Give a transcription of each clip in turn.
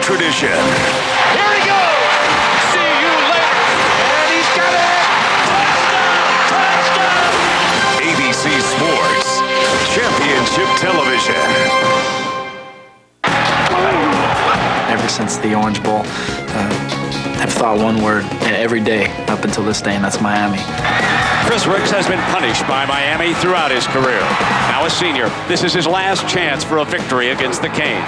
tradition. Here he goes. See you later. And he's got it. Touchdown. Touchdown. ABC Sports Championship Television. Ever since the Orange Bowl, I've thought one word every day up until this day, and that's Miami. Chris Ricks has been punished by Miami throughout his career. Now a senior, this is his last chance for a victory against the Canes.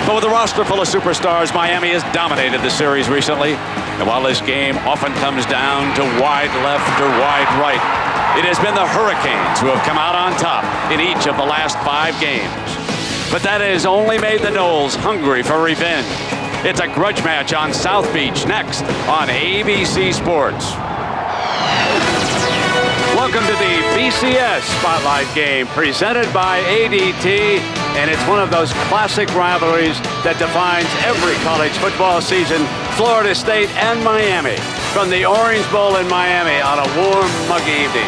But with a roster full of superstars, Miami has dominated the series recently. And while this game often comes down to wide left or wide right, it has been the Hurricanes who have come out on top in each of the last 5 games. But that has only made the Noles hungry for revenge. It's a grudge match on South Beach next on ABC Sports. Welcome to the BCS Spotlight Game presented by ADT, and it's one of those classic rivalries that defines every college football season, Florida State and Miami, from the Orange Bowl in Miami on a warm, muggy evening.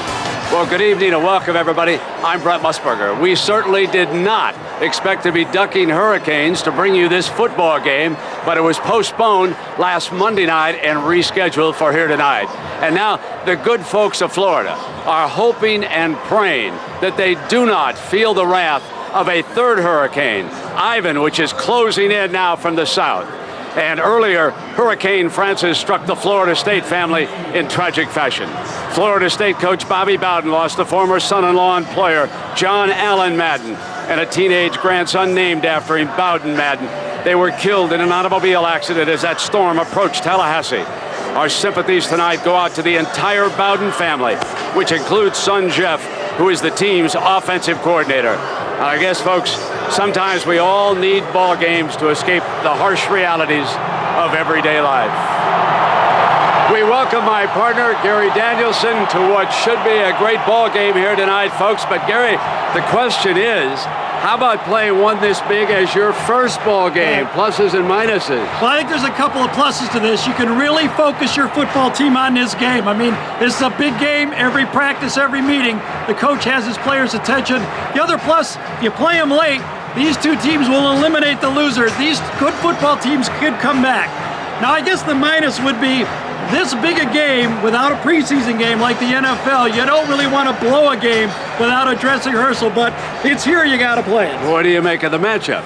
Well, good evening and welcome, everybody. I'm Brent Musburger. We certainly did not expect to be ducking Hurricanes to bring you this football game, but it was postponed last Monday night and rescheduled for here tonight. And now the good folks of Florida are hoping and praying that they do not feel the wrath of a third hurricane, Ivan, which is closing in now from the south. And earlier, Hurricane Francis struck the Florida State family in tragic fashion. Florida State coach Bobby Bowden lost a former son-in-law and player, John Allen Madden, and a teenage grandson named after him, Bowden Madden. They were killed in an automobile accident as that storm approached Tallahassee. Our sympathies tonight go out to the entire Bowden family, which includes son Jeff, who is the team's offensive coordinator. And I guess, folks, sometimes we all need ball games to escape the harsh realities of everyday life. We welcome my partner, Gary Danielson, to what should be a great ball game here tonight, folks. But, Gary, the question is, how about playing one this big as your first ball game, pluses and minuses? Well, I think there's a couple of pluses to this. You can really focus your football team on this game. I mean, this is a big game. Every practice, every meeting, the coach has his players' attention. The other plus, you play them late, these two teams will eliminate the losers. These good football teams could come back. Now, I guess the minus would be this big a game without a preseason game like the NFL. You don't really want to blow a game without a dress rehearsal, but it's here, you got to play it. What do you make of the matchup?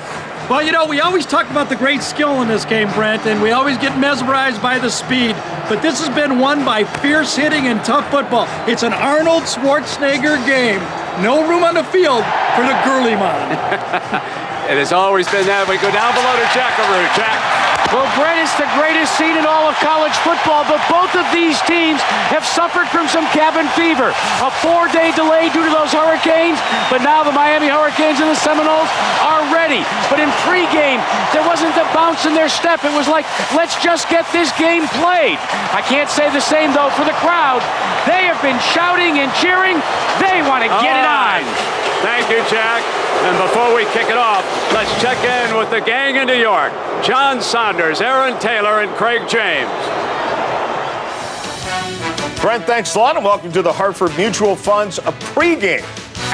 Well, you know, we always talk about the great skill in this game, Brent, and we always get mesmerized by the speed, but this has been won by fierce hitting and tough football. It's an Arnold Schwarzenegger game. No room on the field for the girly man. It has always been that. We go down below to Jackaroo. Jack. Well, Brent, it's the greatest scene in all of college football, but both of these teams have suffered from some cabin fever. A 4-day delay due to those hurricanes, but now the Miami Hurricanes and the Seminoles are ready. But in pregame, there wasn't the bounce in their step. It was like, let's just get this game played. I can't say the same, though, for the crowd. They have been shouting and cheering. They want to get it on. Thank you, Jack. And before we kick it off, let's check in with the gang in New York. John Saunders, Aaron Taylor, and Craig James. Brent, thanks a lot, and welcome to the Hartford Mutual Fund's pregame.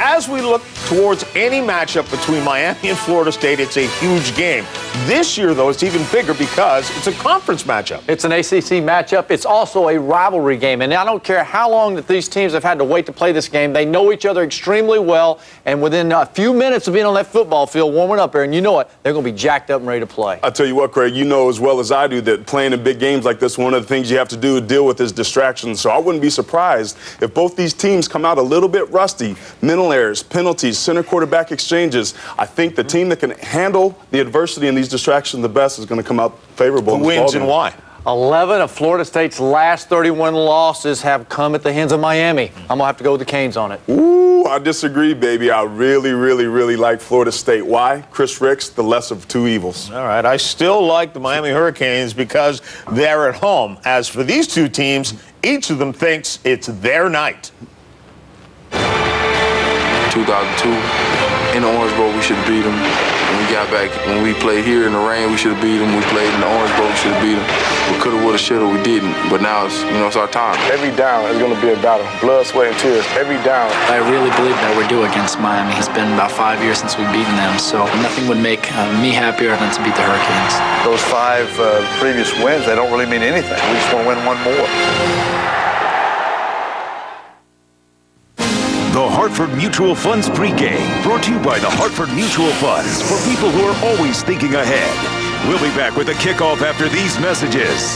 As we look towards any matchup between Miami and Florida State, it's a huge game. This year, though, it's even bigger because it's a conference matchup. It's an ACC matchup. It's also a rivalry game. And I don't care how long that these teams have had to wait to play this game. They know each other extremely well. And within a few minutes of being on that football field, warming up there, and you know it, they're going to be jacked up and ready to play. I'll tell you what, Craig, you know as well as I do that playing in big games like this, one of the things you have to do to deal with is distractions. So I wouldn't be surprised if both these teams come out a little bit rusty. Mental errors, penalties, center quarterback exchanges. I think the team that can handle the adversity and these distractions the best is going to come out favorable. Who wins and why? 11 of Florida State's last 31 losses have come at the hands of Miami. I'm going to have to go with the Canes on it. Ooh, I disagree, baby. I really, really, really like Florida State. Why? Chris Ricks, the less of two evils. All right, I still like the Miami Hurricanes because they're at home. As for these two teams, each of them thinks it's their night. 2002, in the Orange Bowl, we should beat them. And we got got back. When we played here in the rain, we should have beat them. We played in the Orange Bowl, we should have beat them. We could have, would have, should have, we didn't. But now it's, it's our time. Every down is going to be a battle. Blood, sweat, and tears. Every down. I really believe that we're due against Miami. It's been about 5 years since we've beaten them, so nothing would make me happier than to beat the Hurricanes. Those 5 previous wins, they don't really mean anything. We just want to win one more. The Hartford Mutual Funds pregame, brought to you by the Hartford Mutual Funds, for people who are always thinking ahead. We'll be back with the kickoff after these messages.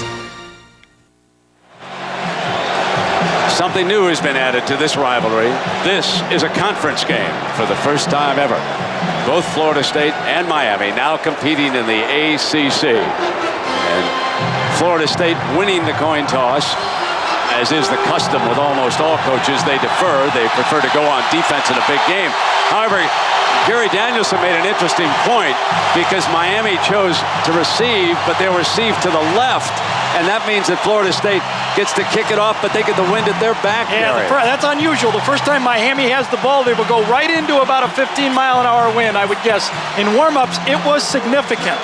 Something new has been added to this rivalry. This is a conference game for the first time ever. Both Florida State and Miami now competing in the ACC. And Florida State winning the coin toss. As is the custom with almost all coaches, they defer. They prefer to go on defense in a big game. However, Gary Danielson made an interesting point because Miami chose to receive, but they received to the left. And that means that Florida State gets to kick it off, but they get the wind at their back. Yeah, that's unusual. The first time Miami has the ball, they will go right into about a 15-mile-an-hour wind, I would guess. In warm-ups, it was significant.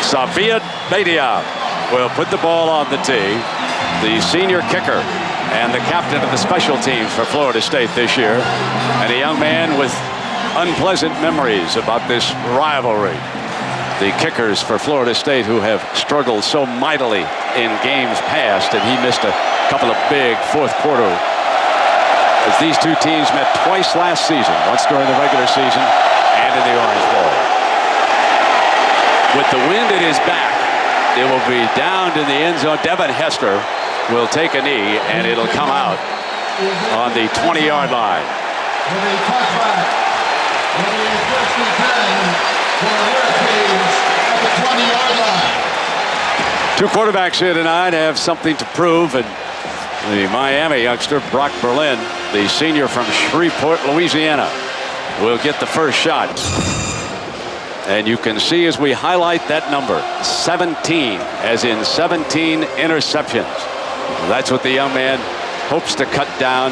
Safia Badia will put the ball on the tee. The senior kicker and the captain of the special teams for Florida State this year, and a young man with unpleasant memories about this rivalry. The kickers for Florida State who have struggled so mightily in games past, and he missed a couple of big fourth quarter. As these two teams met twice last season, once during the regular season and in the Orange Bowl. With the wind at his back, it will be down in the end zone. Devin Hester will take a knee, and it'll come out on the 20-yard line. Two quarterbacks here tonight have something to prove, and the Miami youngster, Brock Berlin, the senior from Shreveport, Louisiana, will get the first shot. And you can see as we highlight that number, 17, as in 17 interceptions. That's what the young man hopes to cut down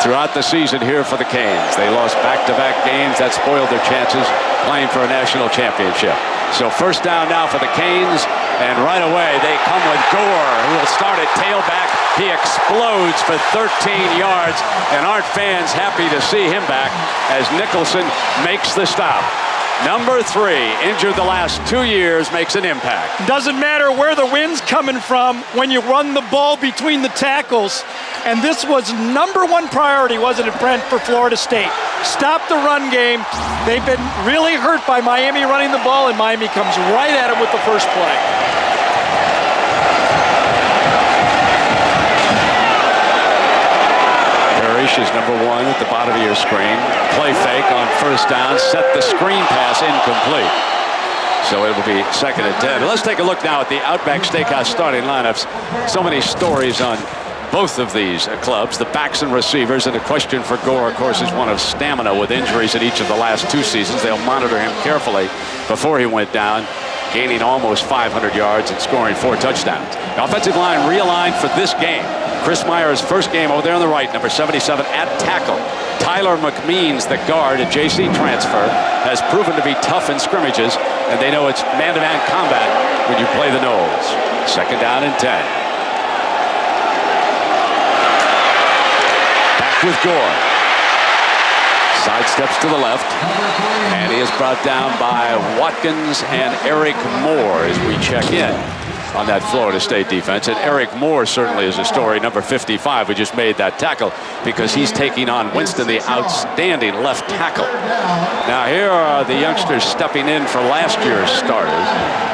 throughout the season here for the Canes. They lost back-to-back games. That spoiled their chances playing for a national championship. So first down now for the Canes, and right away they come with Gore, who will start at tailback. He explodes for 13 yards, and aren't fans happy to see him back as Nicholson makes the stop. Number 3, injured the last 2 years, makes an impact. Doesn't matter where the wind's coming from when you run the ball between the tackles. And this was number 1 priority, wasn't it, Brent, for Florida State? Stop the run game. They've been really hurt by Miami running the ball, and Miami comes right at them with the first play. Parrish is number 1 at the bottom of your screen. Play fake on first down. Set the screen pass incomplete. So it will be 2nd and 10. Let's take a look now at the Outback Steakhouse starting lineups. So many stories on both of these clubs, the backs and receivers, and the question for Gore, of course, is one of stamina with injuries in each of the last 2 seasons. They'll monitor him carefully before he went down, gaining almost 500 yards and scoring 4 touchdowns. The offensive line realigned for this game. Chris Meyer's first game over there on the right, number 77 at tackle. Tyler McMeans, the guard, a JC transfer, has proven to be tough in scrimmages, and they know it's man-to-man combat when you play the nose. 2nd down and 10. Back with Gore. Sidesteps to the left, and he is brought down by Watkins and Eric Moore as we check in on that Florida State defense. And Eric Moore certainly is a story, number 55, who just made that tackle because he's taking on Winston, the outstanding left tackle. Now here are the youngsters stepping in for last year's starters.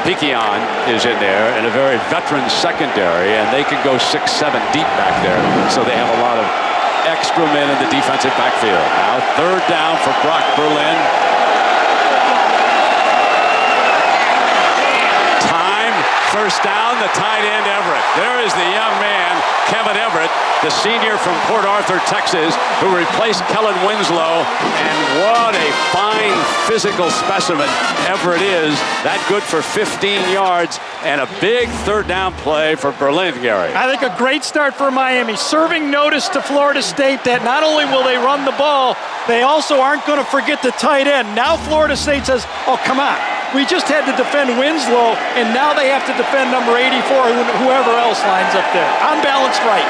Piquion is in there in a very veteran secondary, and they can go 6-7 deep back there. So they have a lot of extra men in the defensive backfield. Now 3rd down for Brock Berlin. first down, the tight end Everett. There is the young man, Kevin Everett, the senior from Port Arthur, Texas, who replaced Kellen Winslow. And what a fine physical specimen Everett is. That good for 15 yards and a big third down play for Berlin, Gary. I think a great start for Miami, serving notice to Florida State that not only will they run the ball, they also aren't going to forget the tight end. Now Florida State says, oh, come on. We just had to defend Winslow, and now they have to defend number 84, whoever else lines up there. On balance, right.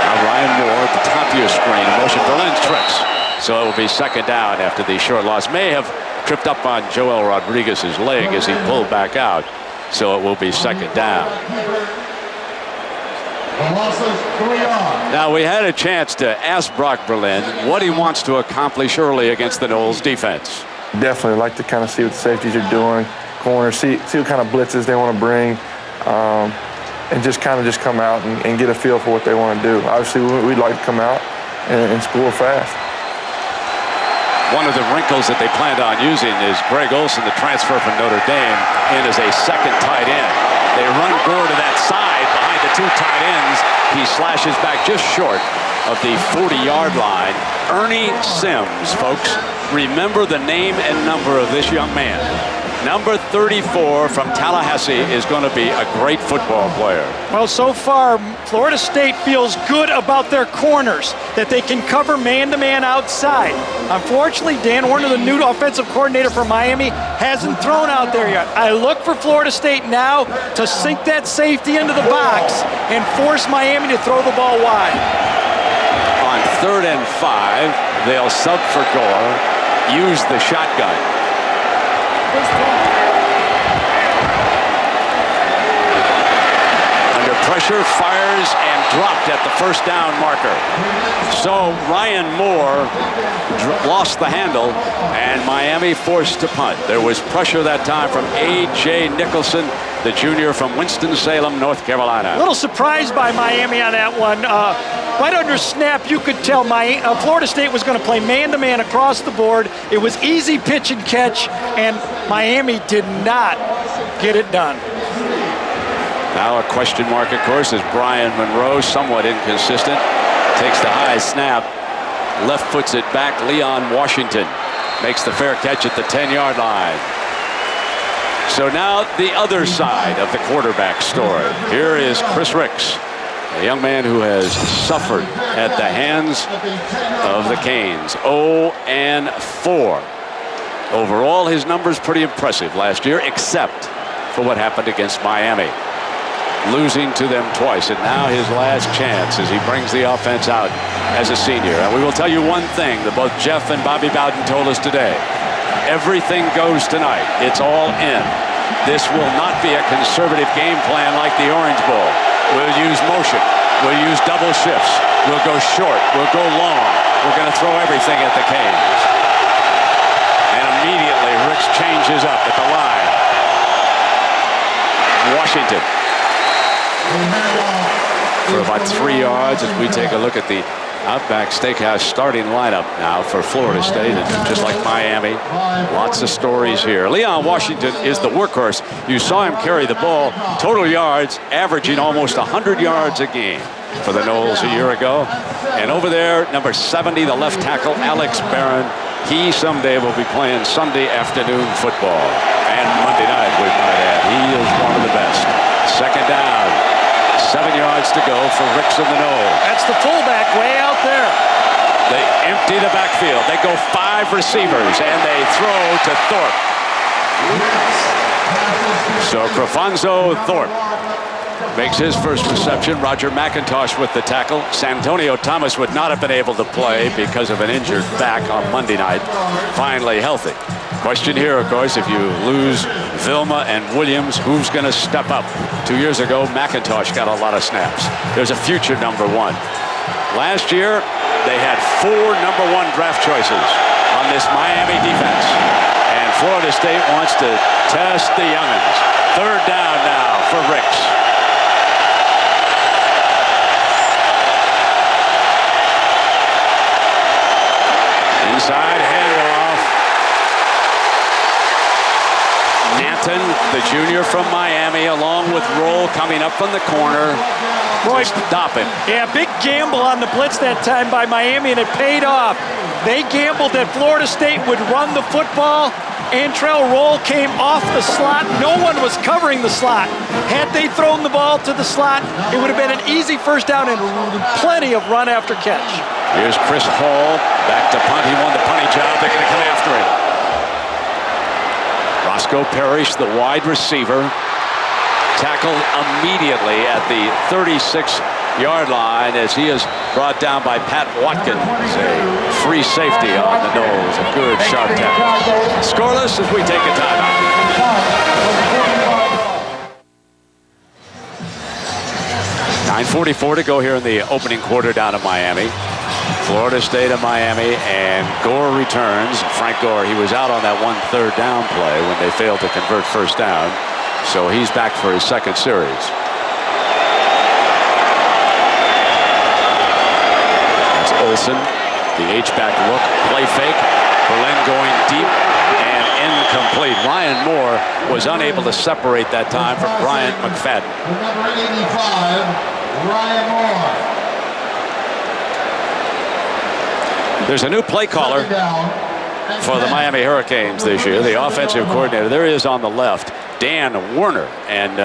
Now Ryan Moore at the top of your screen. Motion Berlin trips. So it will be second down after the short loss. May have tripped up on Joel Rodriguez's leg as he pulled back out. So it will be second down. Now, we had a chance to ask Brock Berlin what he wants to accomplish early against the Noles defense. Definitely like to kind of see what the safeties are doing, corners, see what kind of blitzes they want to bring, and just come out and get a feel for what they want to do. Obviously, we'd like to come out and score fast. One of the wrinkles that they planned on using is Greg Olson, the transfer from Notre Dame, in as a second tight end. They run Gore to that side behind the two tight ends. He slashes back just short of the 40-yard line. Ernie Sims, folks. Remember the name and number of this young man. Number 34 from Tallahassee is going to be a great football player. Well, so far, Florida State feels good about their corners, that they can cover man-to-man outside. Unfortunately, Dan Werner, the new offensive coordinator for Miami, hasn't thrown out there yet. I look for Florida State now to sink that safety into the box and force Miami to throw the ball wide. On 3rd and 5, they'll sub for Gore, use the shotgun. Under pressure, fires, and dropped at the first down marker. So Ryan Moore lost the handle, and Miami forced to punt. There was pressure that time from A.J. Nicholson, the junior from Winston-Salem, North Carolina. A little surprised by Miami on that one. Right under snap, you could tell Florida State was going to play man-to-man across the board. It was easy pitch and catch, and Miami did not get it done. Now a question mark, of course, is Brian Monroe, somewhat inconsistent. Takes the high snap, left foots it back. Leon Washington makes the fair catch at the 10-yard line. So now the other side of the quarterback story. Here is Chris Ricks, a young man who has suffered at the hands of the Canes. 0-4. Overall, his numbers pretty impressive last year, except for what happened against Miami. Losing to them twice, and now his last chance as he brings the offense out as a senior. And we will tell you one thing that both Jeff and Bobby Bowden told us today. Everything goes tonight. It's all in. This will not be a conservative game plan like the Orange Bowl. We'll use motion. We'll use double shifts. We'll go short. We'll go long. We're going to throw everything at the Canes. And immediately, Ricks changes up at the line. Washington. For about 3 yards as we take a look at the Outback Steakhouse starting lineup now for Florida State. And just like Miami, lots of stories here. Leon Washington is the workhorse. You saw him carry the ball. Total yards averaging almost 100 yards a game for the Noles a year ago. And over there, number 70, the left tackle, Alex Barron. He someday will be playing Sunday afternoon football. And Monday night, we might add. He is one of the best. Second down. 7 yards to go for Ricks and the Noles. That's the fullback way out there. They empty the backfield. They go 5 receivers, and they throw to Thorpe. So Crefonso Thorpe makes his first reception. Roger McIntosh with the tackle. Santonio Thomas would not have been able to play because of an injured back on Monday night. Finally healthy. Question here, of course, if you lose Vilma and Williams, who's going to step up? 2 years ago, McIntosh got a lot of snaps. There's a future number 1. Last year, they had 4 number 1 draft choices on this Miami defense. And Florida State wants to test the youngins. Third down now for Ricks. Inside handoff. Hamilton, the junior from Miami, along with Roll coming up from the corner. Roy, stop him. Yeah, big gamble on the blitz that time by Miami, and it paid off. They gambled that Florida State would run the football. Antrell Roll came off the slot. No one was covering the slot. Had they thrown the ball to the slot, it would have been an easy first down and plenty of run after catch. Here's Chris Hall back to punt. He won the punting job. They're going to come after him. Roscoe Parrish, the wide receiver, tackled immediately at the 36-yard line as he is brought down by Pat Watkins. A free safety on the nose. A good, sharp tackle. Scoreless as we take a timeout. 9:44 to go here in the opening quarter down in Miami. Florida State and Miami, and Gore returns. Frank Gore, he was out on that 1 3rd down play when they failed to convert first down. So he's back for his second series. That's Olsen, the H-back look, play fake. Berlin going deep and incomplete. Ryan Moore was unable to separate that time from Bryant McFadden. Number 85, Ryan Moore. There's a new play caller for the Miami Hurricanes this year, the offensive coordinator. There he is on the left, Dan Werner. And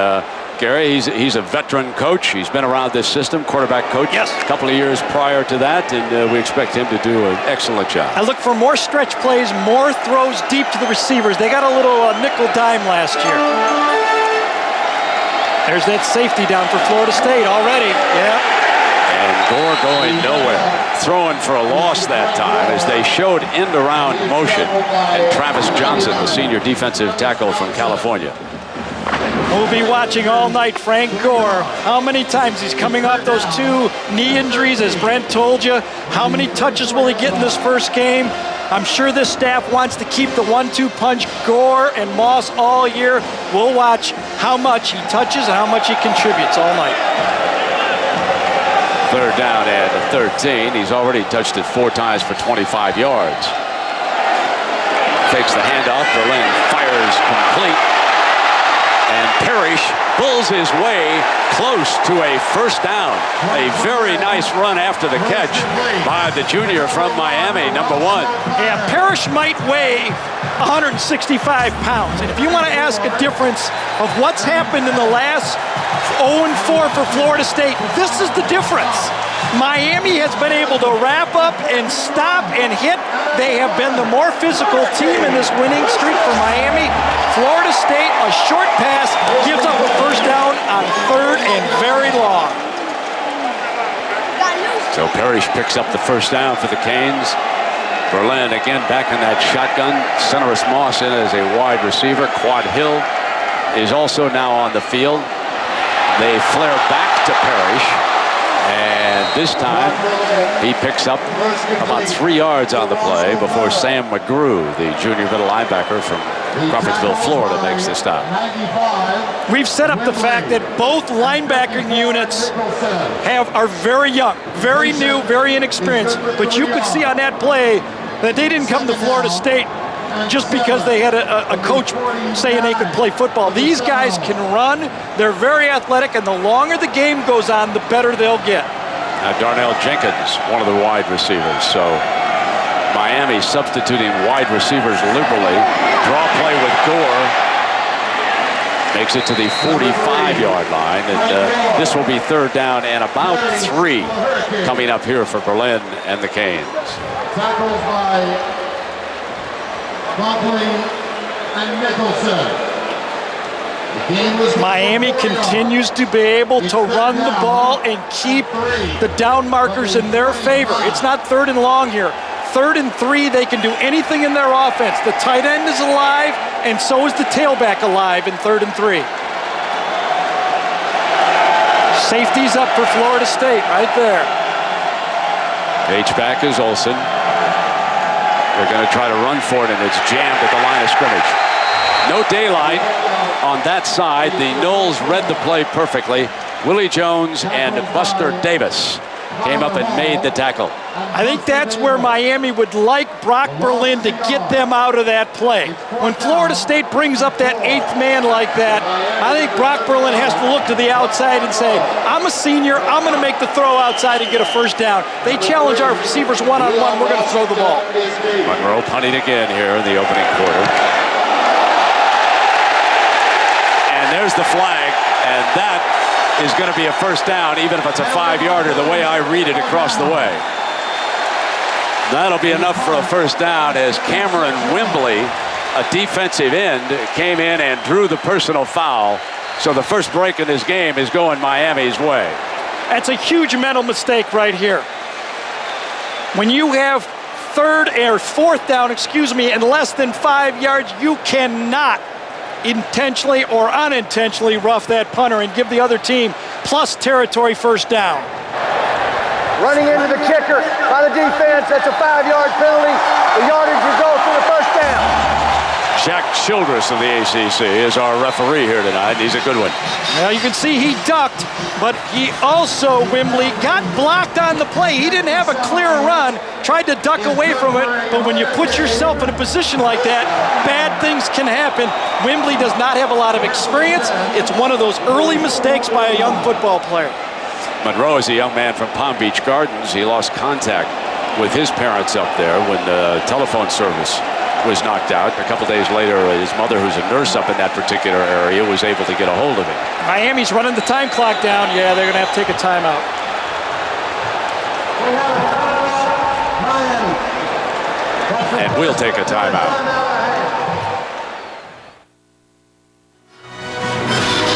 Gary, he's a veteran coach. He's been around this system, quarterback coach. Yes. A couple of years prior to that, and we expect him to do an excellent job. I look for more stretch plays, more throws deep to the receivers. They got a little nickel dime last year. There's that safety down for Florida State already. Yeah. And Gore going nowhere. Throwing for a loss that time as they showed end-around motion. And Travis Johnson, the senior defensive tackle from California. We'll be watching all night Frank Gore. How many times he's coming off those 2 knee injuries, as Brent told you. How many touches will he get in this first game? I'm sure this staff wants to keep the 1-2 punch, Gore and Moss, all year. We'll watch how much he touches and how much he contributes all night. 3rd down and 13. He's already touched it 4 times for 25 yards. Takes the handoff. Berlin fires complete. And Parrish pulls his way close to a first down. A very nice run after the catch by the junior from Miami, number 1. Yeah, Parrish might weigh 165 pounds. And if you want to ask a difference of what's happened in the last 0-4 for Florida State, this is the difference. Miami has been able to wrap up and stop and hit. They have been the more physical team in this winning streak for Miami. Florida State, a short pass, gives up a first down on 3rd and very long. So Parrish picks up the first down for the Canes. Berlin again back in that shotgun. Centerus Moss in as a wide receiver. Quad Hill is also now on the field. They flare back to Parrish, and this time he picks up about 3 yards on the play before Sam McGrew, the junior middle linebacker from Crawfordsville, Florida, makes the stop. We've set up the fact that both linebacking units are very young, very new, very inexperienced, but you could see on that play that they didn't come to Florida State just because they had a coach saying they could play football. These guys can run, they're very athletic, and the longer the game goes on, the better they'll get. Now Darnell Jenkins, one of the wide receivers. So Miami substituting wide receivers liberally. Draw play with Gore. Makes it to the 45-yard line, and this will be 3rd down and about 3 coming up here for Berlin and the Canes. Tackles by Buckley and Nicholson. Miami continues to be able to run the ball and keep the down markers in their favor. It's not 3rd and long here. 3rd and 3, they can do anything in their offense. The tight end is alive, and so is the tailback alive in 3rd and 3. Safety's up for Florida State right there. H-back is Olsen. They're going to try to run for it, and it's jammed at the line of scrimmage. No daylight on that side. The Noles read the play perfectly. Willie Jones and Buster Davis came up and made the tackle. I think that's where Miami would like Brock Berlin to get them out of that play. When Florida State brings up that 8th man like that, I think Brock Berlin has to look to the outside and say, I'm a senior, I'm going to make the throw outside and get a first down. They challenge our receivers one-on-one, we're going to throw the ball. Monroe punting again here in the opening quarter. And there's the flag, and that is going to be a first down, even if it's a 5-yarder, the way I read it across the way. That'll be enough for a first down as Cameron Wimbley, a defensive end, came in and drew the personal foul. So the first break in this game is going Miami's way. That's a huge mental mistake right here. When you have 4th down, and less than 5 yards, you cannot intentionally or unintentionally rough that punter and give the other team plus territory first down. Running into the kicker by the defense, that's a 5-yard penalty. The yardage results in a first down. Jack Childress of the ACC is our referee here tonight. He's a good one. Now you can see he ducked, but he also, Wimbley, got blocked on the play. He didn't have a clear run, tried to duck away from it, but when you put yourself in a position like that, bad things can happen. Wimbley does not have a lot of experience. It's one of those early mistakes by a young football player. Monroe is a young man from Palm Beach Gardens. He lost contact with his parents up there when the telephone service was knocked out. A couple days later, his mother, who's a nurse up in that particular area, was able to get a hold of him. Miami's running the time clock down. Yeah, they're going to have to take a timeout. And we'll take a timeout.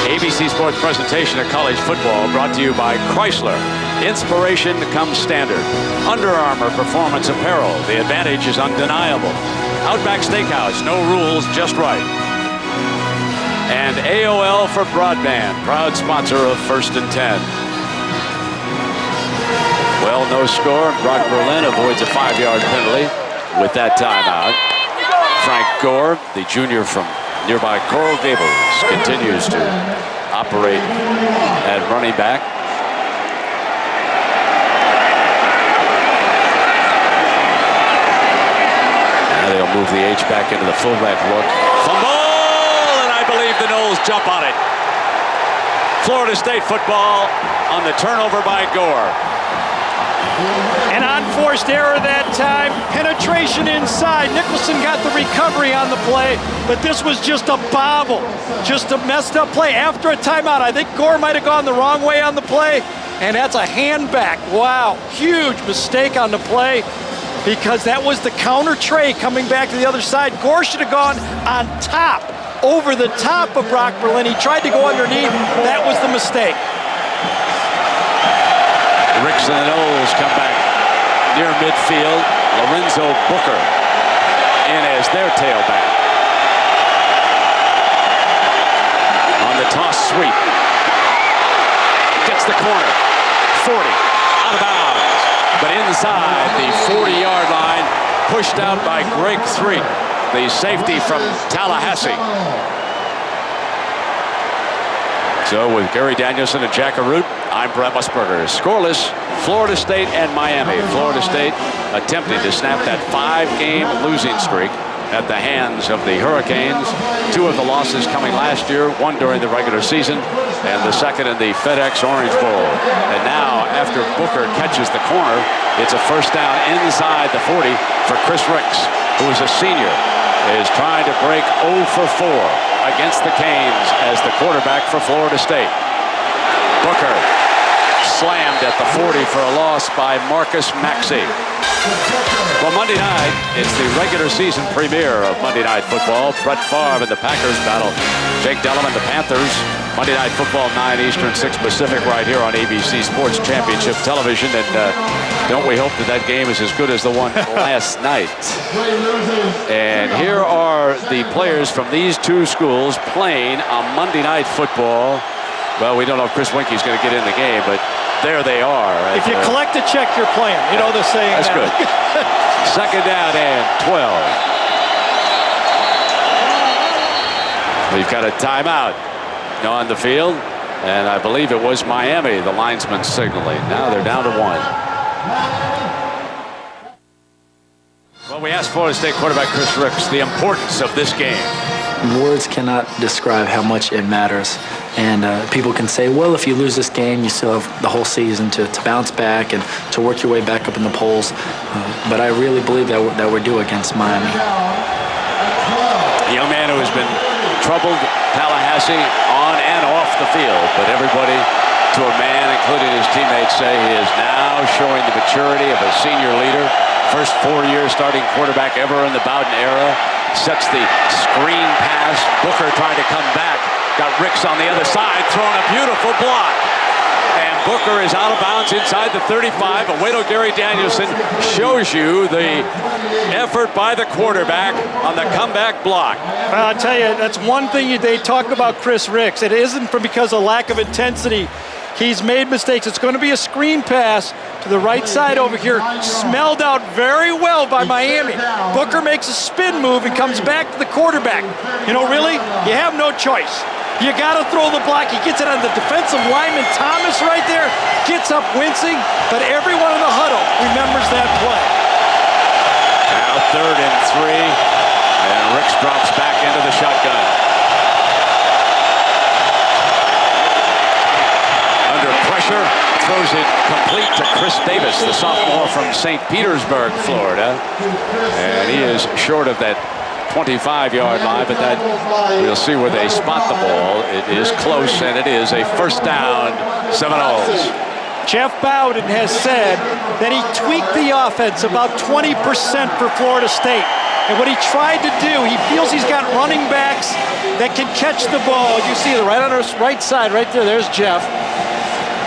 ABC Sports presentation of college football brought to you by Chrysler. Inspiration comes standard. Under Armour Performance Apparel. The advantage is undeniable. Outback Steakhouse. No rules, just right. And AOL for Broadband. Proud sponsor of First and 10. Well, no score. Brock Berlin avoids a 5-yard penalty with that timeout. Frank Gore, the junior from nearby Coral Gables, continues to operate at running back. Now they'll move the H back into the fullback look. Fumble, and I believe the Noles jump on it. Florida State football on the turnover by Gore. An unforced error that time. Penetration inside. Nicholson got the recovery on the play, but this was just a bobble. Just a messed up play. After a timeout, I think Gore might have gone the wrong way on the play, and that's a hand back. Wow, huge mistake on the play because that was the counter tray coming back to the other side. Gore should have gone on top, over the top of Brock Berlin. He tried to go underneath. That was the mistake. Ricks and the Noles come back near midfield. Lorenzo Booker in as their tailback. On the toss sweep. Gets the corner. 40. Out of bounds. But inside the 40-yard line. Pushed out by Greg Threet, the safety from Tallahassee. So with Gary Danielson and Jack Arute, I'm Brett Musburger. Scoreless, Florida State and Miami. Florida State attempting to snap that 5-game losing streak at the hands of the Hurricanes. 2 of the losses coming last year, 1 during the regular season, and the 2nd in the FedEx Orange Bowl. And now, after Booker catches the corner, it's a first down inside the 40 for Chris Ricks, who is a senior, is trying to break 0 for 4 against the Canes as the quarterback for Florida State. Booker slammed at the 40 for a loss by Marcus Maxey. Well, Monday night, it's the regular season premiere of Monday Night Football. Brett Favre and the Packers battle Jake Delhomme and the Panthers. Monday Night Football, 9 Eastern, 6 Pacific, right here on ABC Sports Championship Television. And don't we hope that that game is as good as the one last night. And here are the players from these 2 schools playing on Monday Night Football. Well, we don't know if Chris Winke's going to get in the game, but there they are. If you collect a check, you're playing. You know the saying. That's good. 2nd down and 12. We've got a timeout on the field. And I believe it was Miami, the linesman signaling. Now they're down to 1. Well, we asked Florida State quarterback Chris Ricks the importance of this game. Words cannot describe how much it matters. And people can say, well, if you lose this game, you still have the whole season to bounce back and to work your way back up in the polls. But I really believe that we're due against Miami. A young man who has been troubled Tallahassee on and off the field, but everybody to a man, including his teammates, say he is now showing the maturity of a senior leader. First 4-year starting quarterback ever in the Bowden era. Sets the screen pass. Booker trying to come back. Got Ricks on the other side, throwing a beautiful block. And Booker is out of bounds inside the 35. But wait till Gary Danielson shows you the effort by the quarterback on the comeback block. Well, I'll tell you, that's one thing they talk about Chris Ricks. It isn't because of lack of intensity. He's made mistakes. It's going to be a screen pass to the right side over here. Smelled out very well by Miami. Booker makes a spin move and comes back to the quarterback. You know, really, you have no choice. You got to throw the block. He gets it on the defensive lineman. Thomas right there gets up wincing, but everyone in the huddle remembers that play. Now 3rd and 3, and Ricks drops back into the shotgun. Under pressure, throws it complete to Chris Davis, the sophomore from St. Petersburg, Florida. And he is short of that 25-yard line, but that we'll see where they spot the ball. It is close, and it is a first down, Seminoles. Jeff Bowden has said that he tweaked the offense about 20% for Florida State. And what he tried to do, he feels he's got running backs that can catch the ball. You see it right on his right side, right there. There's Jeff.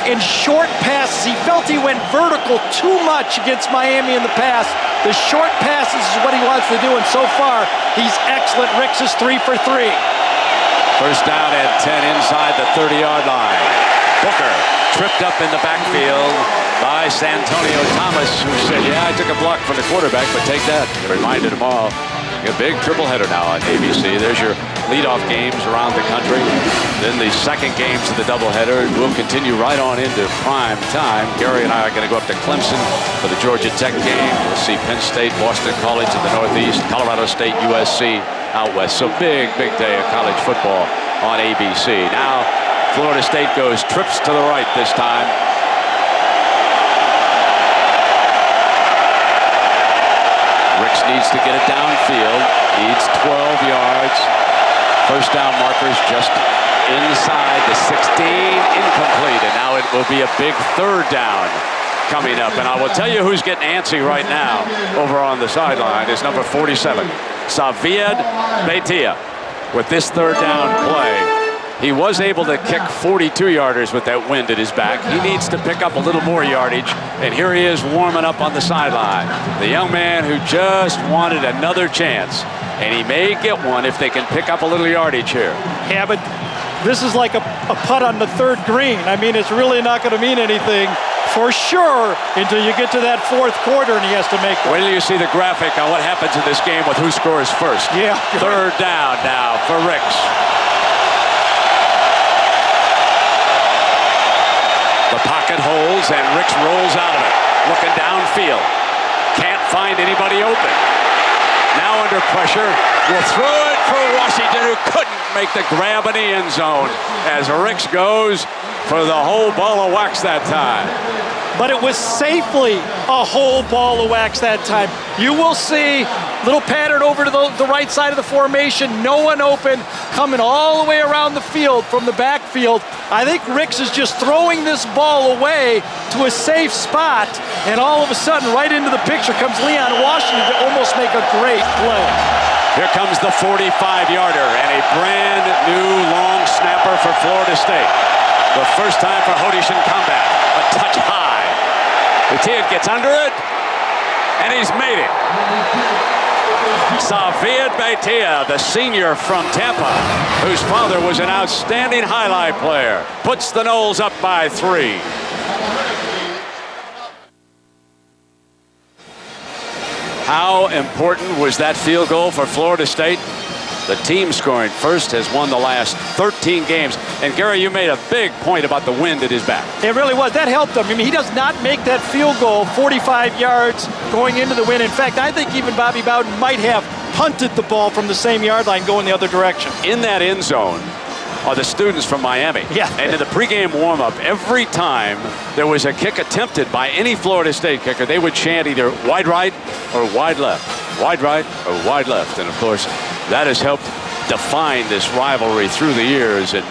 In short passes, he felt he went vertical too much against Miami in the pass. The short passes is what he wants to do, and so far, he's excellent. Ricks is 3 for 3. First down and 10 inside the 30-yard line. Booker tripped up in the backfield by Santonio Thomas, who said, yeah, I took a block from the quarterback, but take that. It reminded him all. A big triple header now on ABC. There's your leadoff games around the country. Then the second games of the doubleheader. We'll continue right on into prime time. Gary and I are going to go up to Clemson for the Georgia Tech game. We'll see Penn State, Boston College in the Northeast, Colorado State, USC out west. So big day of college football on ABC. Now Florida State goes trips to the right this time. Ricks needs to get it downfield. Needs 12 yards. First down markers just inside the 16. Incomplete. And now it will be a big 3rd down coming up. And I will tell you who's getting antsy right now over on the sideline is number 47, Savied Beitia, with this 3rd down play. He was able to kick 42-yarders with that wind at his back. He needs to pick up a little more yardage, and here he is warming up on the sideline. The young man who just wanted another chance, and he may get one if they can pick up a little yardage here. Yeah, but this is like a putt on the 3rd green. I mean, it's really not going to mean anything for sure until you get to that 4th quarter and he has to make one. Wait till you see the graphic on what happens in this game with who scores first. Yeah. 3rd down now for Ricks. The pocket holds, and Ricks rolls out of it. Looking downfield. Can't find anybody open. Now under pressure. Will throw it for Washington, who couldn't make the grab in the end zone as Ricks goes for the whole ball of wax that time. But it was safely a whole ball of wax that time. You will see little pattern over to the right side of the formation. No one open, coming all the way around the field from the backfield. I think Ricks is just throwing this ball away to a safe spot, and all of a sudden, right into the picture comes Leon Washington to almost make a great play. Here comes the 45-yarder and a brand new long snapper for Florida State. The first time for Hodish in combat. A touch high. Beitia gets under it, and he's made it. Savied Beitia, the senior from Tampa, whose father was an outstanding highlight player, puts the Noles up by 3. How important was that field goal for Florida State? the team scoring first, has won the last 13 games. And Gary, you made a big point about the wind at his back. It really was. That helped him. I mean, he does not make that field goal 45 yards going into the wind. In fact, I think even Bobby Bowden might have punted the ball from the same yard line going the other direction. In that end zone are the students from Miami. Yeah. And in the pregame warm-up, every time there was a kick attempted by any Florida State kicker, they would chant either wide right or wide left, wide right or wide left. And, of course, that has helped define this rivalry through the years. And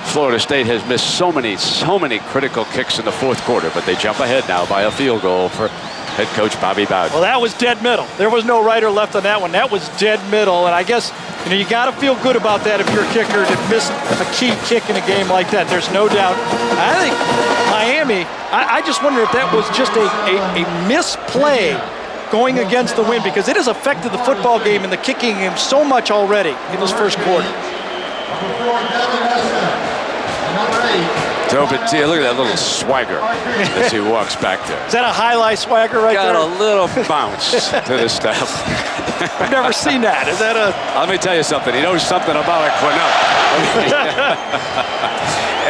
Florida State has missed so many critical kicks in the fourth quarter, but they jump ahead now by a field goal for head coach Bobby Bowden. Well, that was dead middle. There was no right or left on that one. That was dead middle, and I guess you got to feel good about that if you're a kicker to miss a key kick in a game like that. There's no doubt. I think Miami, I just wonder if that was just a misplay going against the wind, because it has affected the football game and the kicking game so much already in this first quarter. Look at that little swagger as he walks back there. Is that a highlight swagger right there? Got a little bounce to the step. I've never seen that. Is that a... Let me tell you something. He knows something about a Quinella.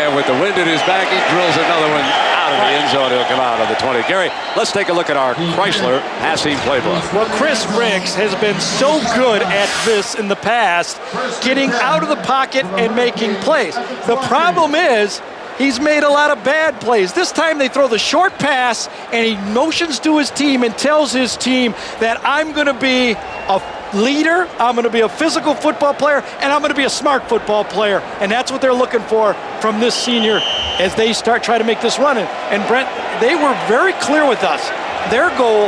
And with the wind in his back, he drills another one out of the end zone. He'll come out of the 20. Gary, let's take a look at our Chrysler passing playbook. Well, Chris Riggs has been so good at this in the past, getting out of the pocket and making plays. The problem is, he's made a lot of bad plays. This time they throw the short pass and he motions to his team and tells his team that I'm going to be a leader, I'm going to be a physical football player, and I'm going to be a smart football player. And that's what they're looking for from this senior as they start trying to make this run. And Brent, they were very clear with us. Their goal,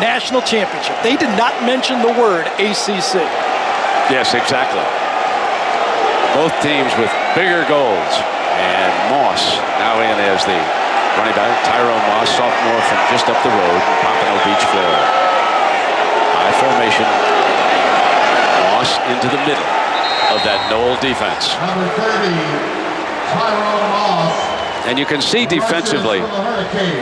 national championship. They did not mention the word ACC. Yes, exactly. Both teams with bigger goals. And Moss now in as the running back. Tyrone Moss, sophomore from just up the road in Pompano Beach, Florida. High formation. Moss into the middle of that Knoll defense. Number 30, Tyrone Moss. And you can see defensively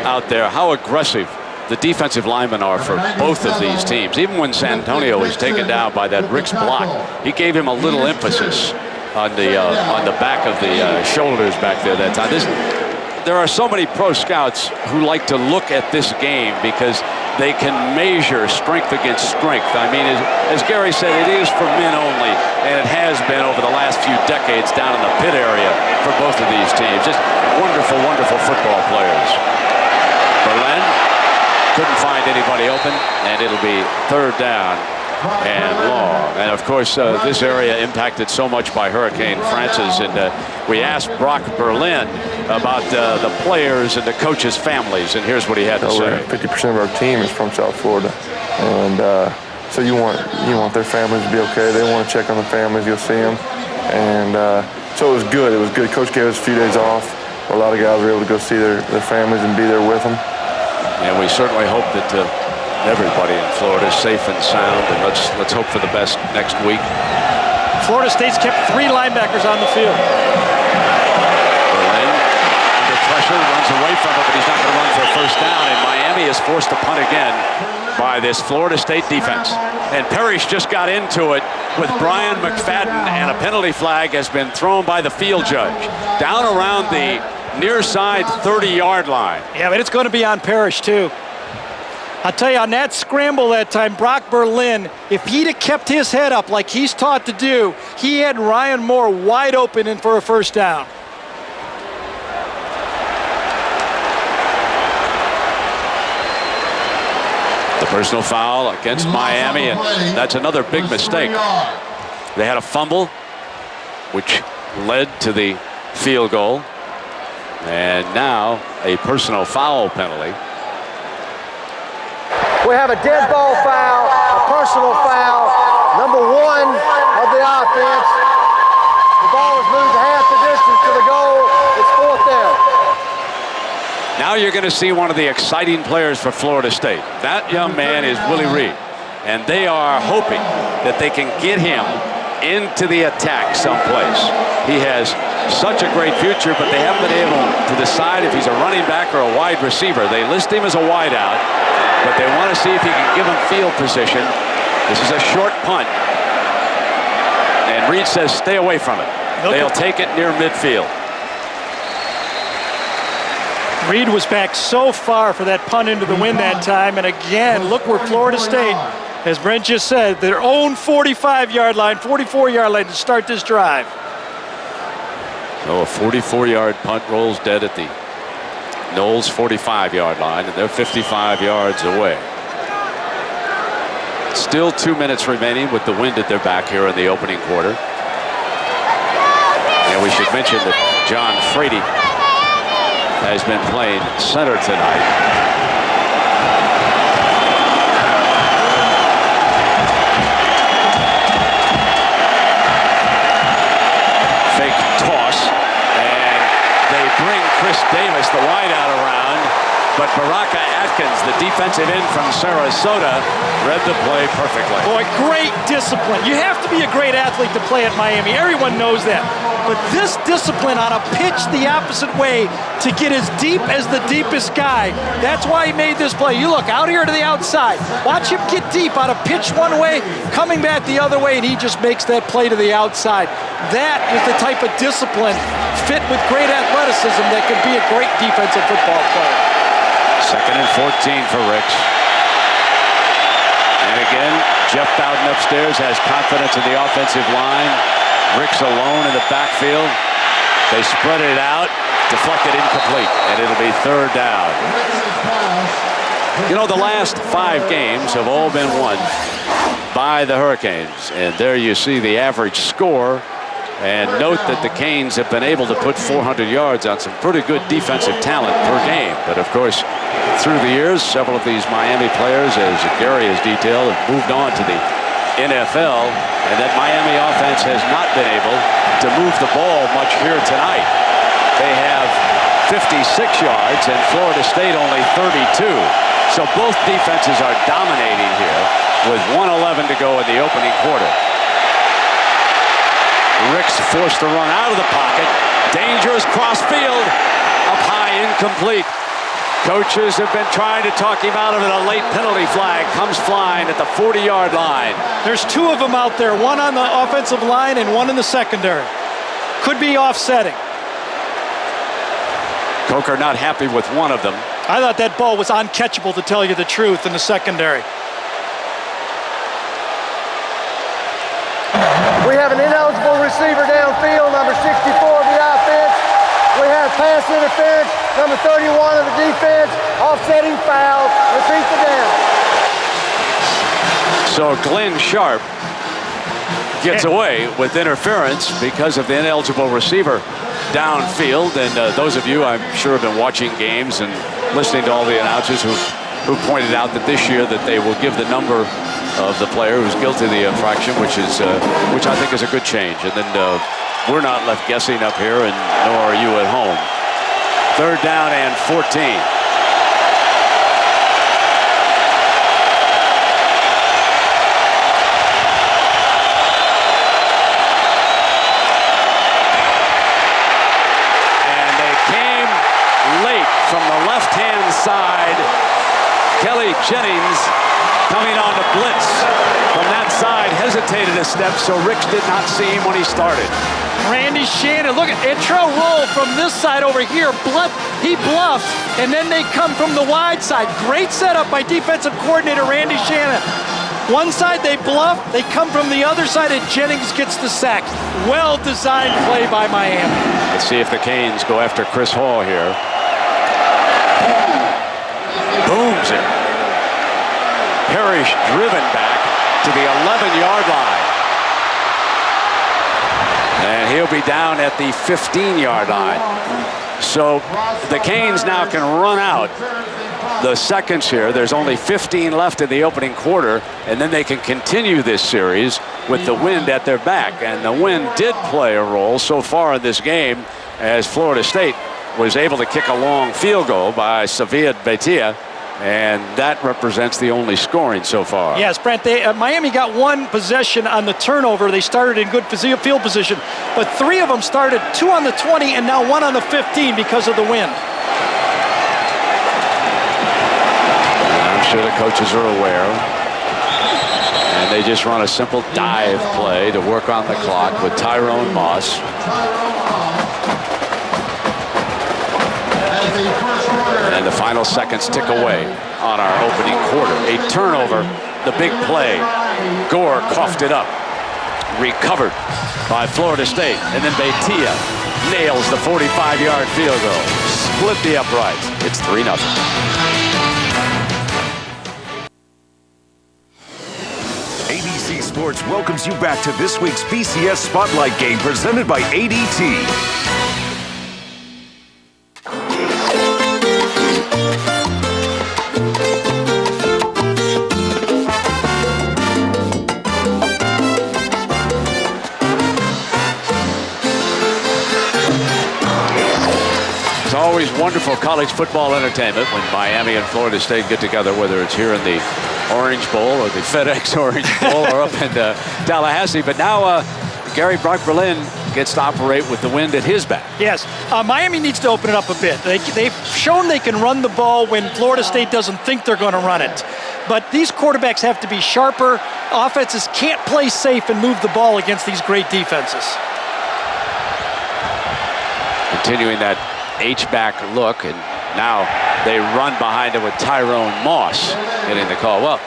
out there how aggressive the defensive linemen are for both of these teams. Even when San Antonio was taken down by that Ricks block, he gave him a little emphasis on the back of the shoulders back there that time. There are so many pro scouts who like to look at this game because they can measure strength against strength. I mean, as Gary said, it is for men only, and it has been over the last few decades down in the pit area for both of these teams. Just wonderful, wonderful football players. Berlin couldn't find anybody open, and it'll be third down and long. And of course, this area impacted so much by Hurricane Francis. And we asked Brock Berlin about the players and the coaches' families. And here's what he had to say. 50% of our team is from South Florida. And so you want their families to be okay. They want to check on the families. You'll see them. And so it was good. It was good. Coach gave us a few days off. A lot of guys were able to go see their families and be there with them. And we certainly hope that everybody in Florida is safe and sound, and let's hope for the best next week. Florida State's kept 3 linebackers on the field. Berlin under pressure, runs away from it, but he's not going to run for a first down, and Miami is forced to punt again by this Florida State defense. And Parrish just got into it with Brian McFadden, and a penalty flag has been thrown by the field judge down around the near side 30-yard line. Yeah, but it's going to be on Parrish, too. I'll tell you, on that scramble that time, Brock Berlin, if he'd have kept his head up like he's taught to do, he had Ryan Moore wide open in for a first down. The personal foul against Miami, and that's another big mistake. They had a fumble, which led to the field goal, and now a personal foul penalty. We have a dead ball foul, a personal foul, number 1 of the offense. The ball is moved half the distance to the goal. It's 4th down. Now you're going to see one of the exciting players for Florida State. That young man is Willie Reed, and they are hoping that they can get him into the attack someplace. He has such a great future, but they haven't been able to decide if he's a running back or a wide receiver. They list him as a wideout, but they want to see if he can give him field position. This is a short punt. Reed says stay away from it. They'll take it near midfield. Reed was back so far for that punt into the wind that time. And again, look where Florida State, as Brent just said, their own 45-yard line, 44-yard line to start this drive. So a 44-yard punt rolls dead at the Noles 45-yard line, and they're 55 yards away. Still 2 minutes remaining with the wind at their back here in the opening quarter. And we should mention that John Frady has been playing center tonight. Fake toss, and they bring Chris Davis, the wideout, around, but Baraka Atkins, the defensive end from Sarasota, read the play perfectly. Boy, great discipline. You have to be a great athlete to play at Miami. Everyone knows that. But this discipline on a pitch the opposite way to get as deep as the deepest guy, that's why he made this play. You look out here to the outside. Watch him get deep on a pitch one way, coming back the other way, and he just makes that play to the outside. That is the type of discipline fit with great athleticism that can be a great defensive football player. 2nd and 14 for Ricks. And again, Jeff Bowden upstairs has confidence in the offensive line. Ricks alone in the backfield. They spread it out, deflected incomplete, and it'll be 3rd down. You know, the last 5 games have all been won by the Hurricanes, and there you see the average score. And note that the Canes have been able to put 400 yards on some pretty good defensive talent per game. But of course, through the years, several of these Miami players, as Gary has detailed, have moved on to the NFL, and that Miami offense has not been able to move the ball much here tonight. They have 56 yards and Florida State only 32. So both defenses are dominating here with 1:11 to go in the opening quarter. Ricks forced to run out of the pocket. Dangerous cross field. Up high, incomplete. Coaches have been trying to talk him out of it. A late penalty flag comes flying at the 40-yard line. There's 2 of them out there, one on the offensive line and one in the secondary. Could be offsetting. Coker not happy with one of them. I thought that ball was uncatchable, to tell you the truth, in the secondary. We have an ineligible receiver downfield, number 64 of the offense. We have pass interference, number 31 of the defense, offsetting foul. Repeat the down. So Glenn Sharp gets away with interference because of the ineligible receiver downfield. And those of you, I'm sure, have been watching games and listening to all the announcers who pointed out that this year that they will give the number of the player who's guilty of the infraction, which I think is a good change. And then we're not left guessing up here, and nor are you at home. 3rd down and 14. And they came late from the left-hand side. Kelly Jennings coming on to blitz from that side, hesitated a step, so Ricks did not see him when he started. Randy Shannon, look at intro roll from this side over here. He bluffs, and then they come from the wide side. Great setup by defensive coordinator Randy Shannon. One side they bluff, they come from the other side, and Jennings gets the sack. Well-designed play by Miami. Let's see if the Canes go after Chris Hall here. Booms it. Parrish driven back to the 11-yard line. And he'll be down at the 15-yard line. So the Canes now can run out the seconds here. There's only 15 left in the opening quarter, and then they can continue this series with the wind at their back. And the wind did play a role so far in this game, as Florida State was able to kick a long field goal by Saviad Betia, and that represents the only scoring so far. Yes, Brent, Miami got 1 possession on the turnover. They started in good field position, but 3 of them started, 2 on the 20 and now 1 on the 15 because of the wind. I'm sure the coaches are aware. And they just run a simple dive play to work on the clock with Tyrone Moss. And the final seconds tick away on our opening quarter. A turnover, the big play. Gore coughed it up. Recovered by Florida State. And then Beitia nails the 45-yard field goal. Split the uprights. It's 3-0. ABC Sports welcomes you back to this week's BCS Spotlight Game presented by ADT. It's always wonderful college football entertainment when Miami and Florida State get together, whether it's here in the Orange Bowl or the FedEx Orange Bowl or up in Tallahassee. But now Gary Brock Berlin gets to operate with the wind at his back. Yes, Miami needs to open it up a bit. They've shown they can run the ball when Florida State doesn't think they're going to run it. But these quarterbacks have to be sharper. Offenses can't play safe and move the ball against these great defenses. Continuing that H-back look, and now they run behind it with Tyrone Moss getting the call. Well,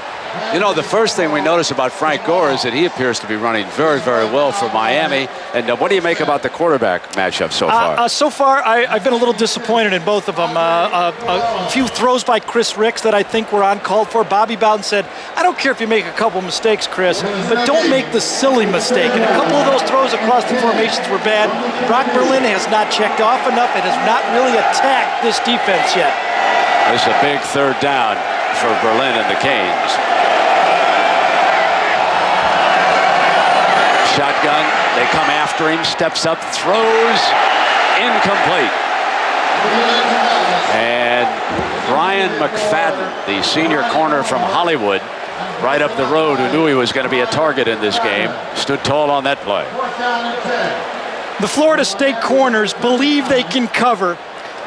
you know, the first thing we notice about Frank Gore is that he appears to be running very, very well for Miami. And what do you make about the quarterback matchup so far? So far, I've been a little disappointed in both of them. A few throws by Chris Ricks that I think were uncalled for. Bobby Bowden said, I don't care if you make a couple mistakes, Chris, but don't make the silly mistake. And a couple of those throws across the formations were bad. Brock Berlin has not checked off enough and has not really attacked this defense yet. This is a big third down for Berlin and the Canes. Shotgun, they come after him, steps up, throws, incomplete. And Brian McFadden, the senior corner from Hollywood, right up the road, who knew he was going to be a target in this game, stood tall on that play. The Florida State corners believe they can cover.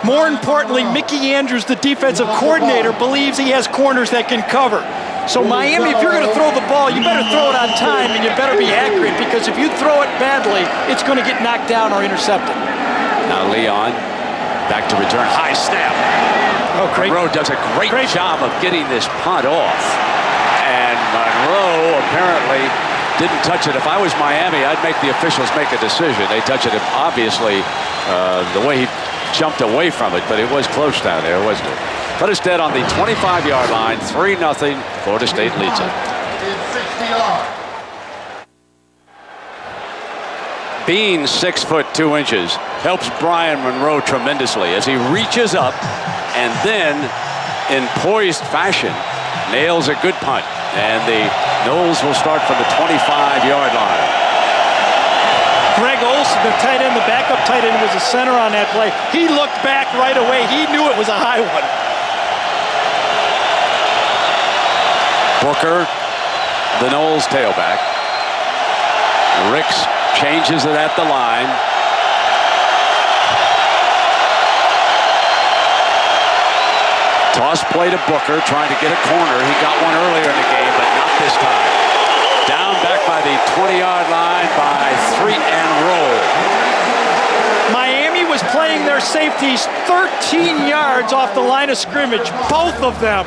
More importantly, Mickey Andrews, the defensive coordinator, believes he has corners that can cover. So Miami, if you're going to throw the ball, you better throw it on time and you better be accurate, because if you throw it badly, it's going to get knocked down or intercepted. Now Leon, back to return, high snap. Oh, great. Monroe does a great job of getting this punt off. And Monroe apparently didn't touch it. If I was Miami, I'd make the officials make a decision. They touch it, obviously, the way he jumped away from it, but it was close down there, wasn't it? But it's dead on the 25-yard line, 3-0. Florida State leads it. Being 6'2" helps Brian Monroe tremendously as he reaches up and then, in poised fashion, nails a good punt. And the Noles will start from the 25-yard line. Greg Olson, the tight end, the backup tight end, was the center on that play. He looked back right away. He knew it was a high one. Booker, the Noles tailback. Ricks changes it at the line. Toss play to Booker, trying to get a corner. He got one earlier in the game, but not this time. Down back by the 20-yard line by 3 and roll. Miami was playing their safeties 13 yards off the line of scrimmage, both of them.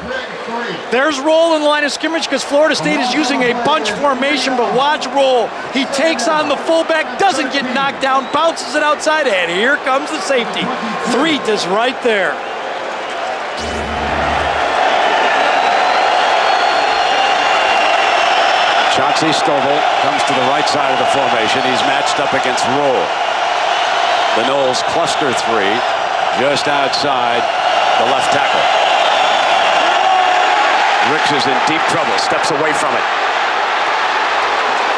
There's Roll in the line of scrimmage because Florida State is using a bunch formation, but watch Roll. He takes on the fullback, doesn't get knocked down, bounces it outside, and here comes the safety. Threet is right there. Chauncey Stovall comes to the right side of the formation. He's matched up against Roll. The Noles cluster 3 just outside the left tackle. Ricks is in deep trouble, steps away from it.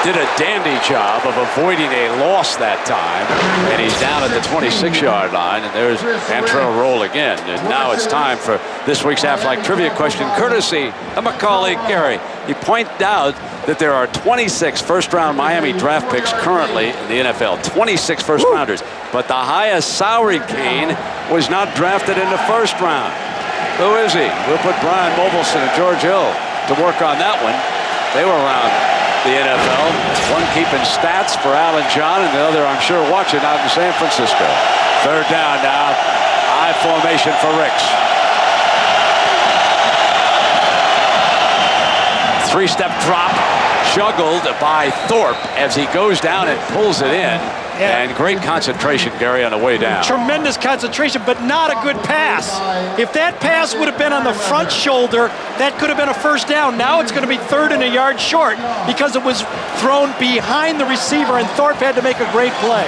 Did a dandy job of avoiding a loss that time, and he's down at the 26-yard line, and there's Antrell Roll again. And now it's time for this week's Aflac Trivia question, courtesy of my colleague Gary. He pointed out that there are 26 first-round Miami draft picks currently in the NFL, 26 first-rounders, but the highest salary cane was not drafted in the first round. Who is he? We'll put Brian Mobilson and George Hill to work on that one. They were around the NFL. One keeping stats for Alan John, and the other, I'm sure, watching out in San Francisco. Third down now. I formation for Ricks. Three-step drop, juggled by Thorpe as he goes down and pulls it in. Yeah. And great concentration, Gary, on the way down. Tremendous concentration, but not a good pass. If that pass would have been on the front shoulder, that could have been a first down. Now it's going to be 3rd and a yard short because it was thrown behind the receiver, and Thorpe had to make a great play.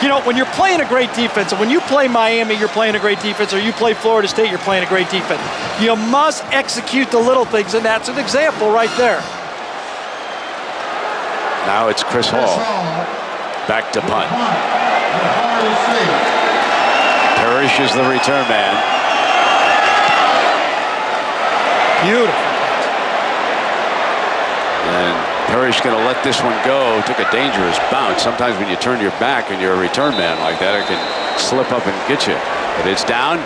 You know, when you're playing a great defense, and when you play Miami, you're playing a great defense, or you play Florida State, you're playing a great defense. You must execute the little things, and that's an example right there. Now it's Chris Hall. Back to punt. Parrish is the return man. Beautiful. And Parrish going to let this one go. Took a dangerous bounce. Sometimes when you turn your back and you're a return man like that, it can slip up and get you. But it's down.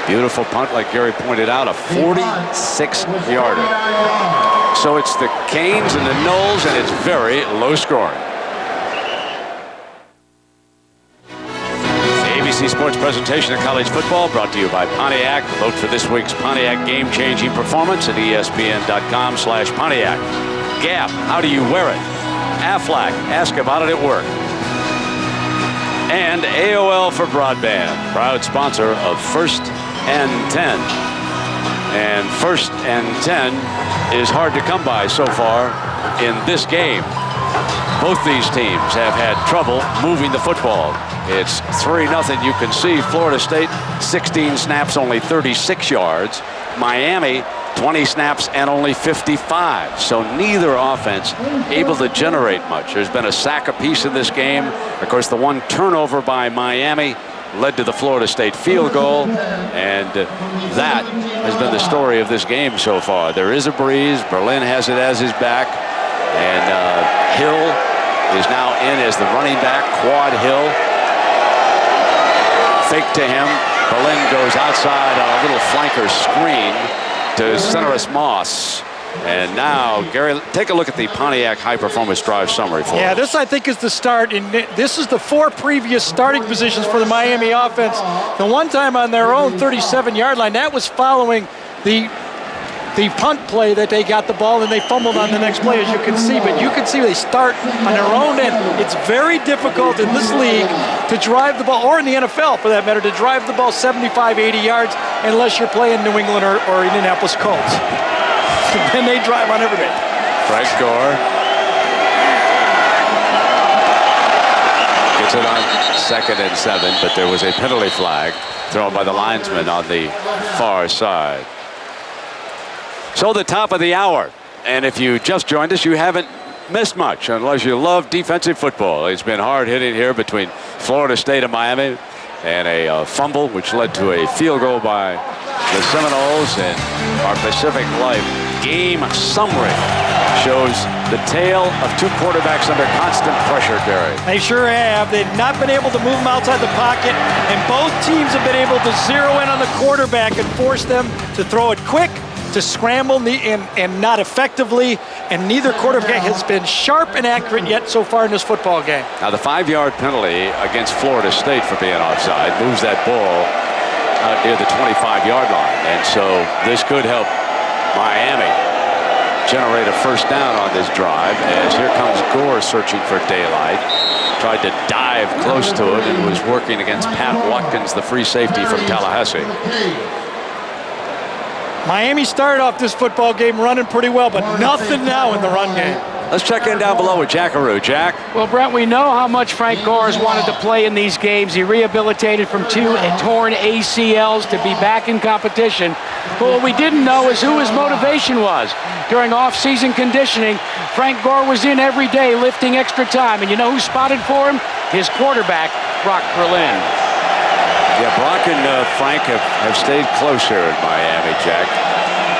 Beautiful punt, like Gary pointed out, a 46-yarder. So it's the Canes and the Noles, and it's very low scoring. The ABC Sports presentation of college football brought to you by Pontiac. Vote for this week's Pontiac game-changing performance at ESPN.com/Pontiac. Gap, how do you wear it? Aflac, ask about it at work. And AOL for broadband, proud sponsor of First and 10. And 1st and 10 is hard to come by so far in this game. Both these teams have had trouble moving the football. It's 3-0. You can see Florida State, 16 snaps, only 36 yards. Miami, 20 snaps and only 55. So neither offense able to generate much. There's been a sack apiece in this game. Of course, the one turnover by Miami led to the Florida State field goal, and that has been the story of this game so far. There is a breeze. Berlin has it as his back, and Hill is now in as the running back. Quad Hill. Fake to him. Berlin goes outside on a little flanker screen to Centeris Moss. And now, Gary, take a look at the Pontiac High Performance Drive summary for us. This, I think, is the start. And this is the 4 previous starting positions for the Miami offense. The one time on their own 37-yard line, that was following the punt play that they got the ball and they fumbled on the next play, as you can see. But you can see they start on their own end. It's very difficult in this league to drive the ball, or in the NFL for that matter, to drive the ball 75, 80 yards unless you're playing New England or Indianapolis Colts. Then they drive on everything. Frank Gore gets it on 2nd and 7, but there was a penalty flag thrown by the linesman on the far side. So the top of the hour, and if you just joined us, you haven't missed much unless you love defensive football. It's been hard hitting here between Florida State and Miami, and a fumble which led to a field goal by the Seminoles. And our Pacific Life game summary shows the tale of 2 quarterbacks under constant pressure, Gary. They sure have. They've not been able to move them outside the pocket, and both teams have been able to zero in on the quarterback and force them to throw it quick, to scramble and not effectively, and neither quarterback has been sharp and accurate yet so far in this football game. Now the 5-yard penalty against Florida State for being offside moves that ball out near the 25-yard line, and so this could help Miami generate a first down on this drive, as here comes Gore searching for daylight. Tried to dive close to it and was working against Pat Watkins, the free safety from Tallahassee. Miami started off this football game running pretty well, but nothing now in the run game. Let's check in down below with Jackaroo. Jack? Well, Brent, we know how much Frank Gore has wanted to play in these games. He rehabilitated from 2 torn ACLs to be back in competition. But what we didn't know is who his motivation was. During off-season conditioning, Frank Gore was in every day lifting extra time. And you know who spotted for him? His quarterback, Brock Berlin. Yeah, Brock and Frank have stayed close here in Miami, Jack.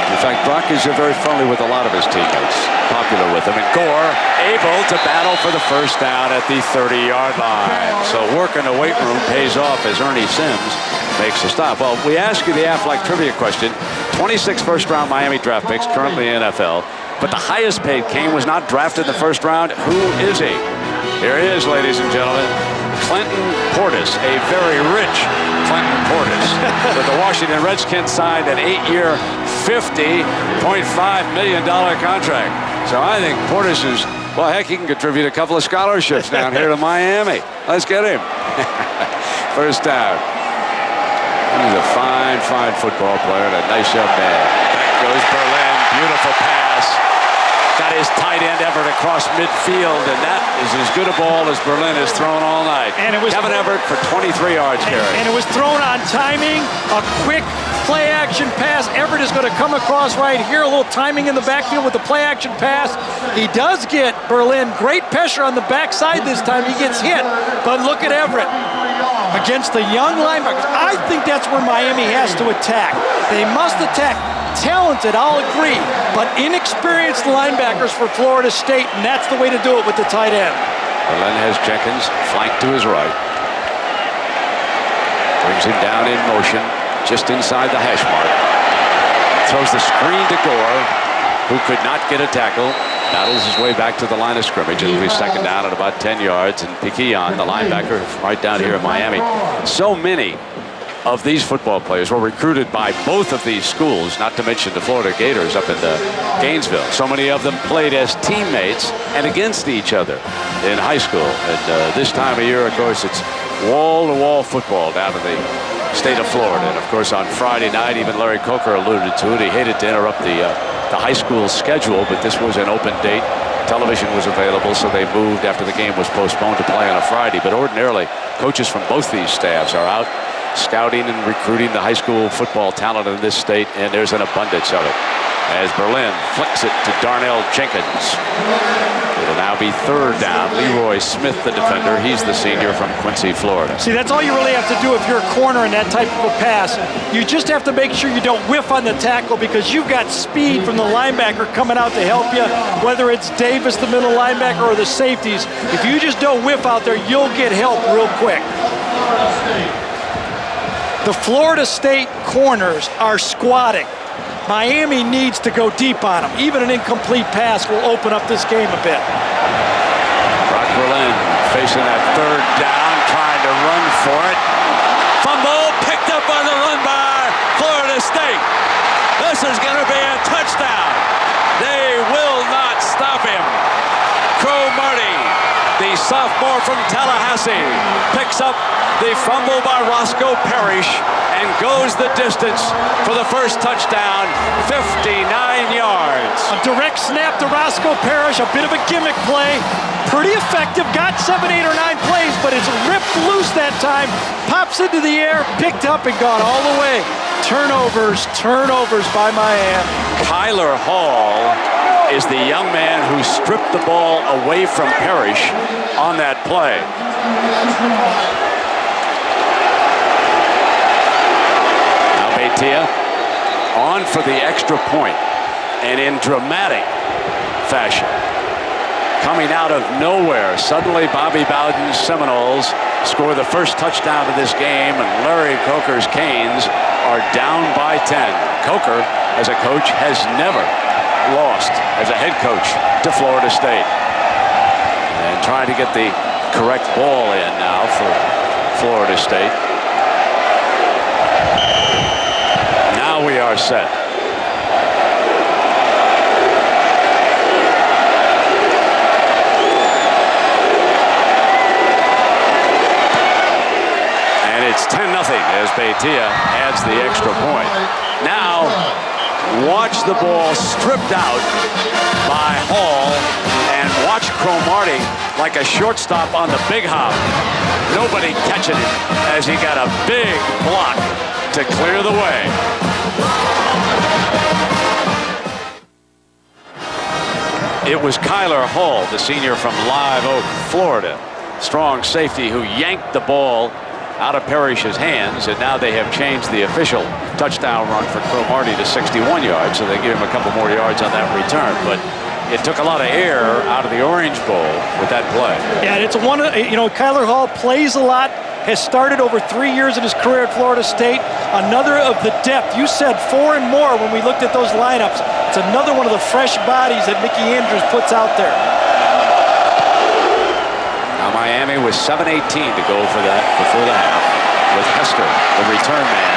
In fact, Brock is very friendly with a lot of his teammates, popular with them. And Gore able to battle for the first down at the 30-yard line. So work in the weight room pays off as Ernie Sims makes a stop. Well, we ask you the Aflac trivia question. 26 first-round Miami draft picks, currently in NFL. But the highest paid Cane was not drafted in the first round. Who is he? Here he is, ladies and gentlemen. Clinton Portis, a very rich Clinton Portis. With the Washington Redskins signed an 8-year, $50.5 million contract. So I think Portis is, well, heck, he can contribute a couple of scholarships down here to Miami. Let's get him. First down. He's a fine, fine football player and a nice young man. Back goes Berlin. Beautiful pass. Got his tight end Everett across midfield, and that is as good a ball as Berlin has thrown all night. And it was Kevin Everett for 23 yards carry. And it was thrown on timing, a quick play-action pass. Everett is going to come across right here, a little timing in the backfield with the play-action pass. He does get Berlin great pressure on the backside this time. He gets hit, but look at Everett against the young linebackers. I think that's where Miami has to attack. They must attack. Talented, I'll agree, but inexperienced linebackers for Florida State, and that's the way to do it with the tight end. Berlin has Jenkins flanked to his right. Brings him down in motion, just inside the hash mark. Throws the screen to Gore, who could not get a tackle. Battles his way back to the line of scrimmage. It'll be second down at about 10 yards. And Piquillon, the linebacker, right down here in Miami. So many of these football players were recruited by both of these schools, not to mention the Florida Gators up in Gainesville. So many of them played as teammates and against each other in high school. And this time of year, of course, it's wall-to-wall football down in the state of Florida. And, of course, on Friday night, even Larry Coker alluded to it. He hated to interrupt the high school schedule, but this was an open date. Television was available, so they moved after the game was postponed to play on a Friday. But ordinarily, coaches from both these staffs are out scouting and recruiting the high school football talent in this state, and there's an abundance of it. As Berlin flicks it to Darnell Jenkins. It'll now be third down. Leroy Smith, the defender. He's the senior from Quincy, Florida. See, that's all you really have to do if you're a corner in that type of a pass. You just have to make sure you don't whiff on the tackle, because you've got speed from the linebacker coming out to help you, whether it's Davis, the middle linebacker, or the safeties. If you just don't whiff out there, you'll get help real quick. The Florida State corners are squatting. Miami needs to go deep on them. Even an incomplete pass will open up this game a bit. Brock Berlin facing that third down, trying to run for it. Fumble picked up on the run by Florida State. This is going to be a touchdown. They will not stop him. Cromartie, the sophomore from Tallahassee, picks up the fumble by Roscoe Parrish and goes the distance for the first touchdown, 59 yards. A direct snap to Roscoe Parrish, a bit of a gimmick play. Pretty effective, got 7, 8, or 9 plays, but it's ripped loose that time. Pops into the air, picked up and gone all the way. Turnovers by Miami. Kyler Hall is the young man who stripped the ball away from Parrish on that play. Now Beitia on for the extra point, and in dramatic fashion. Coming out of nowhere, suddenly Bobby Bowden's Seminoles score the first touchdown of this game, and Larry Coker's Canes are down by 10. Coker, as a coach, has never lost as a head coach to Florida State. And trying to get the correct ball in now for Florida State. Now we are set. And it's 10-0 as Beitia adds the extra point. Now, watch the ball stripped out by Hall, and watch Cromartie like a shortstop on the big hop. Nobody catching it as he got a big block to clear the way. It was Kyler Hall, the senior from Live Oak, Florida. Strong safety who yanked the ball out of Parrish's hands, and now they have changed the official touchdown run for Cromartie to 61 yards, so they give him a couple more yards on that return. But it took a lot of air out of the Orange Bowl with that play. Yeah, and it's one, Kyler Hall plays a lot, has started over 3 years in his career at Florida State. Another of the depth. You said 4 and more when we looked at those lineups. It's another one of the fresh bodies that Mickey Andrews puts out there. Now Miami with 7:18 to go for that before the half with Hester, the return man.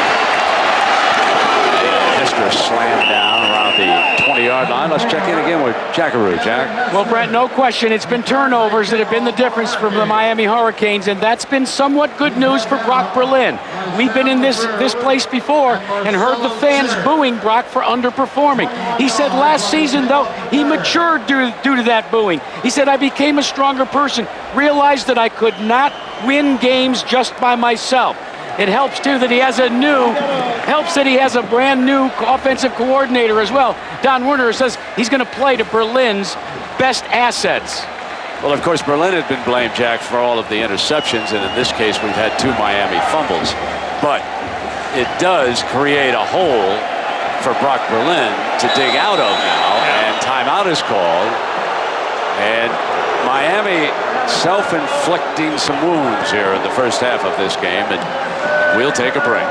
And Hester slammed down around the 20-yard line. Let's check in again with Jackaroo. Jack? Well, Brett, no question. It's been turnovers that have been the difference for the Miami Hurricanes, and that's been somewhat good news for Brock Berlin. We've been in this place before and heard the fans booing Brock for underperforming. He said last season, though, he matured due to that booing. He said, I became a stronger person, realized that I could not win games just by myself. It helps, too, that he has a brand new offensive coordinator as well. Don Werner says he's going to play to Berlin's best assets. Well, of course, Berlin had been blamed, Jack, for all of the interceptions, and in this case, we've had 2 Miami fumbles. But it does create a hole for Brock Berlin to dig out of now, and timeout is called. And Miami self-inflicting some wounds here in the first half of this game, and we'll take a break.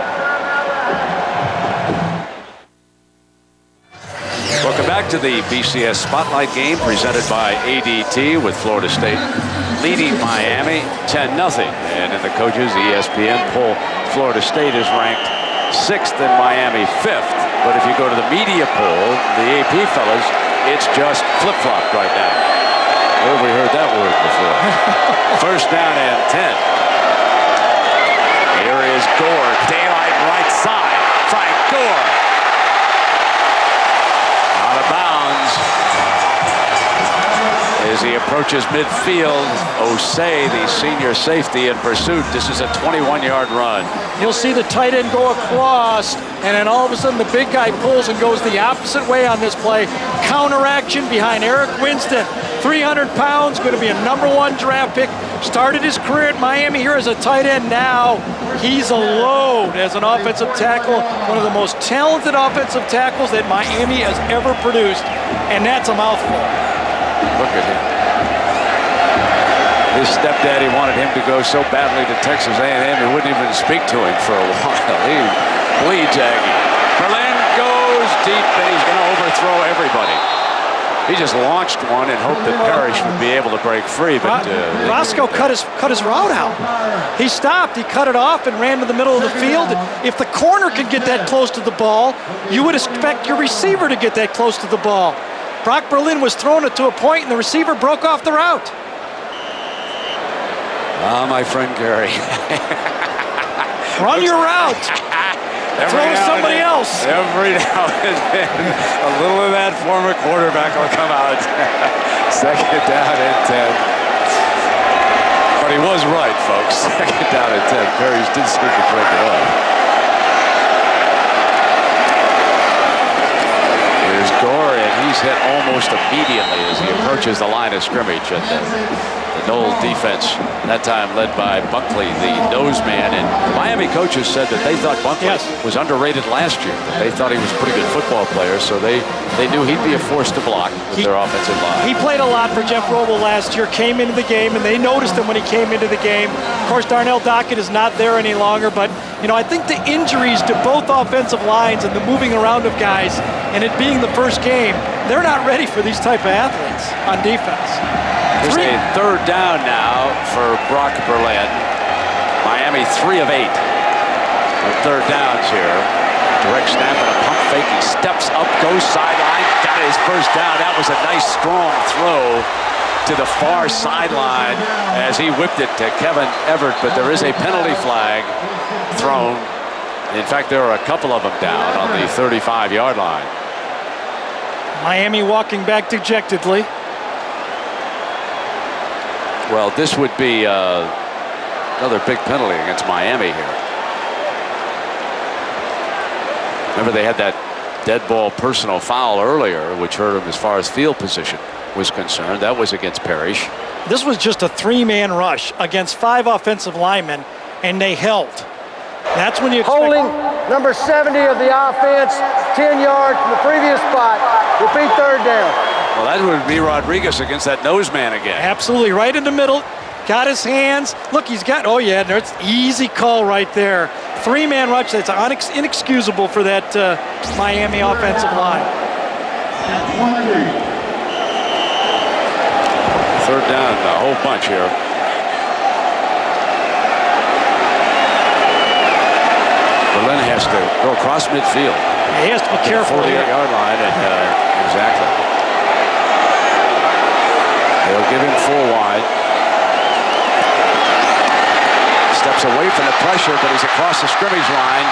Welcome back to the BCS Spotlight game presented by ADT, with Florida State leading Miami 10-0. And in the coaches ESPN poll, Florida State is ranked 6th and Miami 5th. But if you go to the media poll, the AP fellas, it's just flip-flopped right now. Where have we heard that word before? First down and 10. Here is Gore, daylight right side. Frank Gore. Out of bounds as he approaches midfield. Osei, the senior safety, in pursuit. This is a 21-yard run. You'll see the tight end go across, and then all of a sudden the big guy pulls and goes the opposite way on this play. Counteraction behind Eric Winston. 300 pounds, going to be a #1 draft pick. Started his career at Miami here as a tight end. Now he's a load as an offensive tackle. One of the most talented offensive tackles that Miami has ever produced. And that's a mouthful. Look at him. His stepdaddy wanted him to go so badly to Texas A&M he wouldn't even speak to him for a while. He bleeds Aggie. Berlin goes deep and he's going to overthrow everybody. He just launched one and hoped that Parrish would be able to break free, but Roscoe cut his route out. He stopped, he cut it off and ran to the middle of the field. If the corner could get that close to the ball, you would expect your receiver to get that close to the ball. Brock Berlin was throwing it to a point and the receiver broke off the route. Ah, my friend Gary. Run your route. Throw to somebody else. Every now and then, a little of that former quarterback will come out. Second down and 10. But he was right, folks. Second down and 10. Parrish did seem to break it up. Here's Gore, and he's hit almost immediately as he approaches the line of scrimmage. And the Knoll defense, that time led by Bunkley, the nose man. And Miami coaches said that they thought Bunkley was underrated last year, that they thought he was a pretty good football player, so they knew he'd be a force to block with their offensive line. He played a lot for Jeff Roble last year, came into the game, and they noticed him when he came into the game. Of course, Darnell Dockett is not there any longer, but, you know, I think the injuries to both offensive lines and the moving around of guys, and it being the first game, they're not ready for these type of athletes on defense. There's a third down now for Brock Berlin. Miami 3 of 8 on third downs here. Direct snap and a pump fake. He steps up, goes sideline, got his first down. That was a nice strong throw to the far sideline as he whipped it to Kevin Everett, but there is a penalty flag thrown. In fact, there are a couple of them down on the 35-yard line. Miami walking back dejectedly. Well, this would be another big penalty against Miami here. Remember, they had that dead ball personal foul earlier, which hurt him as far as field position was concerned. That was against Parrish. This was just a 3-man rush against 5 offensive linemen, and they held. That's when you expect... Holding number 70 of the offense, 10 yards from the previous spot. Repeat third down. Well, that would be Rodriguez against that nose man again. Absolutely, right in the middle. Got his hands. Look, he's got, oh yeah, there's easy call right there. 3-man rush, that's inexcusable for that Miami offensive line. Third down, a whole bunch here. Berlin has to go across midfield. He has to be careful here. 48-yard line, and exactly. They'll give him 4 wide. Steps away from the pressure, but he's across the scrimmage line.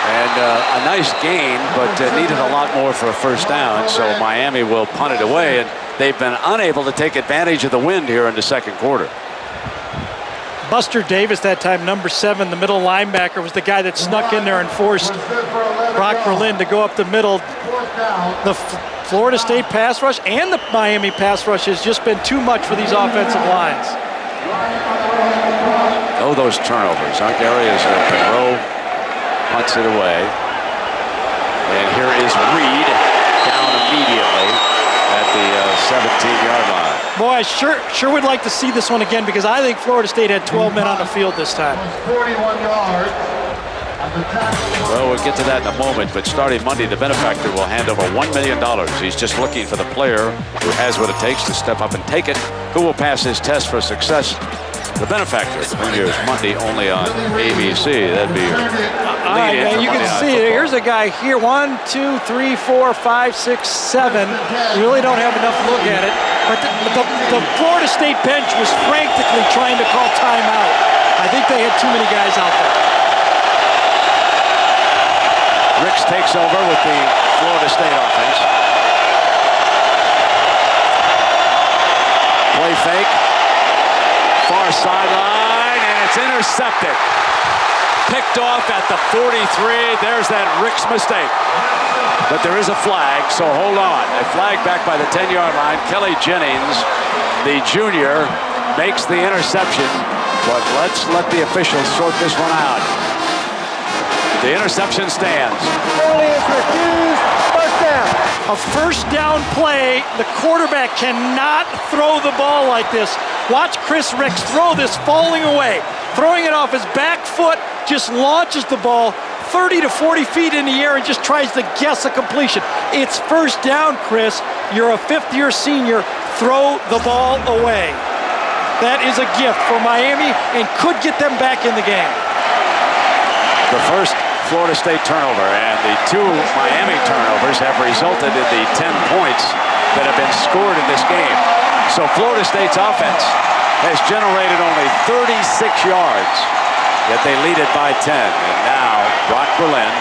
And a nice gain, but needed a lot more for a first down. So Miami will punt it away, and they've been unable to take advantage of the wind here in the second quarter. Buster Davis, that time, number 7, the middle linebacker, was the guy that snuck in there and forced Brock Berlin to go up the middle. The Florida State pass rush and the Miami pass rush has just been too much for these offensive lines. Oh, those turnovers. Gary as Monroe punts it away. And here is Reed down immediately at the 17-yard line. Boy, I sure would like to see this one again, because I think Florida State had 12 men on the field this time. 41 yards. Well, we'll get to that in a moment, but starting Monday, the benefactor will hand over $1 million. He's just looking for the player who has what it takes to step up and take it, who will pass his test for success. The benefactor premieres Monday only on ABC. That'd be all right, man, you can see it. Here's a guy here. 1, 2, 3, 4, 5, 6, 7. You really don't have enough to look at it. But the Florida State bench was frantically trying to call timeout. I think they had too many guys out there. Ricks takes over with the Florida State offense. Play fake. Far sideline, and it's intercepted. Picked off at the 43. There's that Ricks mistake. But there is a flag, so hold on. A flag back by the 10-yard line. Kelly Jennings, the junior, makes the interception. But let's let the officials sort this one out. The interception stands. Penalty is refused. First down. A first down play. The quarterback cannot throw the ball like this. Watch Chris Ricks throw this falling away. Throwing it off his back foot, just launches the ball 30 to 40 feet in the air and just tries to guess a completion. It's first down, Chris. You're a fifth-year senior. Throw the ball away. That is a gift for Miami and could get them back in the game. The first Florida State turnover and the 2 Miami turnovers have resulted in the 10 points that have been scored in this game. So Florida State's offense has generated only 36 yards, yet they lead it by 10. And now Brock Berlin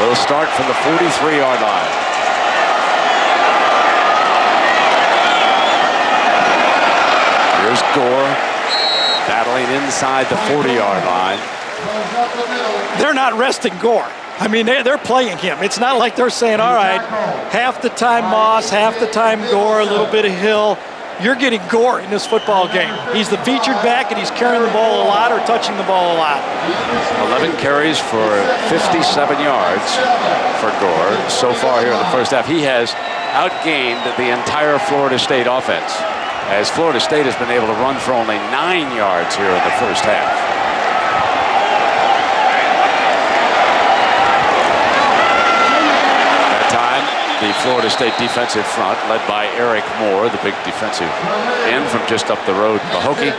will start from the 43-yard line. Here's Gore battling inside the 40-yard line. They're not resting Gore. I mean, they're playing him. It's not like they're saying, all right, half the time Moss, half the time Gore, a little bit of Hill. You're getting Gore in this football game. He's the featured back, and he's carrying the ball a lot or touching the ball a lot. 11 carries for 57 yards for Gore so far here in the first half. He has outgained the entire Florida State offense, as Florida State has been able to run for only 9 yards here in the first half. The Florida State defensive front, led by Eric Moore, the big defensive end from just up the road, Pahokee,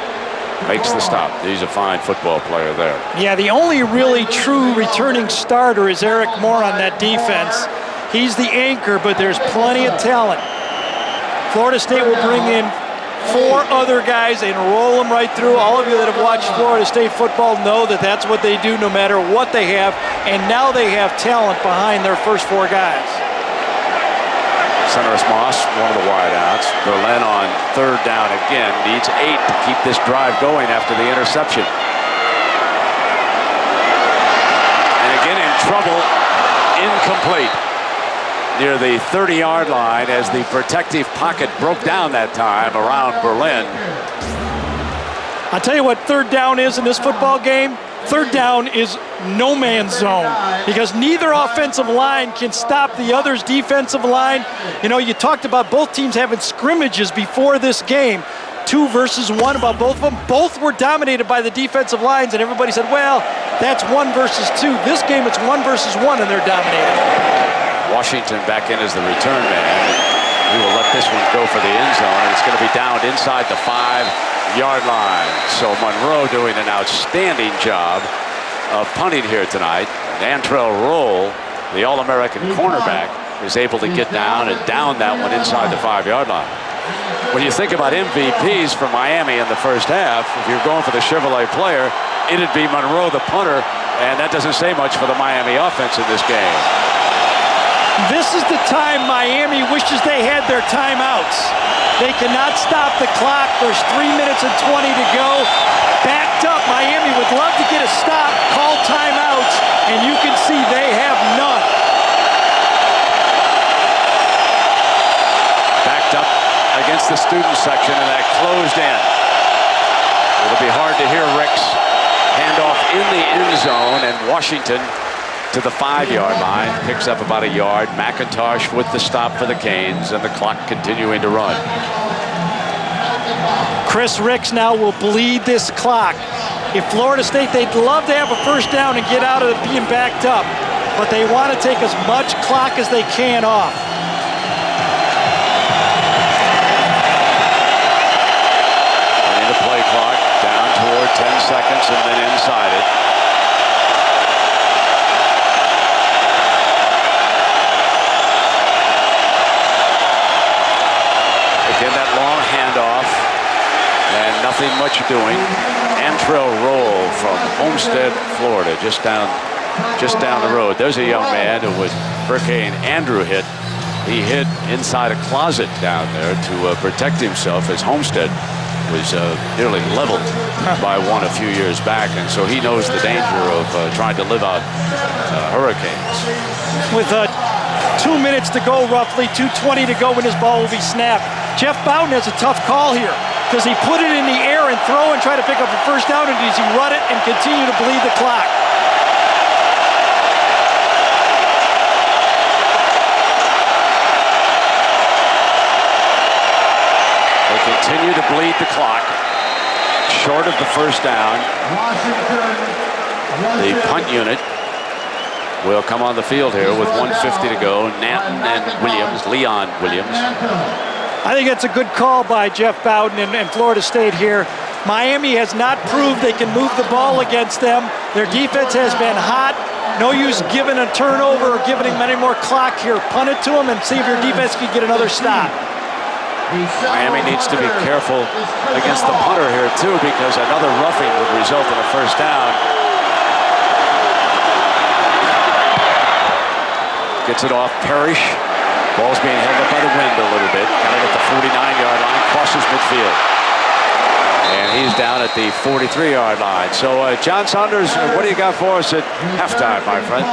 makes the stop. He's a fine football player there. Yeah, the only really true returning starter is Eric Moore on that defense. He's the anchor, but there's plenty of talent. Florida State will bring in 4 other guys and roll them right through. All of you that have watched Florida State football know that that's what they do no matter what they have, and now they have talent behind their first 4 guys. Centerus Moss, one of the wideouts. Berlin on third down again. Needs 8 to keep this drive going after the interception. And again in trouble. Incomplete. Near the 30-yard line as the protective pocket broke down that time around Berlin. I'll tell you what third down is in this football game. Third down is no man's zone because neither offensive line can stop the other's defensive line. You know, you talked about both teams having scrimmages before this game. 2 versus 1 about both of them. Both were dominated by the defensive lines, and everybody said, well, that's 1 versus 2. This game, it's 1 versus 1, and they're dominated. Washington back in as the return man. We will let this one go for the end zone, and it's going to be downed inside the 5-yard line. So Monroe doing an outstanding job of punting here tonight. Antrell Roll, the All-American cornerback, is able to get down and down that one inside the 5-yard line. When you think about MVPs for Miami in the first half, if you're going for the Chevrolet player, it'd be Monroe, the punter, and that doesn't say much for the Miami offense in this game. This is the time Miami wishes they had their timeouts. They cannot stop the clock. There's 3 minutes and 20 to go. Backed up, Miami would love to get a stop, call timeouts, and you can see they have none. Backed up against the student section, and that closed in. It'll be hard to hear Ricks hand off in the end zone, and Washington to the 5-yard line, picks up about a yard. McIntosh with the stop for the Canes, and the clock continuing to run. Chris Ricks now will bleed this clock. If Florida State, they'd love to have a first down and get out of it being backed up, but they want to take as much clock as they can off. Running the play clock down toward 10 seconds and then inside it. Again, that long handoff, and nothing much doing. Antrell Roll from Homestead, Florida, just down the road. There's a young man who was Hurricane Andrew hit. He hid inside a closet down there to protect himself, as Homestead was nearly leveled by one a few years back, and so he knows the danger of trying to live out hurricanes. With 2 minutes to go, roughly 2:20 to go when his ball will be snapped. Jeff Bowden has a tough call here. Does he put it in the air and throw and try to pick up a first down, or does he run it and continue to bleed the clock? They continue to bleed the clock, short of the first down. The punt unit will come on the field here with 1:50 to go. Nanton and Williams, Leon Williams. I think that's a good call by Jeff Bowden and Florida State here. Miami has not proved they can move the ball against them. Their defense has been hot. No use giving a turnover or giving him any more clock here. Punt it to him and see if your defense can get another stop. Miami needs to be careful against the punter here too, because another roughing would result in a first down. Gets it off Parrish. Ball's being held up by the wind a little bit. Kind of at the 49-yard line, crosses midfield. And he's down at the 43-yard line. So, John Saunders, what do you got for us at halftime, my friend?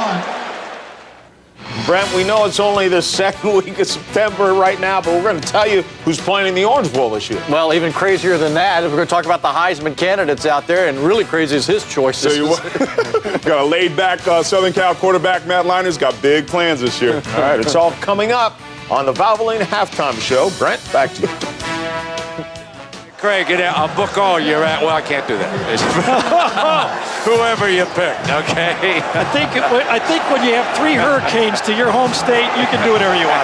Brent, we know it's only the second week of September right now, but we're going to tell you who's playing in the Orange Bowl this year. Well, even crazier than that, we're going to talk about the Heisman candidates out there, and really crazy is his choices. Tell you what, got a laid-back Southern Cal quarterback, Matt Leiner's got big plans this year. All right, it's all coming up on the Valvoline Halftime Show. Brent, back to you. Craig, I'll book all you're at. Well, I can't do that. Whoever you picked, okay? I think when you have 3 Hurricanes to your home state, you can do whatever you want.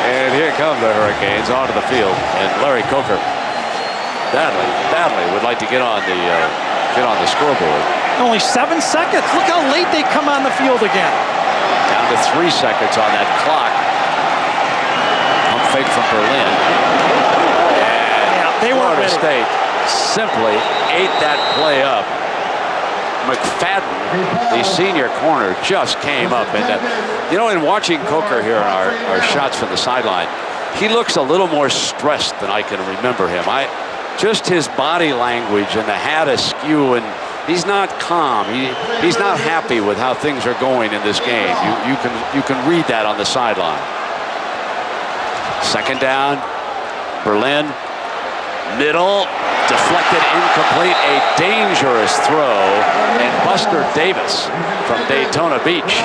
And here come the Hurricanes onto the field, and Larry Coker badly would like to get on the scoreboard. Only 7 seconds. Look how late they come on the field again. Down to 3 seconds on that clock. Fake from Berlin. And they Florida weren't ready. State simply ate that play up. McFadden, the senior corner, just came up. And, in watching Coker here on our shots from the sideline, he looks a little more stressed than I can remember him. Just his body language and the hat askew, and he's not calm. He's not happy with how things are going in this game. You can read that on the sideline. Second down, Berlin, middle, deflected, incomplete, a dangerous throw, and Buster Davis from Daytona Beach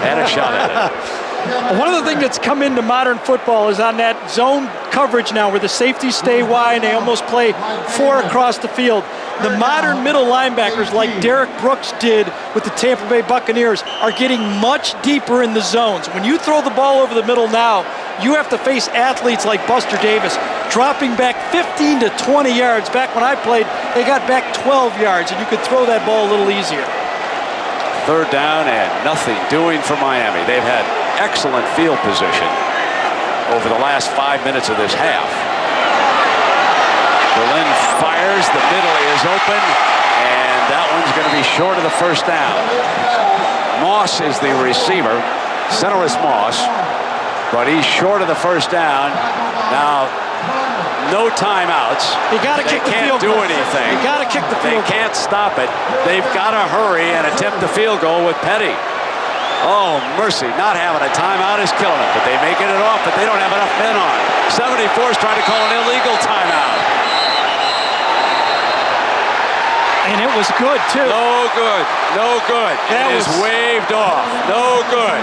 had a shot at it. One of the things that's come into modern football is on that zone coverage now where the safeties stay wide and they almost play 4 across the field. the modern middle linebackers like Derek Brooks did with the Tampa Bay Buccaneers are getting much deeper in the zones. When you throw the ball over the middle now, you have to face athletes like Buster Davis dropping back 15 to 20 yards. Back when I played, they got back 12 yards, and you could throw that ball a little easier. Third down and nothing doing for Miami. They've had excellent field position over the last 5 minutes of this half. Berlin fires, the middle is open, and that one's going to be short of the first down. Moss is the receiver, centerless Moss, but he's short of the first down. Now, no timeouts. You got to kick the field goal. They can't do anything. You got to kick the field goal. They can't stop it. They've got to hurry and attempt the field goal with Petty. Oh, mercy. Not having a timeout is killing them, but they making it off, but they don't have enough men on. 74 is trying to call an illegal timeout. And it was good, too. No good. No good. That is waved off. No good.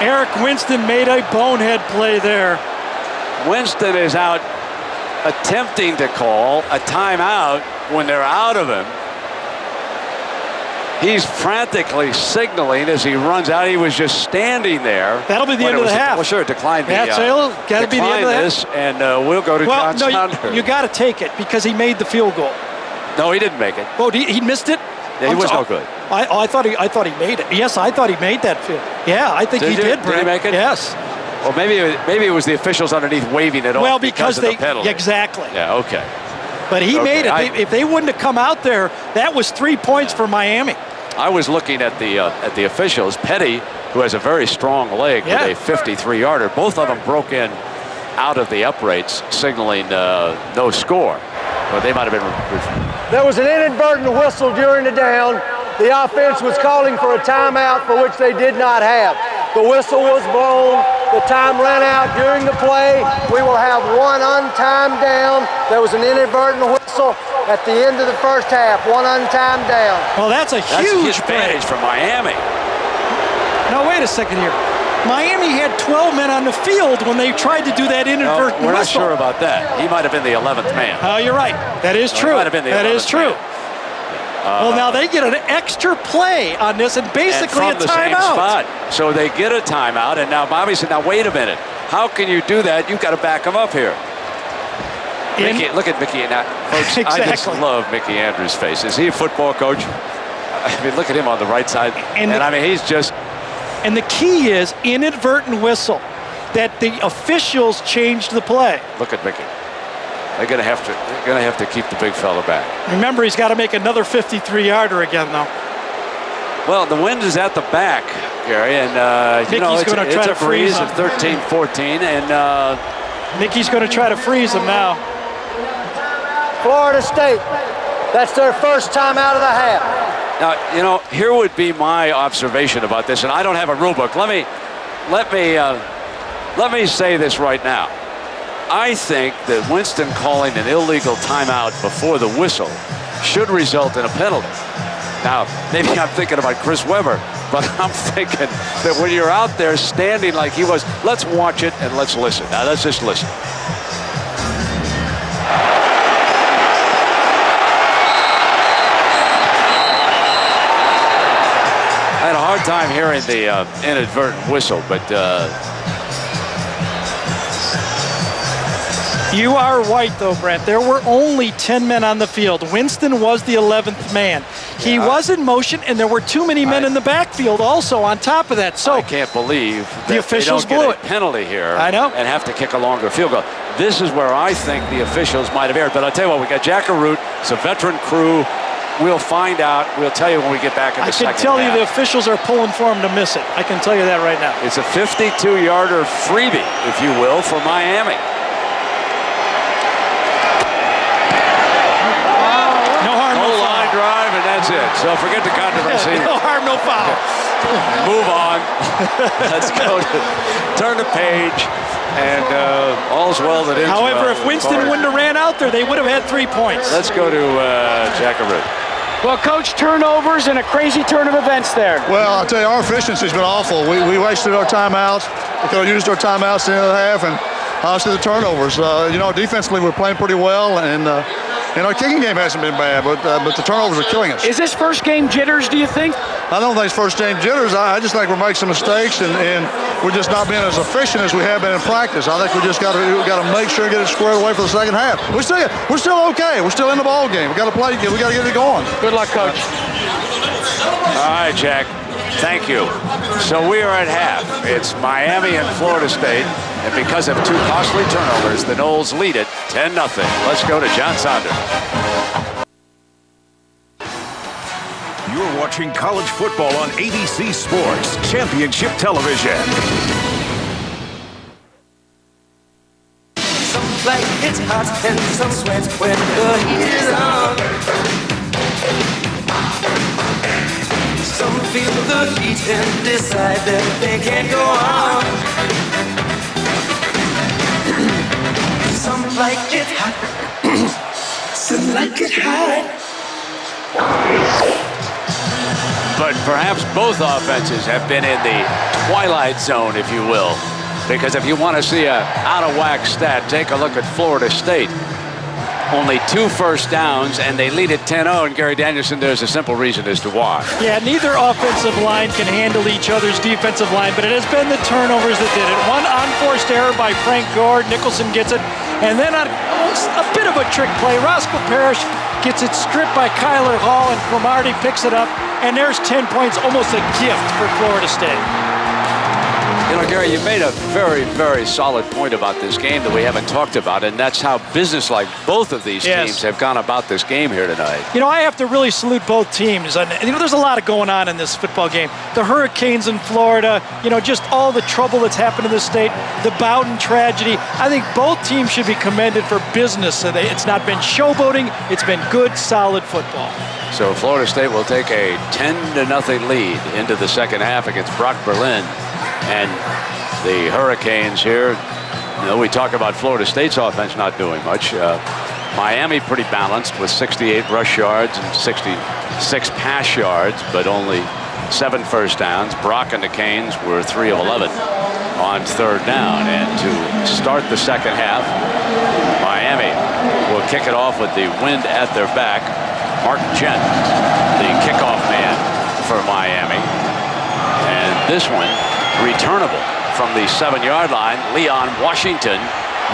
Eric Winston made a bonehead play there. Winston is out attempting to call a timeout when they're out of him. He's frantically signaling as he runs out. He was just standing there. That'll be the end of the half. Well, sure, decline the got to be the end of the half. And we'll go to John Saunders. You got to take it because he made the field goal. No, he didn't make it. Oh, he missed it? Yeah, he was no good. I thought he made it. Yes, I thought he made that field. Yeah, I think he did, Brent. Did he make it? Yes. Well, maybe it was the officials underneath waving it off. Well, because of the penalty. Exactly. Yeah, okay. But he made it. If they wouldn't have come out there, that was 3 points for Miami. I was looking at the officials. Petty, who has a very strong leg with a 53-yarder, both of them broke in out of the uprights, signaling no score. But they might have been. There was an inadvertent whistle during the down. The offense was calling for a timeout for which they did not have. The whistle was blown. The time ran out during the play. We will have one untimed down. There was an inadvertent whistle at the end of the first half. One untimed down. Well, that's a huge advantage for Miami. Now, wait a second here. Miami had 12 men on the field when they tried to do that inadvertent whistle. We're not sure about that. He might have been the 11th man. Oh, you're right. That is true. He might have been the 11th That is true. Man. Well, now they get an extra play on this and basically and from a timeout. The same spot. So they get a timeout, and now Bobby said, now wait a minute. How can you do that? You've got to back him up here. Look at Mickey. Now, folks, exactly. I just love Mickey Andrews' face. Is he a football coach? I mean, look at him on the right side. And I mean, he's just... And the key is inadvertent whistle, that the officials changed the play. Look at Mickey. They're going to have to keep the big fella back. Remember, he's got to make another 53-yarder again, though. Well, the wind is at the back, Gary, and Mickey's going to try to freeze him. It's a breeze of 13-14, and Mickey's going to try to freeze him now. Florida State. That's their first time out of the half. Now, here would be my observation about this, and I don't have a rule book. Let me say this right now. I think that Winston calling an illegal timeout before the whistle should result in a penalty. Now, maybe I'm thinking about Chris Webber, but I'm thinking that when you're out there standing like he was, let's watch it and let's listen. Now, let's just listen. I had a hard time hearing the inadvertent whistle, but... You are right, though, Brent. There were only 10 men on the field. Winston was the 11th man. He was in motion, and there were too many men in the backfield also on top of that. So I can't believe the officials blew it. Penalty here. I know. And have to kick a longer field goal. This is where I think the officials might have erred. But I'll tell you what, we got Jack Arute. It's a veteran crew. We'll find out. We'll tell you when we get back in the second half. I can tell you the officials are pulling for him to miss it. I can tell you that right now. It's a 52-yarder freebie, if you will, for Miami. Drive, and that's it. So forget the controversy. No harm, no foul. Move on. Let's go turn the page, and all's well that ends well. However, if Winston wouldn't have ran out there, they would have had 3 points. Let's go to Jack Arute. Well, Coach, turnovers and a crazy turn of events there. Well, I'll tell you, our efficiency's been awful. We wasted our timeouts. We could have used our timeouts at the end of the half, and obviously the turnovers. Defensively, we're playing pretty well, and And our kicking game hasn't been bad, but the turnovers are killing us. Is this first game jitters, do you think? I don't think it's first game jitters. I just think we're making some mistakes, and we're just not being as efficient as we have been in practice. I think we just got to make sure and get it squared away for the second half. We're still okay. We're still in the ball game. We got to play. We got to get it going. Good luck, Coach. All right, Jack. Thank you. So we are at half. It's Miami and Florida State. And because of 2 costly turnovers, the Noles lead it 10-0. Let's go to John Saunders. You're watching college football on ABC Sports Championship Television. Some like it's hot and some sweat when the heat is on. Some feel the heat and decide that they can't go on. Some like it hot, some like it hot. But perhaps both offenses have been in the twilight zone, if you will. Because if you want to see a out-of-whack stat, take a look at Florida State. Only 2 first downs, and they lead it 10-0. And Gary Danielson, there's a simple reason as to why. Yeah, neither offensive line can handle each other's defensive line, but it has been the turnovers that did it. One unforced error by Frank Gore. Nicholson gets it. And then on a bit of a trick play, Roscoe Parrish gets it stripped by Kyler Hall, and Cromartie picks it up. And there's 10 points, almost a gift for Florida State. You know, Gary, you made a very, very solid point about this game that we haven't talked about, and that's how businesslike both of these teams have gone about this game here tonight. You know, I have to really salute both teams. And, you know, there's a lot going on in this football game. The hurricanes in Florida, you know, just all the trouble that's happened in the state, the Bowden tragedy. I think both teams should be commended for business. It's not been showboating. It's been good, solid football. So Florida State will take a 10-0 lead into the second half against Brock Berlin. And the Hurricanes here, you know, we talk about Florida State's offense not doing much. Miami pretty balanced with 68 rush yards and 66 pass yards, but only 7 first downs. Brock and the Canes were 3 of 11 on third down. And to start the second half, Miami will kick it off with the wind at their back. Mark Gent, the kickoff man for Miami. And this one, returnable from the 7-yard line. Leon Washington,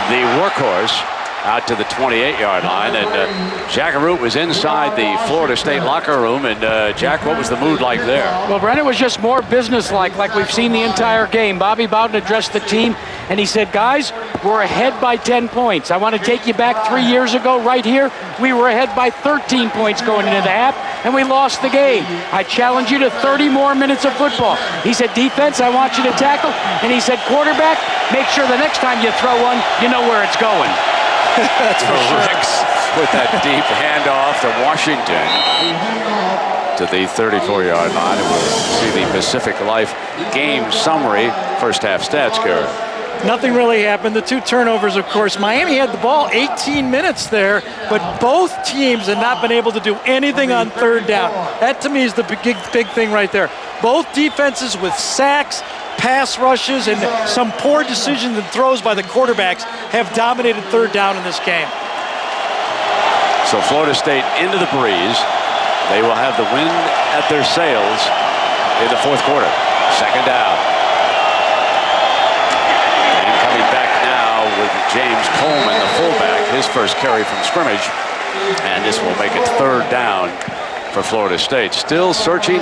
the workhorse, out to the 28-yard line. And Jack Root was inside the Florida State locker room. And Jack, what was the mood like there? Well, Brent, it was just more businesslike, like we've seen the entire game. Bobby Bowden addressed the team, and he said, guys, we're ahead by 10 points. I want to take you back 3 years ago right here. We were ahead by 13 points going into the half, and we lost the game. I challenge you to 30 more minutes of football. He said, defense, I want you to tackle. And he said, quarterback, make sure the next time you throw one, you know where it's going. That's for Ricks with that deep handoff to Washington to the 34-yard line. And we'll see the Pacific Life game summary, first half stats, Gary. Nothing really happened. The 2 turnovers, of course. Miami had the ball 18 minutes there, but both teams had not been able to do anything on third down. That, to me, is the big thing right there. Both defenses with sacks, pass rushes, and some poor decisions and throws by the quarterbacks have dominated third down in this game. So Florida State into the breeze. They will have the wind at their sails in the fourth quarter. Second down. And coming back now with James Coleman, the fullback, his first carry from scrimmage. And this will make it third down for Florida State. Still searching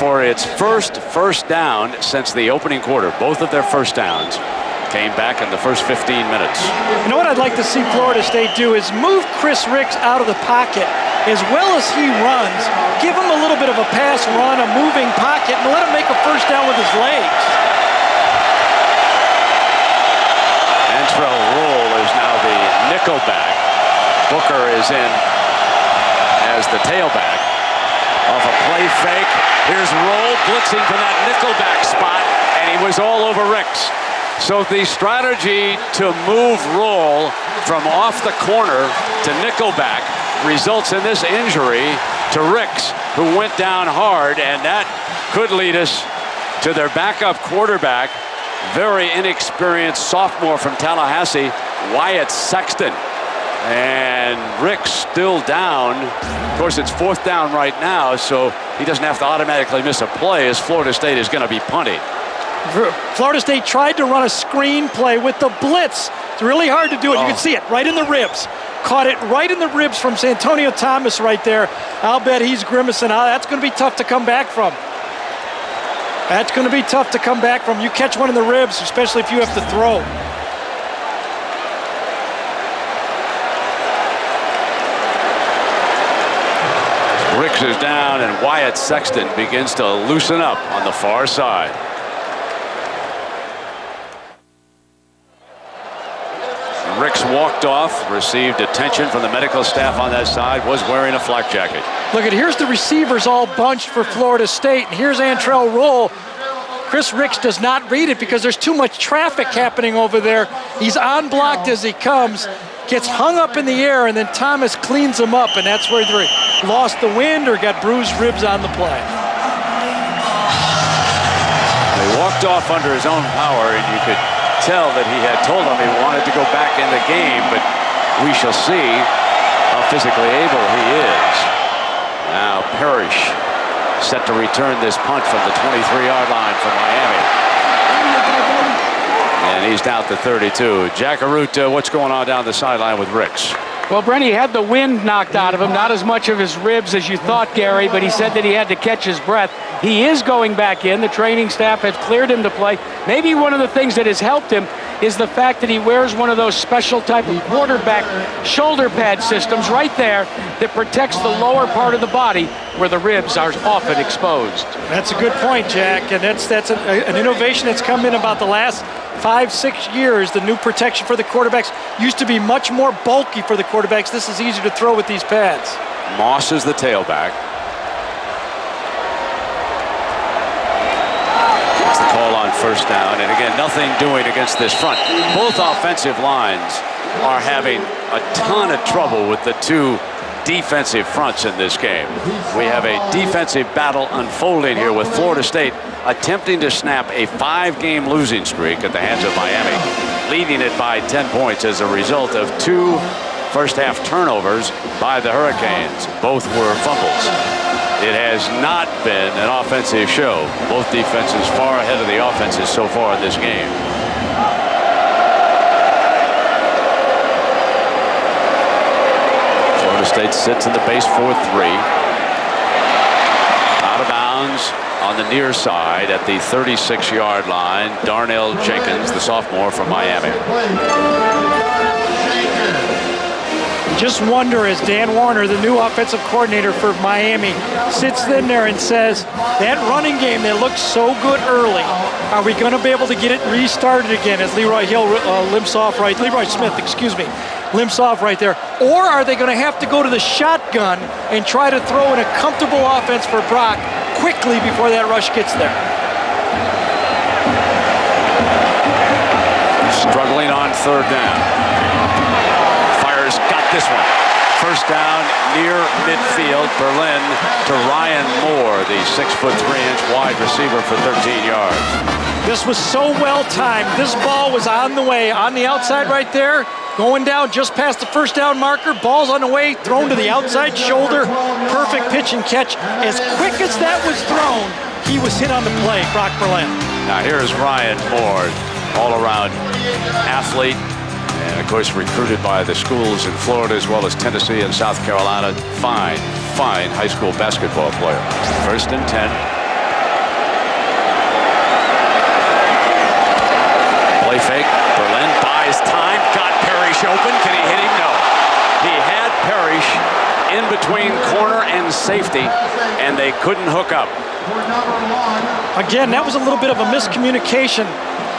for its first down since the opening quarter. Both of their first downs came back in the first 15 minutes. You know what I'd like to see Florida State do is move Chris Ricks out of the pocket as well as he runs. Give him a little bit of a pass run, a moving pocket, and let him make a first down with his legs. Antrell Roll is now the nickelback. Booker is in as the tailback. Off a play fake. Here's Roll blitzing from that nickelback spot, and he was all over Ricks. So the strategy to move Roll from off the corner to nickelback results in this injury to Ricks, who went down hard, and that could lead us to their backup quarterback, very inexperienced sophomore from Tallahassee, Wyatt Sexton. And Rick's still down. Of course, it's 4th down right now, so he doesn't have to automatically miss a play as Florida State is going to be punting. Florida State tried to run a screen play with the blitz. It's really hard to do it. You can see it right in the ribs. Caught it right in the ribs from Santonio Thomas right there. I'll bet he's grimacing. That's going to be tough to come back from. That's going to be tough to come back from. You catch one in the ribs, especially if you have to throw. Ricks is down, and Wyatt Sexton begins to loosen up on the far side. Ricks walked off, received attention from the medical staff on that side, was wearing a flak jacket. Look here's the receivers all bunched for Florida State, and here's Antrell Roll. Chris Ricks does not read it because there's too much traffic happening over there. He's unblocked as he comes, gets hung up in the air, and then Thomas cleans him up, and that's where they lost the wind or got bruised ribs on the play. He walked off under his own power, and you could tell that he had told him he wanted to go back in the game, but we shall see how physically able he is. Now Parrish set to return this punt from the 23-yard line from Miami. And he's down to 32. Jack Arute, what's going on down the sideline with Ricks? Well, Brent, he had the wind knocked out of him, not as much of his ribs as you thought, Gary, but he said that he had to catch his breath. He is going back in. The training staff has cleared him to play. Maybe one of the things that has helped him is the fact that he wears one of those special type of quarterback shoulder pad systems right there that protects the lower part of the body where the ribs are often exposed. That's a good point, Jack, and that's an innovation that's come in about the last 5-6 years. The new protection for the quarterbacks used to be much more bulky for the quarterbacks. This is easier to throw with these pads. Moss is the tailback. That's the call on first down, and again, nothing doing against this front. Both offensive lines are having a ton of trouble with the two defensive fronts in this game. We have a defensive battle unfolding here with Florida State attempting to snap a 5-game losing streak at the hands of Miami, leading it by 10 points as a result of 2 first-half turnovers by the Hurricanes. Both were fumbles. It has not been an offensive show. Both defenses far ahead of the offenses so far in this game. Florida State sits in the base 4-3. Out of bounds on the near side at the 36-yard line. Darnell Jenkins, the sophomore from Miami. Just wonder, as Dan Warner, the new offensive coordinator for Miami, sits in there and says, that running game that looked so good early, are we going to be able to get it restarted again as Leroy Smith, limps off right there? Or are they going to have to go to the shotgun and try to throw in a comfortable offense for Brock quickly before that rush gets there? Struggling on third down. Got this one. First down near midfield. Berlin to Ryan Moore, the 6'3" wide receiver for 13 yards. This was so well timed. This ball was on the way, on the outside right there, going down just past the first down marker. Ball's on the way, thrown to the outside shoulder. Perfect pitch and catch. As quick as that was thrown, he was hit on the play, Brock Berlin. Now here's Ryan Moore, all-around athlete. And, of course, recruited by the schools in Florida as well as Tennessee and South Carolina. Fine high school basketball player. First and 10. Play fake. Berlin buys time. Got Parrish open. Can he hit him? No. He had Parrish in between corner and safety, and they couldn't hook up. Again, that was a little bit of a miscommunication.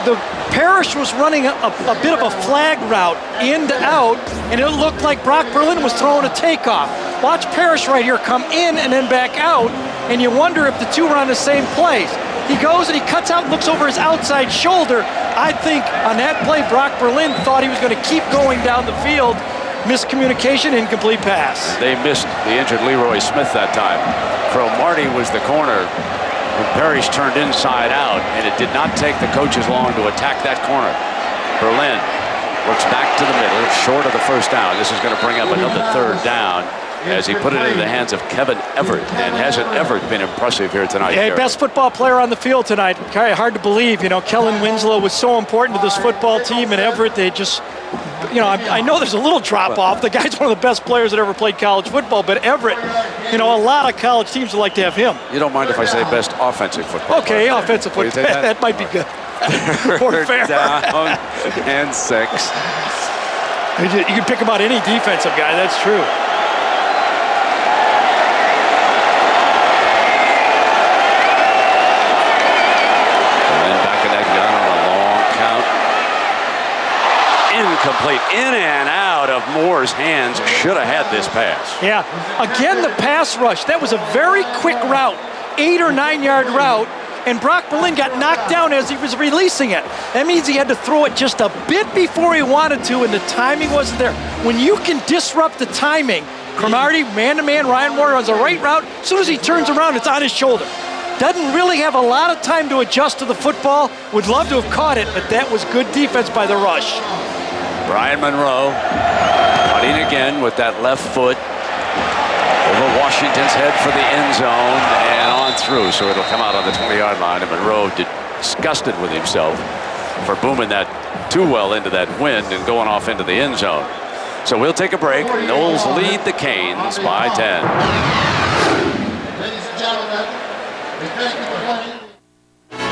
The Parrish was running a bit of a flag route in to out, and it looked like Brock Berlin was throwing a takeoff. Watch Parrish right here come in and then back out, and you wonder if the two were on the same place. He goes and he cuts out and looks over his outside shoulder. I think on that play, Brock Berlin thought he was going to keep going down the field. Miscommunication, incomplete pass. They missed the injured Leroy Smith that time. Cromartie was the corner when Parrish turned inside out, and it did not take the coaches long to attack that corner. Berlin Works back to the middle, short of the first down. This is going to bring up another third down as he put it into the hands of Kevin Everett. And hasn't Everett been impressive here tonight? Yeah, best football player on the field tonight. Kind of hard to believe. You know, Kellen Winslow was so important to this football team, and Everett, they just, you know, I know there's a little drop-off. The guy's one of the best players that ever played college football, but Everett, you know, a lot of college teams would like to have him. You don't mind if I say best offensive football Okay, player? offensive football. That might be good. Third fair. down and 6. You can pick about any defensive guy, that's true. Incomplete. In and out of Moore's hands. Should have had this pass. Yeah. Again, the pass rush. That was a very quick route. 8 or 9 yard route. And Brock Berlin got knocked down as he was releasing it. That means he had to throw it just a bit before he wanted to, and the timing wasn't there. When you can disrupt the timing, Cromartie, man-to-man, Ryan Moore runs a right route. As soon as he turns around, it's on his shoulder. Doesn't really have a lot of time to adjust to the football. Would love to have caught it, but that was good defense by the rush. Brian Monroe putting again with that left foot over Washington's head for the end zone and on through, so it'll come out on the 20-yard line. And Monroe disgusted with himself for booming that too well into that wind and going off into the end zone. So we'll take a break. Noles lead the Canes by 10. Ladies and gentlemen, we thank you for playing.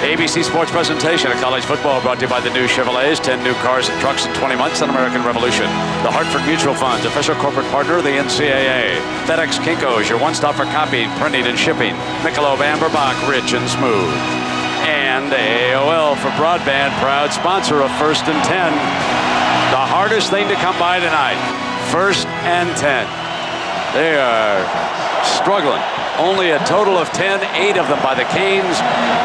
ABC Sports presentation of college football brought to you by the new Chevrolets, 10 new cars and trucks in 20 months on American Revolution. The Hartford Mutual Funds, official corporate partner of the NCAA. FedEx Kinko's, your one-stop for copying, printing, and shipping. Michelob Amber Bock, rich and smooth. And AOL for broadband, proud sponsor of First and 10. The hardest thing to come by tonight, First and 10. They are struggling. Only a total of 10, 8 of them by the Canes,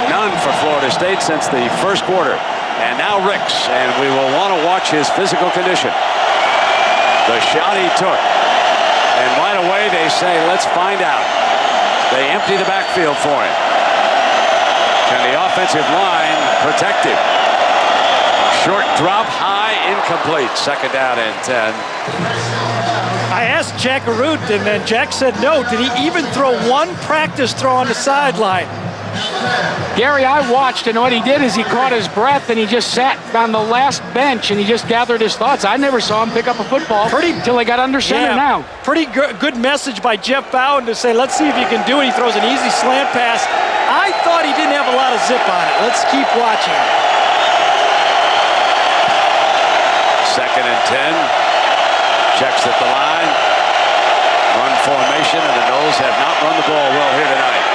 none for Florida State since the first quarter. And now Ricks, and we will want to watch his physical condition. The shot he took, and right away they say, let's find out. They empty the backfield for him. Can the offensive line protect him? Short drop, high, incomplete. Second down and 10. I asked Jack Arute, and then Jack said no. Did he even throw one practice throw on the sideline? Gary, I watched, and what he did is he caught his breath, and he just sat on the last bench, and he just gathered his thoughts. I never saw him pick up a football until they got under center now. Pretty good message by Jeff Bowden to say, let's see if he can do it. He throws an easy slant pass. I thought he didn't have a lot of zip on it. Let's keep watching. Second and 10. Checks at the line. Run formation, and the Noles have not run the ball well here tonight.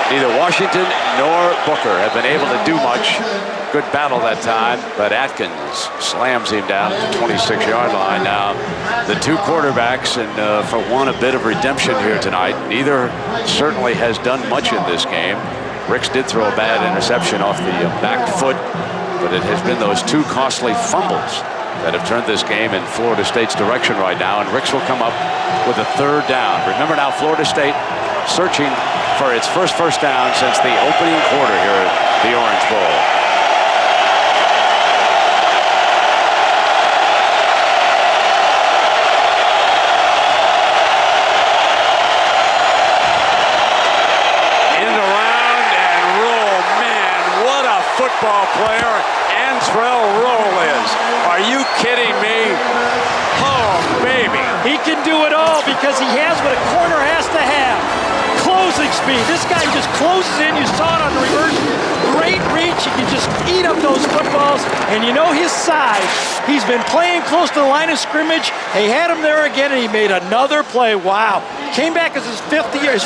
Neither Washington nor Booker have been able to do much. Good battle that time, but Atkins slams him down at the 26-yard line. Now, the two quarterbacks, and for one, a bit of redemption here tonight. Neither certainly has done much in this game. Ricks did throw a bad interception off the back foot, but it has been those two costly fumbles that have turned this game in Florida State's direction right now, and Ricks will come up with a third down. Remember now, Florida State searching for its first down since the opening quarter here at the Orange Bowl. End around and roll. Man, what a football player Antrell Roll is. Are you kidding me? Oh, baby. He can do it all because he has what a corner has to have. Closing speed. This guy just closes in. You saw it on the reverse. Great reach. He can just eat up those footballs. And you know his size. He's been playing close to the line of scrimmage. They had him there again, and he made another play. Wow. Came back as his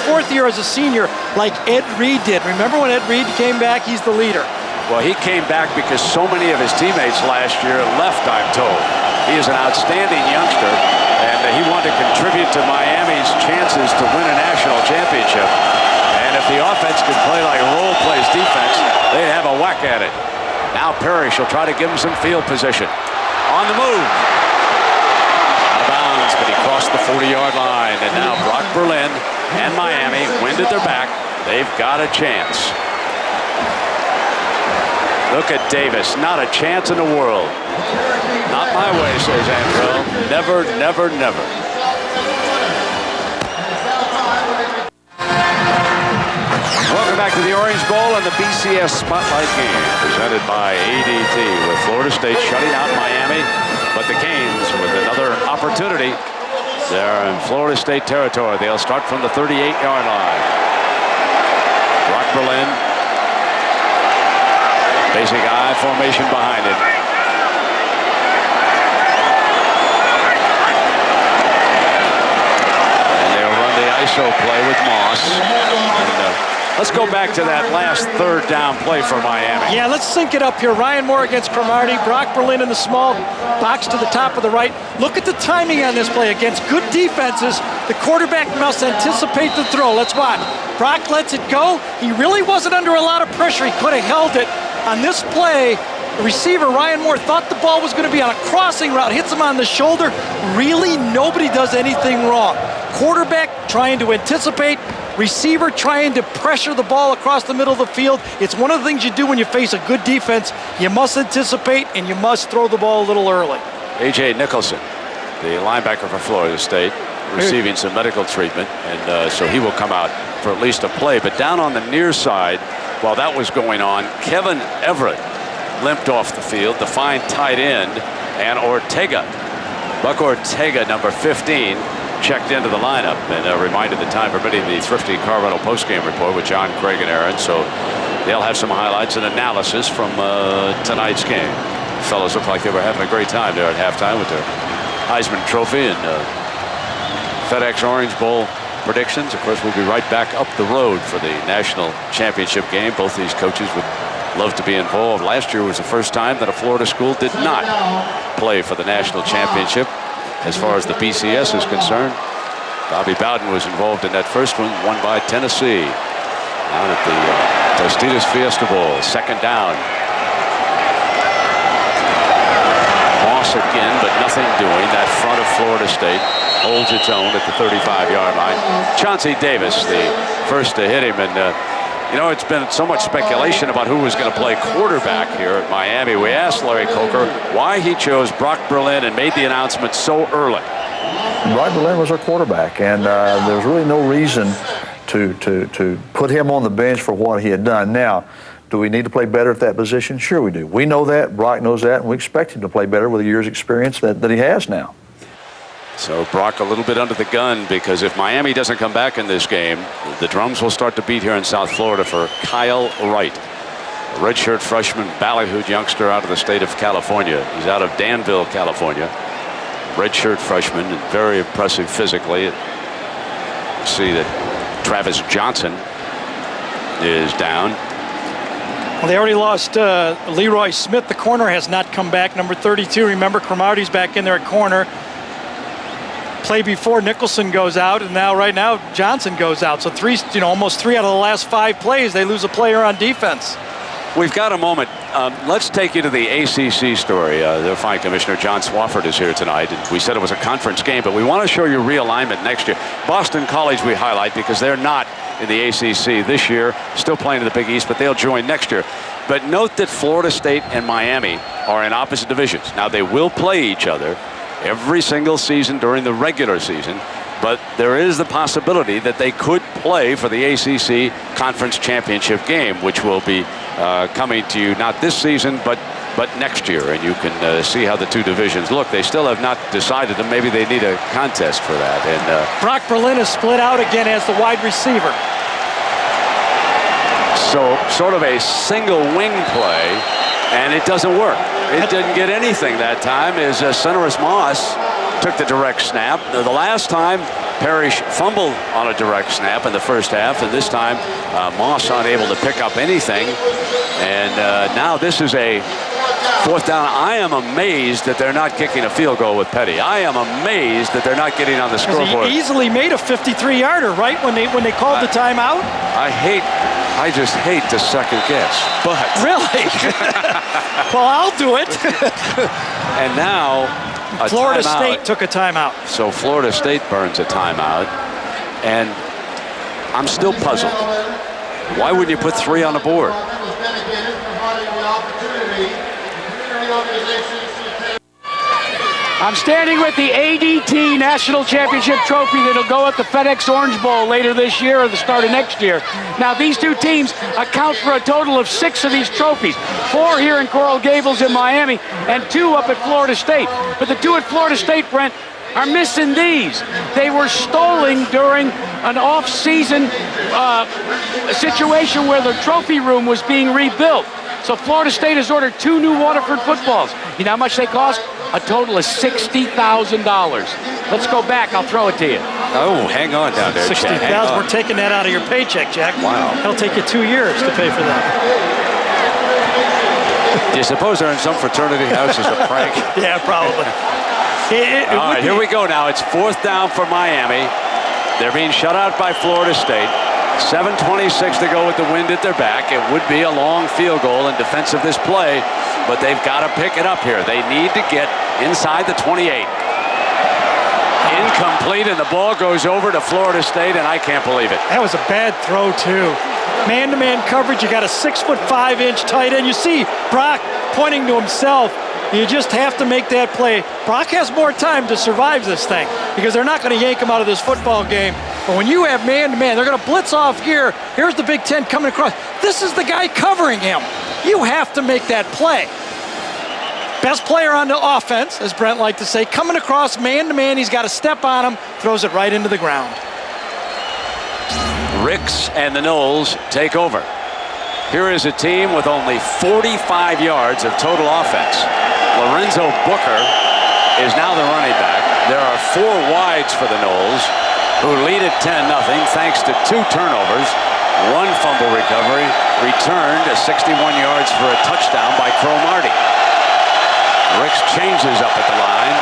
fourth year as a senior, like Ed Reed did. Remember when Ed Reed came back? He's the leader. Well, he came back because so many of his teammates last year left, I'm told. He is an outstanding youngster, and he wanted to contribute to Miami's chances to win a national championship. And if the offense could play like Roll plays defense, they'd have a whack at it. Now Parrish will try to give him some field position. On the move. Out of bounds, but he crossed the 40-yard line. And now Brock Berlin and Miami, wind at their back. They've got a chance. Look at Davis, not a chance in the world. Not my way, says Andrell. Never, never, never. Welcome back to the Orange Bowl and the BCS Spotlight Game, presented by ADT, with Florida State shutting out Miami, but the Canes with another opportunity. They're in Florida State territory. They'll start from the 38-yard line. Brock Berlin, basic I formation behind him. And they'll run the ISO play with Moss. And, let's go back to that last third down play for Miami. Yeah, let's sync it up here. Ryan Moore against Cromartie. Brock Berlin in the small box to the top of the right. Look at the timing on this play. Against good defenses, the quarterback must anticipate the throw. Let's watch. Brock lets it go. He really wasn't under a lot of pressure. He could have held it. On this play, the receiver, Ryan Moore, thought the ball was going to be on a crossing route. Hits him on the shoulder. Really, nobody does anything wrong. Quarterback trying to anticipate. Receiver trying to pressure the ball across the middle of the field. It's one of the things you do when you face a good defense. You must anticipate, and you must throw the ball a little early. A.J. Nicholson, the linebacker for Florida State, receiving some medical treatment, and so he will come out for at least a play. But down on the near side, while that was going on, Kevin Everett limped off the field, the fine tight end, and Ortega, Buck Ortega, number 15, checked into the lineup, and reminded the time permitting the Thrifty Car Rental postgame report with John, Craig, and Aaron. So they'll have some highlights and analysis from tonight's game. The fellows look like they were having a great time there at halftime with their Heisman Trophy and FedEx Orange Bowl predictions. Of course, we'll be right back up the road for the national championship game. Both these coaches would love to be involved. Last year was the first time that a Florida school did not play for the national championship. As far as the BCS is concerned, Bobby Bowden was involved in that first one, won by Tennessee. Down at the Tostitos Fiesta Bowl, second down. Moss again, but nothing doing. That front of Florida State holds its own at the 35-yard line. Chauncey Davis, the first to hit him, and you know, it's been so much speculation about who was going to play quarterback here at Miami. We asked Larry Coker why he chose Brock Berlin and made the announcement so early. Brock Berlin was our quarterback, and there was really no reason to put him on the bench for what he had done. Now, do we need to play better at that position? Sure we do. We know that, Brock knows that, and we expect him to play better with the year's experience that he has now. So Brock a little bit under the gun, because if Miami doesn't come back in this game, the drums will start to beat here in South Florida for Kyle Wright, a redshirt freshman, ballyhooed youngster out of the state of California. He's out of Danville, California. Redshirt freshman, and very impressive physically. You see that Travis Johnson is down. Well, they already lost Leroy Smith. The corner has not come back. Number 32, remember, Cromartie's back in there at corner. Play before Nicholson goes out, and now right now Johnson goes out. So almost three out of the last 5 plays, they lose a player on defense. We've got a moment. Let's take you to the ACC story. The fine Commissioner John Swafford is here tonight. And we said it was a conference game, but we want to show you realignment next year. Boston College we highlight because they're not in the ACC this year, still playing in the Big East, but they'll join next year. But note that Florida State and Miami are in opposite divisions. Now, they will play each other every single season during the regular season, but there is the possibility that they could play for the ACC Conference Championship game, which will be coming to you not this season, but next year. And you can see how the two divisions look. They still have not decided, and maybe they need a contest for that. And Brock Berlin is split out again as the wide receiver. So sort of a single wing play, and it doesn't work. It didn't get anything that time as Sonorous Moss took the direct snap. The last time, Parrish fumbled on a direct snap in the first half, and this time Moss unable to pick up anything. And now this is a 4th down. I am amazed that they're not kicking a field goal with Petty. I am amazed that they're not getting on the scoreboard. He easily made a 53-yarder, right, when they called the timeout? I just hate to second guess, but really? Well, I'll do it. And now Florida State took a timeout. So Florida State burns a timeout, and I'm still puzzled. Why wouldn't you put 3 on the board? I'm standing with the ADT National Championship Trophy that'll go at the FedEx Orange Bowl later this year or the start of next year. Now, these two teams account for a total of 6 of these trophies. 4 here in Coral Gables in Miami and 2 up at Florida State. But the 2 at Florida State, Brent, are missing these. They were stolen during an off-season situation where the trophy room was being rebuilt. So Florida State has ordered 2 new Waterford footballs. You know how much they cost? A total of $60,000. Let's go back. I'll throw it to you. Oh, hang on down there, $60,000. We're taking that out of your paycheck, Jack. Wow. It'll take you 2 years to pay for that. Do you suppose they're in some fraternity house as a prank? Yeah, probably. All right, here we go now. It's 4th down for Miami. They're being shut out by Florida State. 7:26 to go with the wind at their back. It would be a long field goal in defense of this play, but they've got to pick it up here. They need to get inside the 28. Incomplete, and the ball goes over to Florida State, and I can't believe it. That was a bad throw, too. Man-to-man coverage, you got a 6'5" tight end. You see Brock pointing to himself. You just have to make that play. Brock has more time to survive this thing because they're not going to yank him out of this football game. But when you have man-to-man, they're going to blitz off here. Here's the Big Ten coming across. This is the guy covering him. You have to make that play. Best player on the offense, as Brent liked to say, coming across man-to-man. He's got to step on him, throws it right into the ground. Ricks and the Noles take over. Here is a team with only 45 yards of total offense. Lorenzo Booker is now the running back. There are 4 wides for the Noles, who lead at 10-0 thanks to 2 turnovers, 1 fumble recovery, returned 61 yards for a touchdown by Cromartie. Ricks changes up at the line.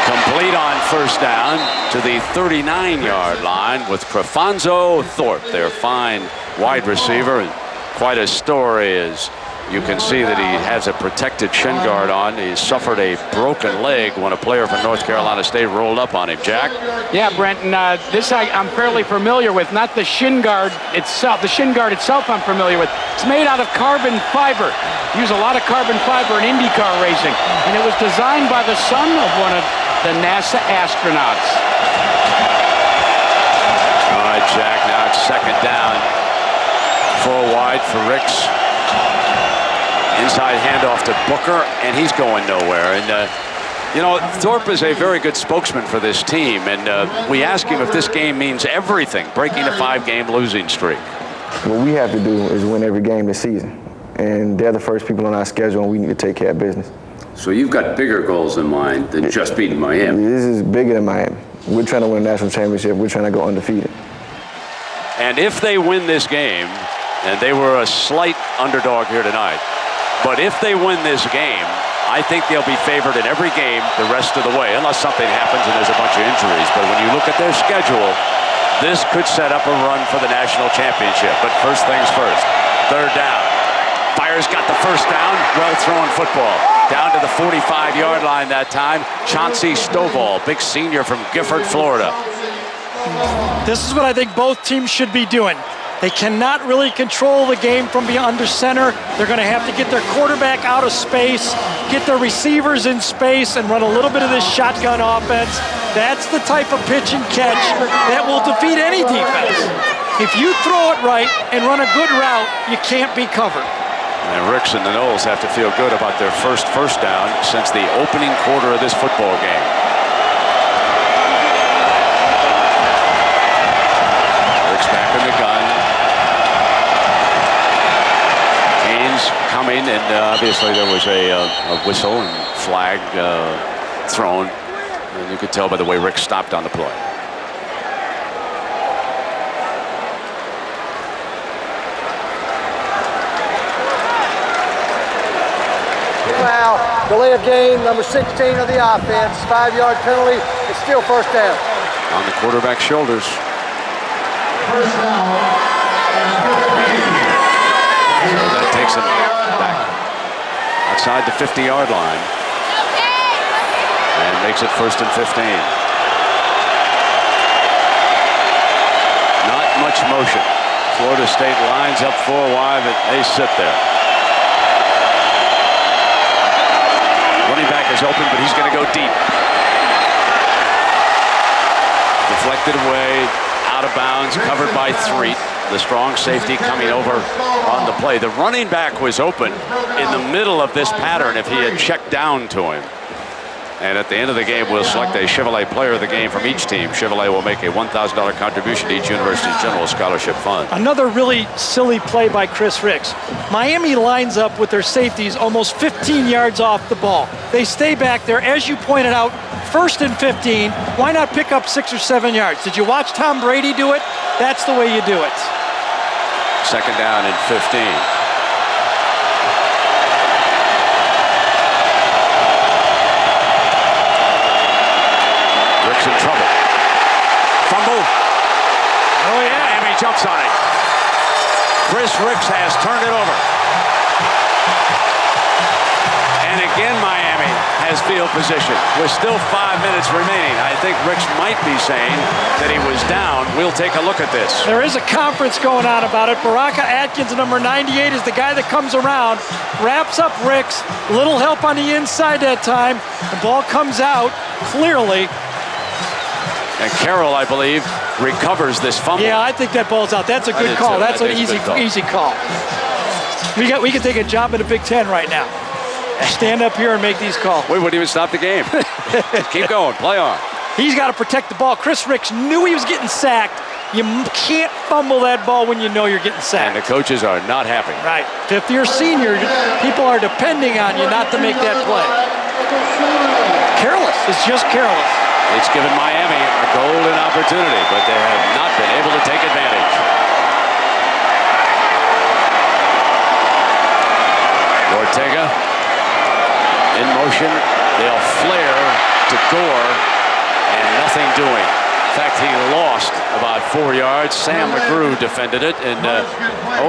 Complete on 1st down to the 39-yard line with Crefonzo Thorpe, their fine wide receiver. And quite a story, as you can see that he has a protected shin guard on. He suffered a broken leg when a player from North Carolina State rolled up on him. Jack? Yeah, Brent, and this I'm fairly familiar with, not the shin guard itself. The shin guard itself I'm familiar with. It's made out of carbon fiber. Use a lot of carbon fiber in IndyCar racing. And it was designed by the son of one of the NASA astronauts. All right, Jack, now it's 2nd down. 4 wide for Ricks. Inside handoff to Booker, and he's going nowhere. And, you know, Thorpe is a very good spokesman for this team, and we ask him if this game means everything, breaking a 5-game losing streak. What we have to do is win every game this season, and they're the first people on our schedule, and we need to take care of business. So you've got bigger goals in mind than just beating Miami. This is bigger than Miami. We're trying to win a national championship. We're trying to go undefeated. And if they win this game, and they were a slight underdog here tonight, but if they win this game, I think they'll be favored in every game the rest of the way, unless something happens and there's a bunch of injuries. But when you look at their schedule, this could set up a run for the national championship. But first things first, 3rd down. Fire's got the 1st down, well-thrown football. Down to the 45-yard line that time. Chauncey Stovall, big senior from Gifford, Florida. This is what I think both teams should be doing. They cannot really control the game from being under center. They're going to have to get their quarterback out of space, get their receivers in space, and run a little bit of this shotgun offense. That's the type of pitch and catch that will defeat any defense. If you throw it right and run a good route, you can't be covered. And Ricks and the Noles have to feel good about their first down since the opening quarter of this football game. Ricks back in the gun. Coming, and obviously there was a whistle and flag thrown, and you could tell by the way Rick stopped on the play. Foul, delay of game, number 16 of the offense, 5-yard penalty. It's still 1st down. On the quarterback's shoulders. 1st down. That takes him back outside the 50-yard line and makes it 1st and 15. Not much motion. Florida State lines up 4 wide, but they sit there. is open, but he's going to go deep. Deflected away, out of bounds, covered by 3. The strong safety coming over on the play. The running back was open in the middle of this pattern if he had checked down to him. And at the end of the game, we'll select a Chevrolet player of the game from each team. Chevrolet will make a $1,000 contribution to each university's general scholarship fund. Another really silly play by Chris Ricks. Miami lines up with their safeties almost 15 yards off the ball. They stay back there, as you pointed out, 1st and 15. Why not pick up 6 or 7 yards? Did you watch Tom Brady do it? That's the way you do it. 2nd down and 15. In trouble. Fumble. Oh, yeah. Miami jumps on it. Chris Ricks has turned it over. And again, Miami has field position with still 5 minutes remaining. I think Ricks might be saying that he was down. We'll take a look at this. There is a conference going on about it. Baraka Atkins, number 98, is the guy that comes around, wraps up Ricks. Little help on the inside that time. The ball comes out clearly. And Carroll, I believe, recovers this fumble. Yeah, I think that ball's out. That's a good call. That's an easy call. We can take a job in the Big Ten right now. Stand up here and make these calls. We wouldn't even stop the game. Keep going. Play on. He's got to protect the ball. Chris Ricks knew he was getting sacked. You can't fumble that ball when you know you're getting sacked. And the coaches are not happy. Right. 5th-year senior, people are depending on you not to make that play. Careless. It's just careless. It's given Miami a golden opportunity, but they have not been able to take advantage. Ortega in motion. They'll flare to Gore, and nothing doing. In fact, he lost about 4 yards. Sam McGrew defended it, and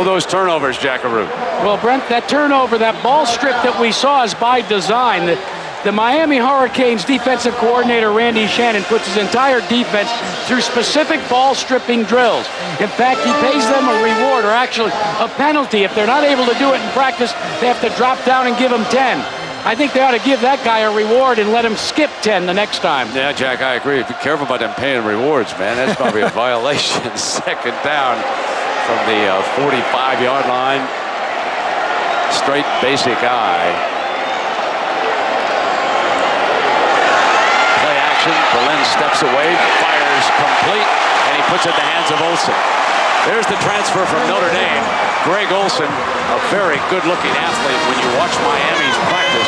those turnovers, Jackaroo. Well, Brent, that turnover, that ball strip that we saw is by design. The Miami Hurricanes defensive coordinator, Randy Shannon, puts his entire defense through specific ball stripping drills. In fact, he pays them a reward, or actually a penalty. If they're not able to do it in practice, they have to drop down and give him 10. I think they ought to give that guy a reward and let him skip 10 the next time. Yeah, Jack, I agree. Be careful about them paying rewards, man. That's probably a violation. 2nd down from the 45-yard line. Straight basic eye. Berlin steps away, fires complete, and he puts it in the hands of Olsen. There's the transfer from Notre Dame. Greg Olsen, a very good-looking athlete. When you watch Miami's practice,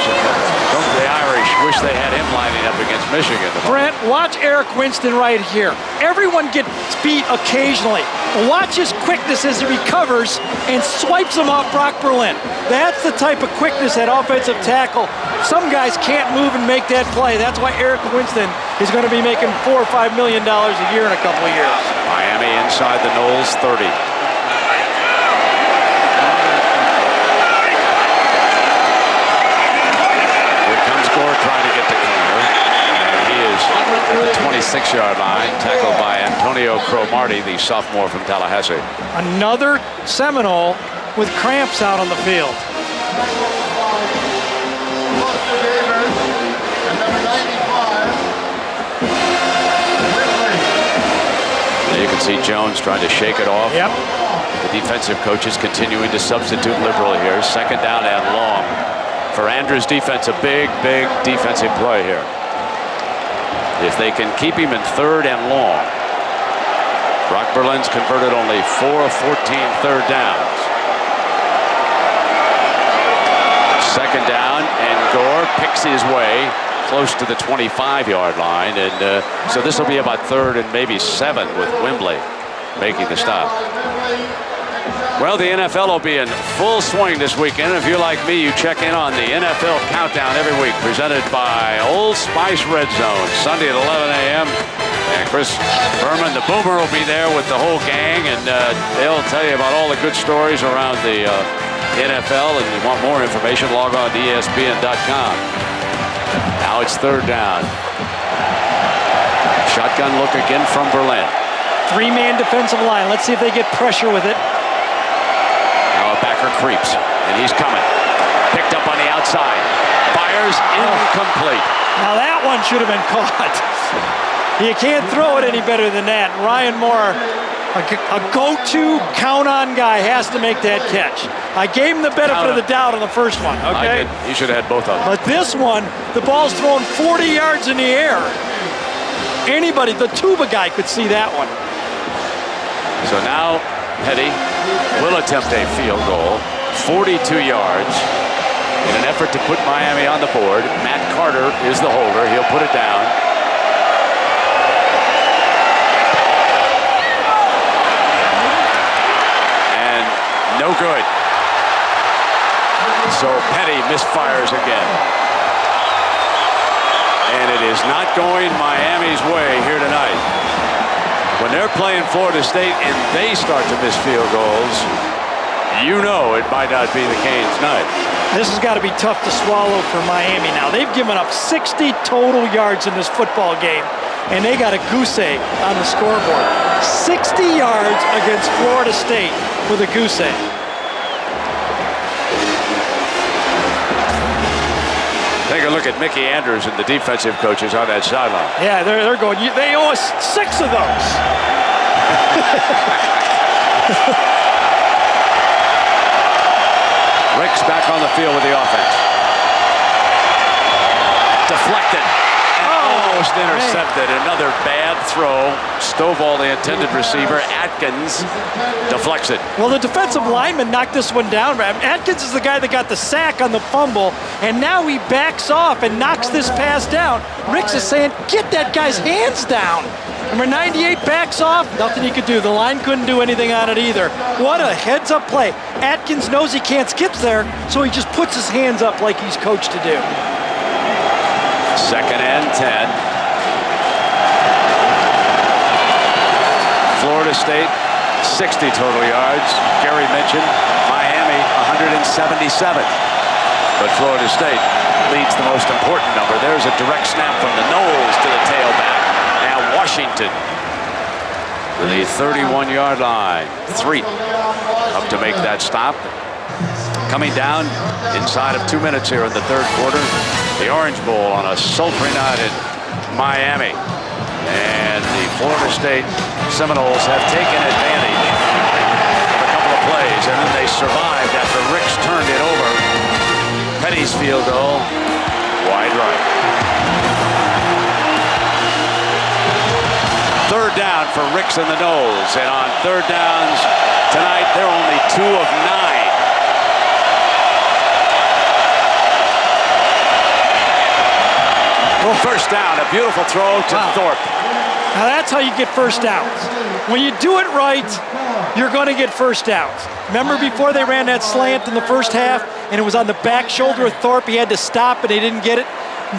don't the Irish wish they had him lining up against Michigan? Brent, watch Eric Winston right here. Everyone gets beat occasionally. Watch his quickness as he recovers and swipes him off Brock Berlin. That's the type of quickness at offensive tackle. Some guys can't move and make that play. That's why Eric Winston is going to be making $4 or $5 million a year in a couple of years. Miami inside the Knowles 30. Here comes Gore trying to get the corner. And he is at the 26-yard line, tackled by Antonio Cromartie, the sophomore from Tallahassee. Another Seminole with cramps out on the field. You can see Jones trying to shake it off. Yep. The defensive coaches continuing to substitute liberal here. 2nd down and long. For Andrews' defense, a big defensive play here. If they can keep him in 3rd and long. Brock Berlin's converted only 4 of 14 third downs. 2nd down, and Gore picks his way close to the 25-yard line, and so this will be about 3rd and maybe 7 with Wembley making the stop. Well, the NFL will be in full swing this weekend. If you're like me, you check in on the NFL Countdown every week, presented by Old Spice Red Zone, Sunday at 11 a.m. And Chris Berman, the Boomer, will be there with the whole gang, and they'll tell you about all the good stories around the NFL. And if you want more information, log on to ESPN.com. Now it's 3rd down. Shotgun look again from Berlin. 3-man defensive line. Let's see if they get pressure with it. Now a backer creeps, and he's coming. Picked up on the outside. Fires incomplete. Now that one should have been caught. You can't throw it any better than that. Ryan Moore, a go-to count-on guy, has to make that catch. I gave him the benefit of the doubt on the first one, okay? He should have had both of them. But this one, the ball's thrown 40 yards in the air. Anybody, the tuba guy could see that one. So now Petty will attempt a field goal, 42 yards, in an effort to put Miami on the board. Matt Carter is the holder. He'll put it down. And no good. So Petty misfires again. And it is not going Miami's way here tonight. When they're playing Florida State and they start to miss field goals, you know it might not be the Canes' night. This has got to be tough to swallow for Miami now. They've given up 60 total yards in this football game, and they got a goose egg on the scoreboard. 60 yards against Florida State with a goose egg. Take a look at Mickey Andrews and the defensive coaches on that sideline. Yeah, they're going, they owe us 6 of those. Ricks back on the field with the offense. Deflected. Almost intercepted. Another bad throw. Stovall, the intended receiver. Atkins deflects it. Well, the defensive lineman knocked this one down. Atkins is the guy that got the sack on the fumble, and now he backs off and knocks this pass down. Ricks is saying, get that guy's hands down. Number 98 backs off. Nothing he could do. The line couldn't do anything on it either. What a heads-up play. Atkins knows he can't skip there, so he just puts his hands up like he's coached to do. 2nd and 10. Florida State, 60 total yards. Gary mentioned Miami, 177. But Florida State leads the most important number. There's a direct snap from the Noles to the tailback. Now Washington to the 31-yard line. 3 up to make that stop. Coming down inside of 2 minutes here in the third quarter. The Orange Bowl on a sultry night in Miami. And the Florida State Seminoles have taken advantage of a couple of plays, and then they survived after Ricks turned it over. Petty's field goal, wide right. 3rd down for Ricks and the Noles, and on 3rd downs tonight, they're only 2 of 9. Well, 1st down, a beautiful throw to Thorpe. Now that's how you get 1st downs. When you do it right, you're going to get 1st downs. Remember before they ran that slant in the first half, and it was on the back shoulder of Thorpe, he had to stop and he didn't get it?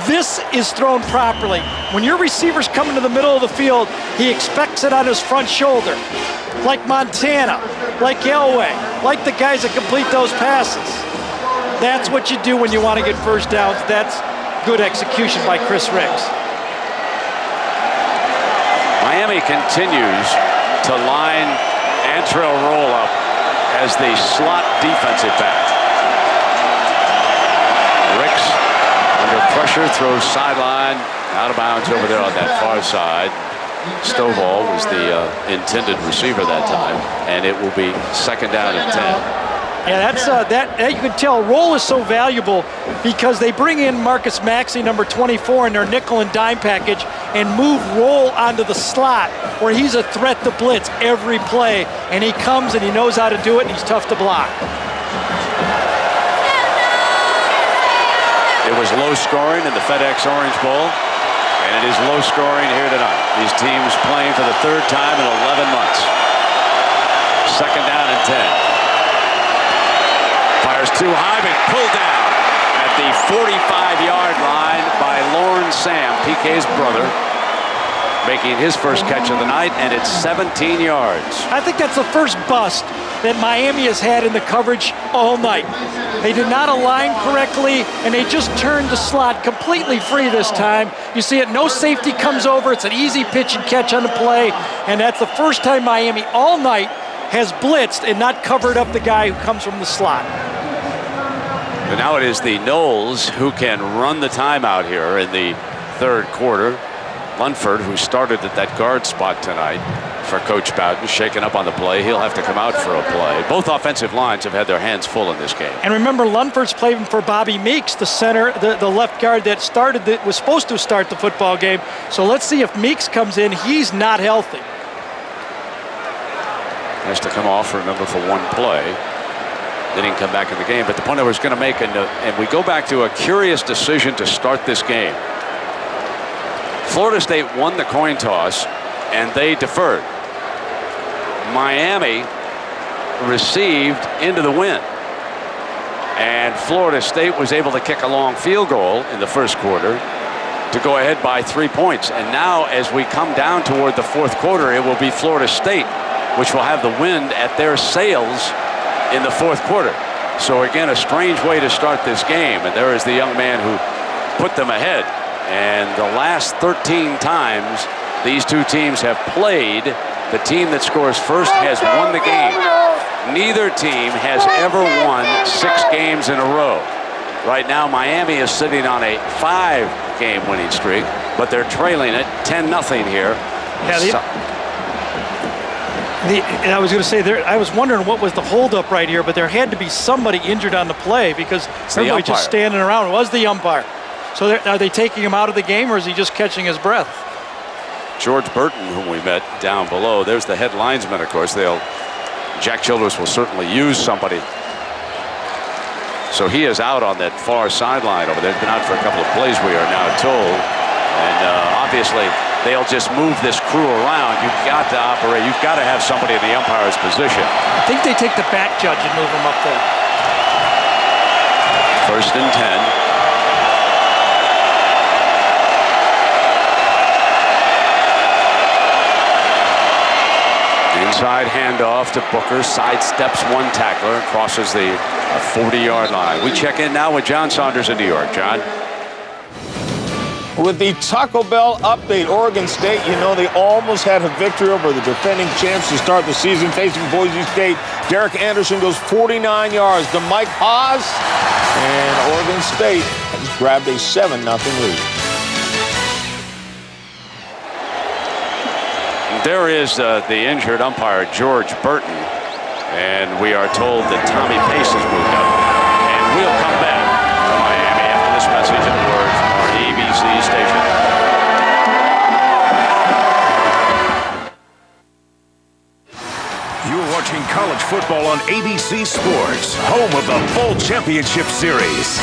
This is thrown properly. When your receiver's coming to the middle of the field, he expects it on his front shoulder. Like Montana, like Elway, like the guys that complete those passes. That's what you do when you want to get 1st downs. That's good execution by Chris Ricks. Miami continues to line Antrell Roll up as the slot defensive back. Ricks under pressure, throws sideline, out of bounds over there on that far side. Stovall was the intended receiver that time, and it will be 2nd down and 10. Yeah, that you can tell Roll is so valuable because they bring in Marcus Maxey, number 24, in their nickel and dime package and move Roll onto the slot where he's a threat to blitz every play, and he comes and he knows how to do it, and he's tough to block. It was low scoring in the FedEx Orange Bowl, and it is low scoring here tonight. These teams playing for the 3rd time in 11 months. 2nd down and 10. Fires too high, but pulled down at the 45-yard line by Lorne Sam, PK's brother, making his first catch of the night, and it's 17 yards. I think that's the first bust that Miami has had in the coverage all night. They did not align correctly, and they just turned the slot completely free this time. You see it, no safety comes over. It's an easy pitch and catch on the play, and that's the first time Miami all night has blitzed and not covered up the guy who comes from the slot. And now it is the Noles who can run the timeout here in the third quarter. Lunford, who started at that guard spot tonight for Coach Bowden, shaken up on the play. He'll have to come out for a play. Both offensive lines have had their hands full in this game. And remember, Lunford's playing for Bobby Meeks, the center, the left guard that was supposed to start the football game. So let's see if Meeks comes in. He's not healthy. Has to come off, remember, for one play. Then he can come back in the game. But the point I was going to make, and we go back to a curious decision to start this game. Florida State won the coin toss, and they deferred. Miami received into the wind. And Florida State was able to kick a long field goal in the first quarter to go ahead by 3 points. And now, as we come down toward the fourth quarter, it will be Florida State, which will have the wind at their sails in the fourth quarter. So again, a strange way to start this game. And there is the young man who put them ahead. And the last 13 times these two teams have played, the team that scores first has won the game. Neither team has ever won 6 games in a row. Right now, Miami is sitting on a 5-game winning streak, but they're trailing it 10-0 here. I was going to say, I was wondering what was the holdup right here, but there had to be somebody injured on the play because everybody just standing around. It was the umpire. So are they taking him out of the game, or is he just catching his breath? George Burton, whom we met down below, there's the head linesman, of course. Jack Childress will certainly use somebody. So he is out on that far sideline over there. He's been out for a couple of plays, we are now told. And obviously, they'll just move this crew around. You've got to operate. You've got to have somebody in the umpire's position. I think they take the back judge and move him up there. 1st and 10. Inside handoff to Booker, sidesteps one tackler and crosses the 40-yard line. We check in now with John Saunders in New York. John? With the Taco Bell update, Oregon State, they almost had a victory over the defending champs to start the season, facing Boise State. Derek Anderson goes 49 yards to Mike Haas, and Oregon State has grabbed a 7-0 lead. There is the injured umpire, George Burton, and we are told that Tommy Pace has moved up. And we'll come back to Miami after this message and word from our ABC station. You're watching college football on ABC Sports, home of the Bowl Championship Series.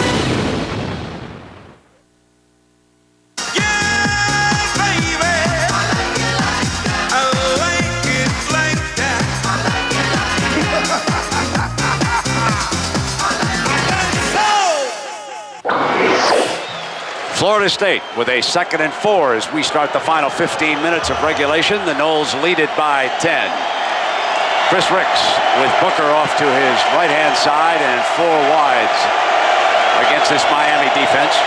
Florida State with a 2nd and 4 as we start the final 15 minutes of regulation. The Noles lead it by 10. Chris Ricks with Booker off to his right-hand side and 4 wides against this Miami defense.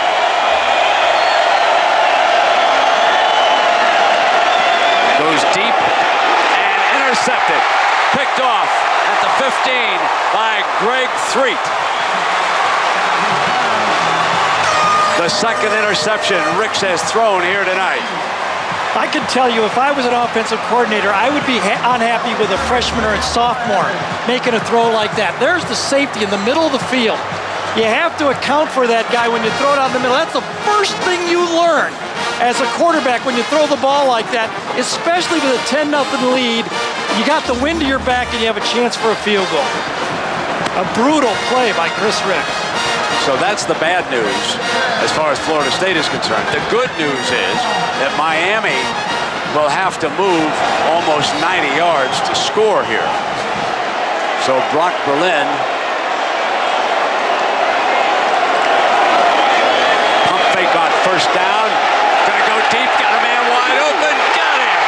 Goes deep and intercepted. Picked off at the 15 by Greg Threet. The 2nd interception Ricks has thrown here tonight. I can tell you, if I was an offensive coordinator, I would be unhappy with a freshman or a sophomore making a throw like that. There's the safety in the middle of the field. You have to account for that guy when you throw it out in the middle. That's the first thing you learn as a quarterback when you throw the ball like that, especially with a 10-0 lead. You got the wind to your back and you have a chance for a field goal. A brutal play by Chris Ricks. So that's the bad news as far as Florida State is concerned. The good news is that Miami will have to move almost 90 yards to score here. So Brock Berlin pump fake on 1st down. Gonna go deep, got a man wide open, got him.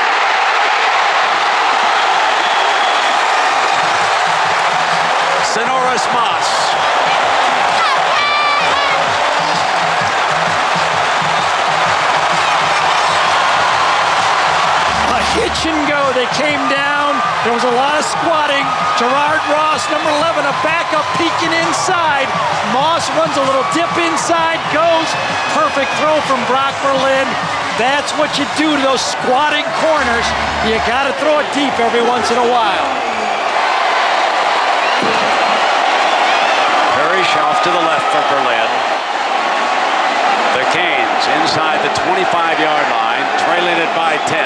Sonoras Moss. Hitch and go. They came down. There was a lot of squatting. Gerard Ross, number 11, a backup peeking inside. Moss runs a little dip inside, goes. Perfect throw from Brock Berlin. That's what you do to those squatting corners. You got to throw it deep every once in a while. Parrish off to the left for Berlin. The Canes inside the 25-yard line, trailing it by 10.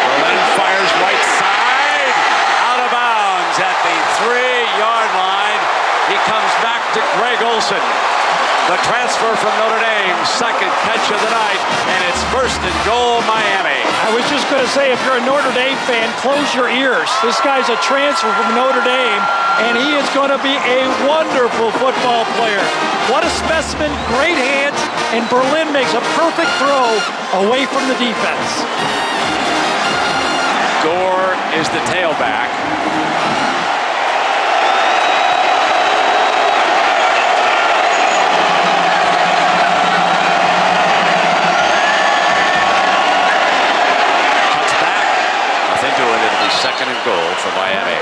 Berlin fires right side, out of bounds at the 3-yard line. He comes back to Greg Olsen. The transfer from Notre Dame, second catch of the night, and it's 1st and goal, Miami. I was just going to say, if you're a Notre Dame fan, close your ears. This guy's a transfer from Notre Dame, and he is going to be a wonderful football player. What a specimen, great hands, and Berlin makes a perfect throw away from the defense. Gore is the tailback. Second and goal for Miami.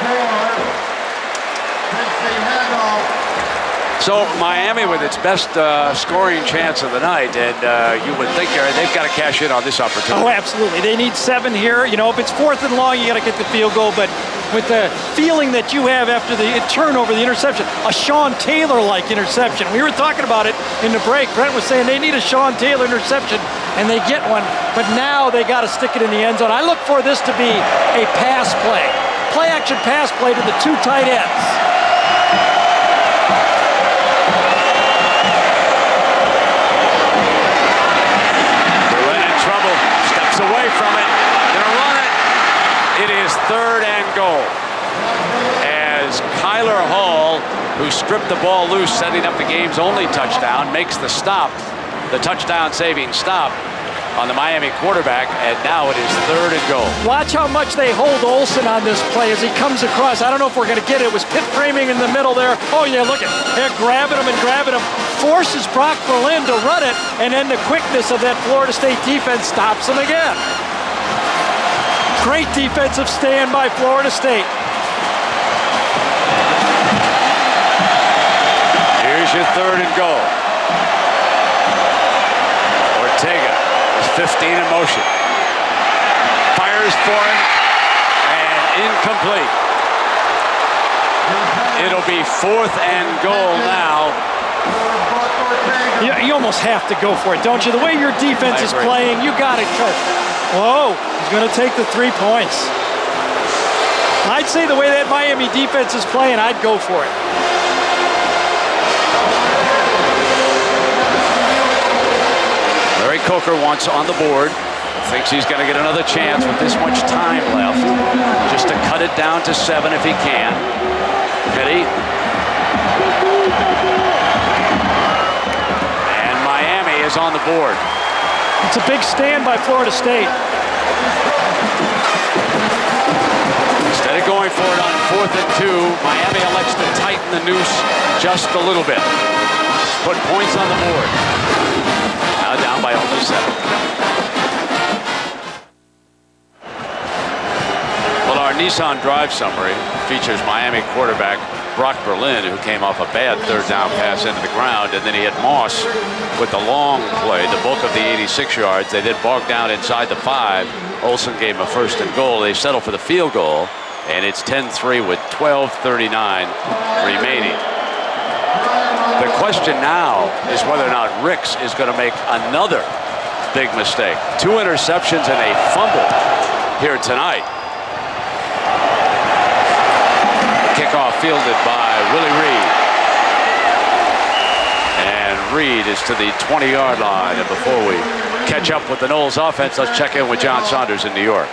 So Miami with its best scoring chance of the night, and you would think they've got to cash in on this opportunity. Oh, absolutely. They need 7 here. You know, if it's 4th and long, you got to get the field goal, but with the feeling that you have after the turnover, the interception, a Sean Taylor-like interception. We were talking about it in the break. Brent was saying they need a Sean Taylor interception, and they get one, but now they got to stick it in the end zone. I look for this to be a pass play action pass play to the 2 tight ends. Berlin in trouble, steps away from it, gonna run it. It is 3rd and goal. As Kyler Hall, who stripped the ball loose, setting up the game's only touchdown, makes the stop, the touchdown-saving stop on the Miami quarterback, and now it is 3rd and goal. Watch how much they hold Olsen on this play as he comes across. I don't know if we're going to get it. It was pit framing in the middle there. Oh, yeah, look at they're grabbing him and grabbing him. Forces Brock Berlin to run it, and then the quickness of that Florida State defense stops him again. Great defensive stand by Florida State. Here's your 3rd and goal. Ortega is 15 in motion. Fires for him, and incomplete. It'll be 4th and goal now. You almost have to go for it, don't you? The way your defense is playing, you got it. Whoa, he's going to take the 3 points. I'd say the way that Miami defense is playing, I'd go for it. Larry Coker wants on the board. Thinks he's going to get another chance with this much time left. Just to cut it down to 7 if he can. Petty. And Miami is on the board. It's a big stand by Florida State. Instead of going for it on 4th and 2, Miami elects to tighten the noose just a little bit. Put points on the board. Now down by only 7. Well, our Nissan Drive summary features Miami quarterback Brock Berlin, who came off a bad 3rd down pass into the ground, and then he hit Moss with the long play, the bulk of the 86 yards. They did bog down inside the 5. Olsen gave him a 1st and goal. They settle for the field goal, and it's 10-3 with 12:39 remaining. The question now is whether or not Ricks is going to make another big mistake. 2 interceptions and a fumble here tonight. Kickoff fielded by Willie Reed. And Reed is to the 20-yard line. And before we catch up with the Noles offense, let's check in with John Saunders in New York.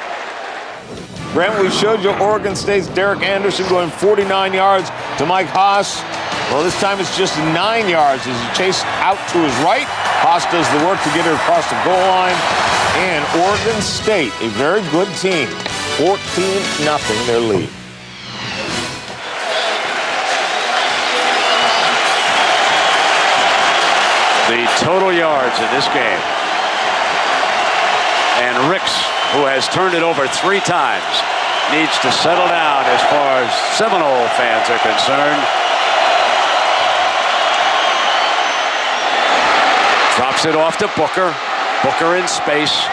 Brent, we showed you Oregon State's Derek Anderson going 49 yards to Mike Haas. Well, this time it's just 9 yards as he chased out to his right. Haas does the work to get it across the goal line. And Oregon State, a very good team, 14-0 their lead. The total yards in this game. And Ricks, who has turned it over 3 times, needs to settle down as far as Seminole fans are concerned. Drops it off to Booker. Booker in space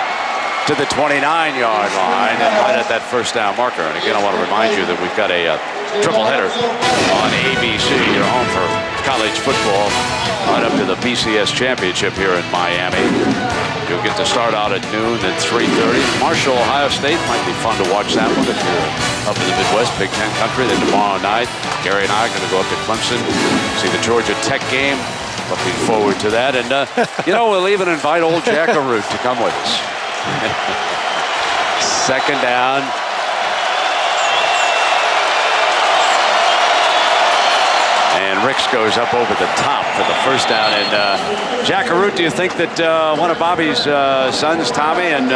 to the 29-yard line and right at that first down marker. And again, I want to remind you that we've got a triple header on ABC, your home for college football, right up to the BCS championship here in Miami. You'll get to start out at noon at 3:30. Marshall, Ohio State might be fun to watch that one if you're up in the Midwest, Big Ten country. Then tomorrow night, Gary and I are going to go up to Clemson, see the Georgia Tech game. Looking forward to that. And, we'll even invite old Jack Arute to come with us. Second down. And Ricks goes up over the top for the first down. And Jack Arute, do you think that one of Bobby's sons, Tommy, and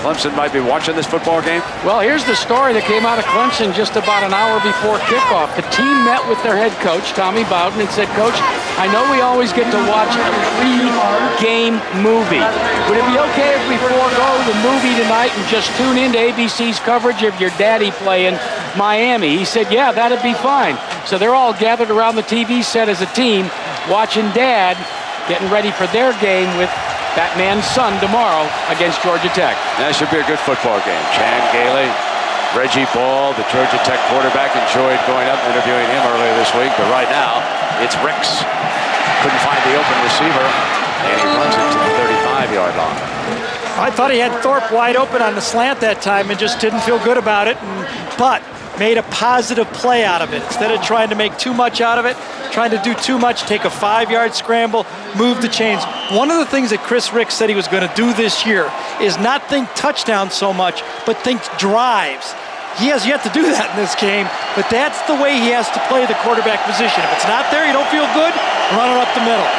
Clemson might be watching this football game? Well, here's the story that came out of Clemson just about an hour before kickoff. The team met with their head coach, Tommy Bowden, and said, Coach, I know we always get to watch a pre-game movie. Would it be okay if we forego the movie tonight and just tune into ABC's coverage of your daddy playing Miami? He said, yeah, that'd be fine. So they're all gathered around the TV set as a team, watching Dad getting ready for their game with that man's son tomorrow against Georgia Tech. That should be a good football game. Chan Gailey, Reggie Ball, the Georgia Tech quarterback, enjoyed going up and interviewing him earlier this week. But right now, it's Ricks. Couldn't find the open receiver, and he runs it to the 35-yard line. I thought he had Thorpe wide open on the slant that time and just didn't feel good about it, but made a positive play out of it. Instead of trying to make too much out of it, trying to do too much, take a 5-yard scramble, move the chains. One of the things that Chris Ricks said he was going to do this year is not think touchdowns so much, but think drives. He has yet to do that in this game, but that's the way he has to play the quarterback position. If it's not there, you don't feel good, run it up the middle.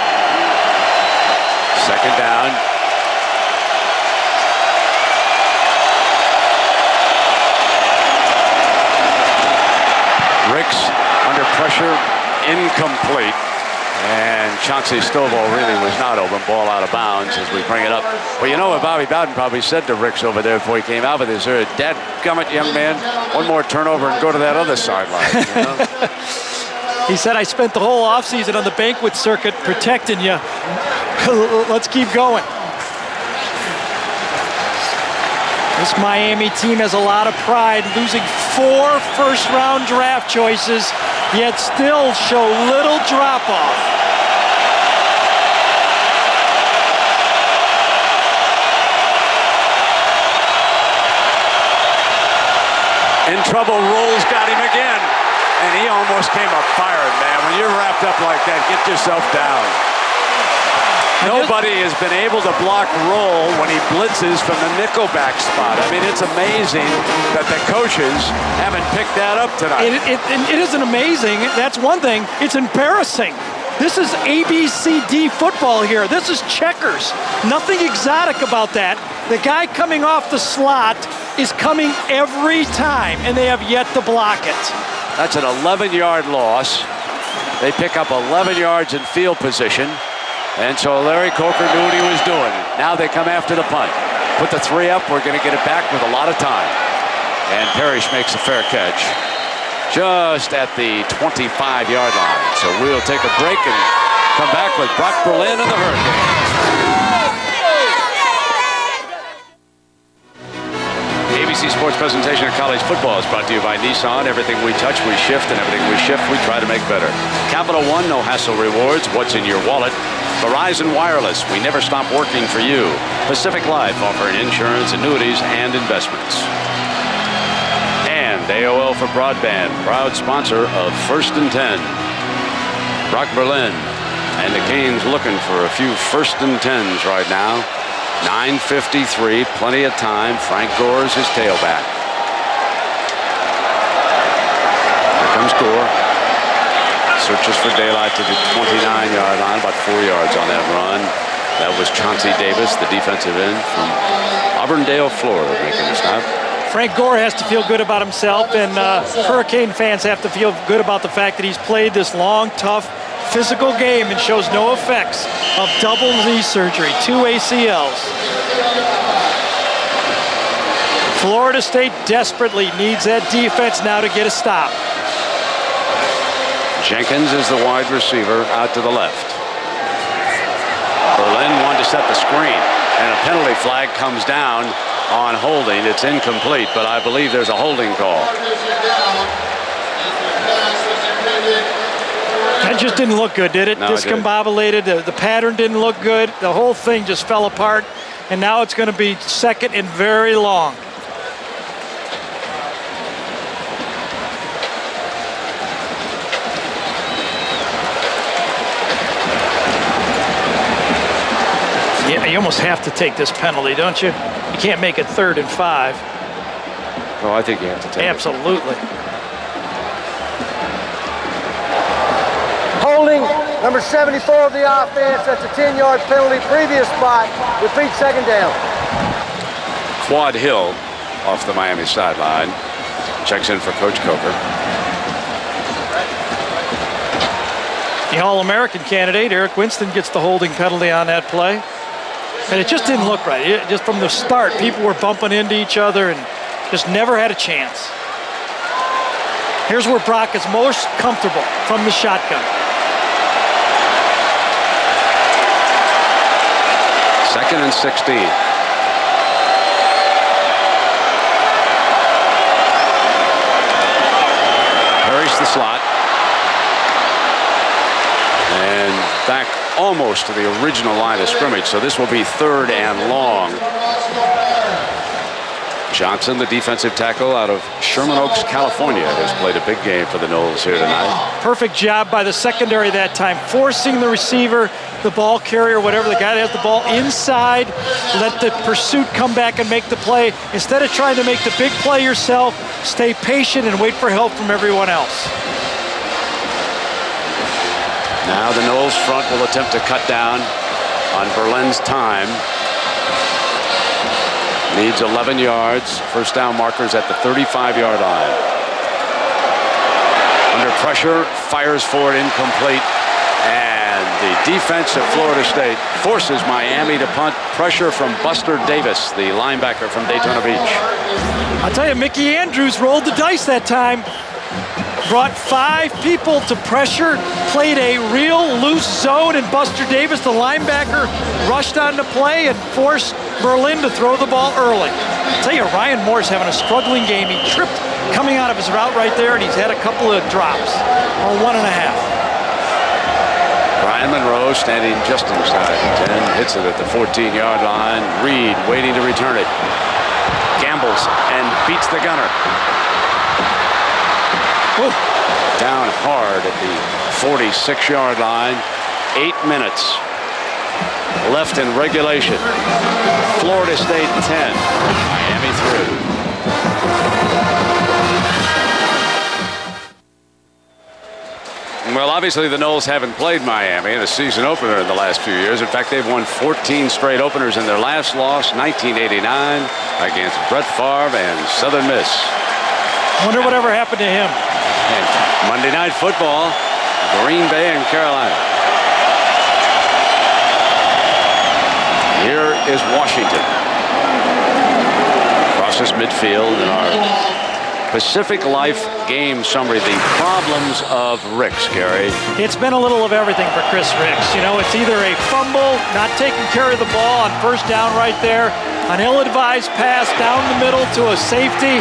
Second down. Ricks under pressure, incomplete. And Chauncey Stovall really was not open. Ball out of bounds as we bring it up. Well, you know what Bobby Bowden probably said to Ricks over there before he came out with this. Dadgummit, young man, one more turnover and go to that other sideline. You know? He said, I spent the whole offseason on the banquet circuit protecting you. Let's keep going. This Miami team has a lot of pride, losing 4 first-round draft choices, yet still show little drop-off. In trouble, Rolls got him again. And he almost came up firing, man. When you're wrapped up like that, get yourself down. Nobody has been able to block Roll when he blitzes from the nickelback spot. I mean, it's amazing that the coaches haven't picked that up tonight. It isn't amazing. That's one thing. It's embarrassing. This is ABCD football here. This is checkers. Nothing exotic about that. The guy coming off the slot is coming every time, and they have yet to block it. That's an 11-yard loss. They pick up 11 yards in field position. And so Larry Coker knew what he was doing. Now they come after the punt. Put the 3 up. We're going to get it back with a lot of time. And Parrish makes a fair catch just at the 25-yard line. So we'll take a break and come back with Brock Berlin and the Hurricanes. ABC Sports presentation of college football is brought to you by Nissan. Everything we touch, we shift, and everything we shift, we try to make better. Capital One, no hassle rewards. What's in your wallet? Verizon Wireless, we never stop working for you. Pacific Life, offering insurance, annuities, and investments. And AOL for Broadband, proud sponsor of First and 10. Brock Berlin and the Canes looking for a few first and 10s right now. 9:53, plenty of time. Frank Gore is his tailback. Here comes Gore. Searches for daylight to the 29-yard line, about 4 yards on that run. That was Chauncey Davis, the defensive end from Auburndale, Florida, making the stop. Frank Gore has to feel good about himself, and Hurricane fans have to feel good about the fact that he's played this long, tough, physical game and shows no effects of double knee surgery, 2 ACLs. Florida State desperately needs that defense now to get a stop. Jenkins is the wide receiver out to the left. Berlin wanted to set the screen, and a penalty flag comes down on holding. It's incomplete, but I believe there's a holding call. That just didn't look good, did it? No, Discombobulated. The pattern didn't look good. The whole thing just fell apart, and now it's going to be second and very long. Yeah, you almost have to take this penalty, don't you? You can't make it 3rd and 5. Oh, I think you have to take Absolutely. Holding number 74 of the offense. That's a 10-yard penalty. Previous spot. Repeat, second down. Quad Hill off the Miami sideline. Checks in for Coach Coker. The All-American candidate, Eric Winston, gets the holding penalty on that play. And it just didn't look right. Just from the start, people were bumping into each other and just never had a chance. Here's where Brock is most comfortable from the shotgun. 2nd and 16. Parrish the slot. And back almost to the original line of scrimmage, so this will be 3rd and long. Johnson, the defensive tackle out of Sherman Oaks, California, has played a big game for the Noles here tonight. Perfect job by the secondary that time, forcing the receiver, the ball carrier, whatever, the guy that has the ball inside, let the pursuit come back and make the play. Instead of trying to make the big play yourself, stay patient and wait for help from everyone else. Now the Noles front will attempt to cut down on Berlin's time. Needs 11 yards. First down markers at the 35-yard line. Under pressure, fires for it, incomplete. And the defense of Florida State forces Miami to punt. Pressure from Buster Davis, the linebacker from Daytona Beach. I'll tell you, Mickey Andrews rolled the dice that time. Brought 5 people to pressure, played a real loose zone, and Buster Davis, the linebacker, rushed on the play and forced Berlin to throw the ball early. I'll tell you, Ryan Moore's having a struggling game. He tripped coming out of his route right there, and he's had a couple of drops, or 1.5. Brian Monroe standing just inside the 10, hits it at the 14-yard line. Reed waiting to return it. Gambles and beats the gunner. Ooh. Down hard at the 46-yard line. 8 minutes left in regulation. Florida State 10, Miami 3. Well, obviously the Noles haven't played Miami in a season opener in the last few years. In fact, they've won 14 straight openers in their last loss, 1989, against Brett Favre and Southern Miss. Wonder whatever happened to him. And Monday Night Football, Green Bay and Carolina. Here is Washington. Crosses midfield in our Pacific Life game summary. The problems of Ricks, Gary. It's been a little of everything for Chris Ricks. You know, it's either a fumble, not taking care of the ball on first down right there, an ill-advised pass down the middle to a safety,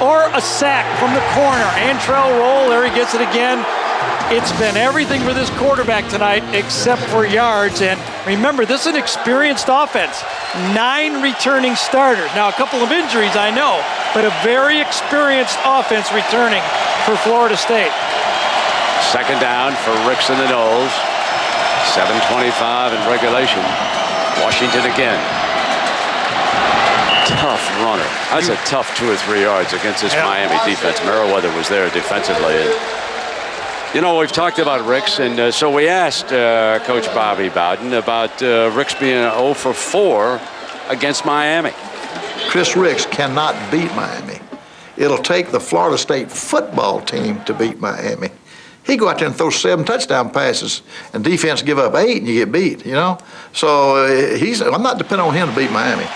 or a sack from the corner. Antrell Roll, there he gets it again. It's been everything for this quarterback tonight except for yards. And remember, this is an experienced offense. 9 returning starters. Now, a couple of injuries, I know, but a very experienced offense returning for Florida State. Second down for Ricks and the Noles. 7:25 in regulation. Washington again. Tough runner. That's a tough 2 or 3 yards against this Miami defense. Merriweather was there defensively. And, you know, we've talked about Ricks, and so we asked Coach Bobby Bowden about Ricks being 0 for 4 against Miami. Chris Ricks cannot beat Miami. It'll take the Florida State football team to beat Miami. He go out there and throw 7 touchdown passes, and defense give up 8, and you get beat, you know? So I'm not depending on him to beat Miami.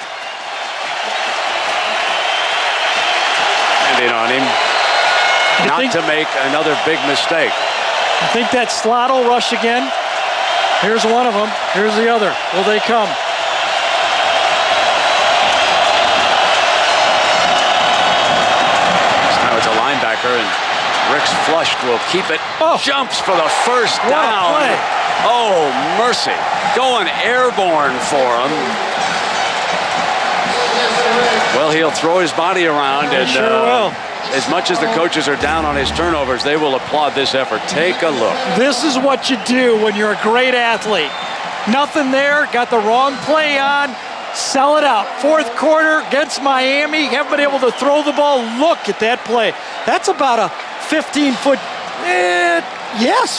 depending on him not to make another big mistake. I think that slot will rush again. Here's one of them. Here's the other. Will they come? Now it's a linebacker, and Ricks flushed will keep it. Jumps for the first down. Play. Oh, mercy. Going airborne for him. Well, he'll throw his body around, and sure will. As much as the coaches are down on his turnovers, they will applaud this effort. Take a look. This is what you do when you're a great athlete. Nothing there, got the wrong play on, sell it out. Fourth quarter against Miami, haven't been able to throw the ball. Look at that play. That's about a 15-foot,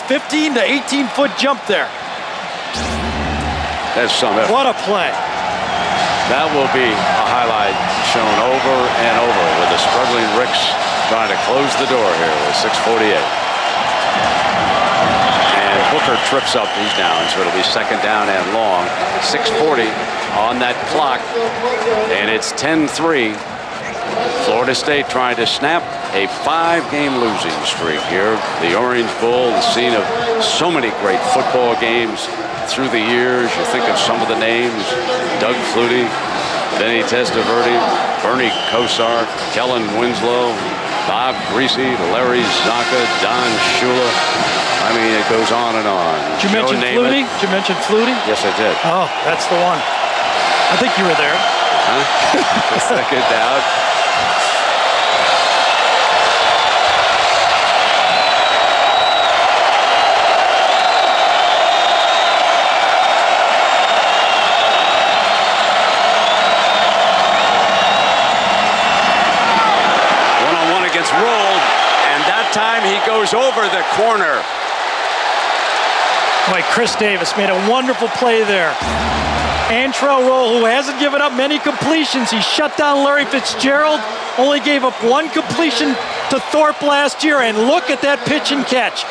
15 to 18-foot jump there. That's some effort. What a play. That will be a highlight shown over and over with the struggling Ricks trying to close the door here with 6:48. And Booker trips up. He's down, so it'll be second down and long. 6:40 on that clock, and it's 10-3. Florida State trying to snap a 5-game losing streak here. The Orange Bowl, the scene of so many great football games through the years. You think of some of the names: Doug Flutie, Benny Testaverde, Bernie Kosar, Kellen Winslow, Bob Greasy, Larry Zonka, Don Shula. I mean, it goes on and on. Did you mention Flutie? Did you mention Flutie? Yes, I did. Oh, that's the one. I think you were there. Huh? Second down. Rolled, and that time he goes over the corner. Boy, Chris Davis made a wonderful play there. Antrell Roll, who hasn't given up many completions, he shut down Larry Fitzgerald, only gave up one completion to Thorpe last year, and look at that pitch and catch.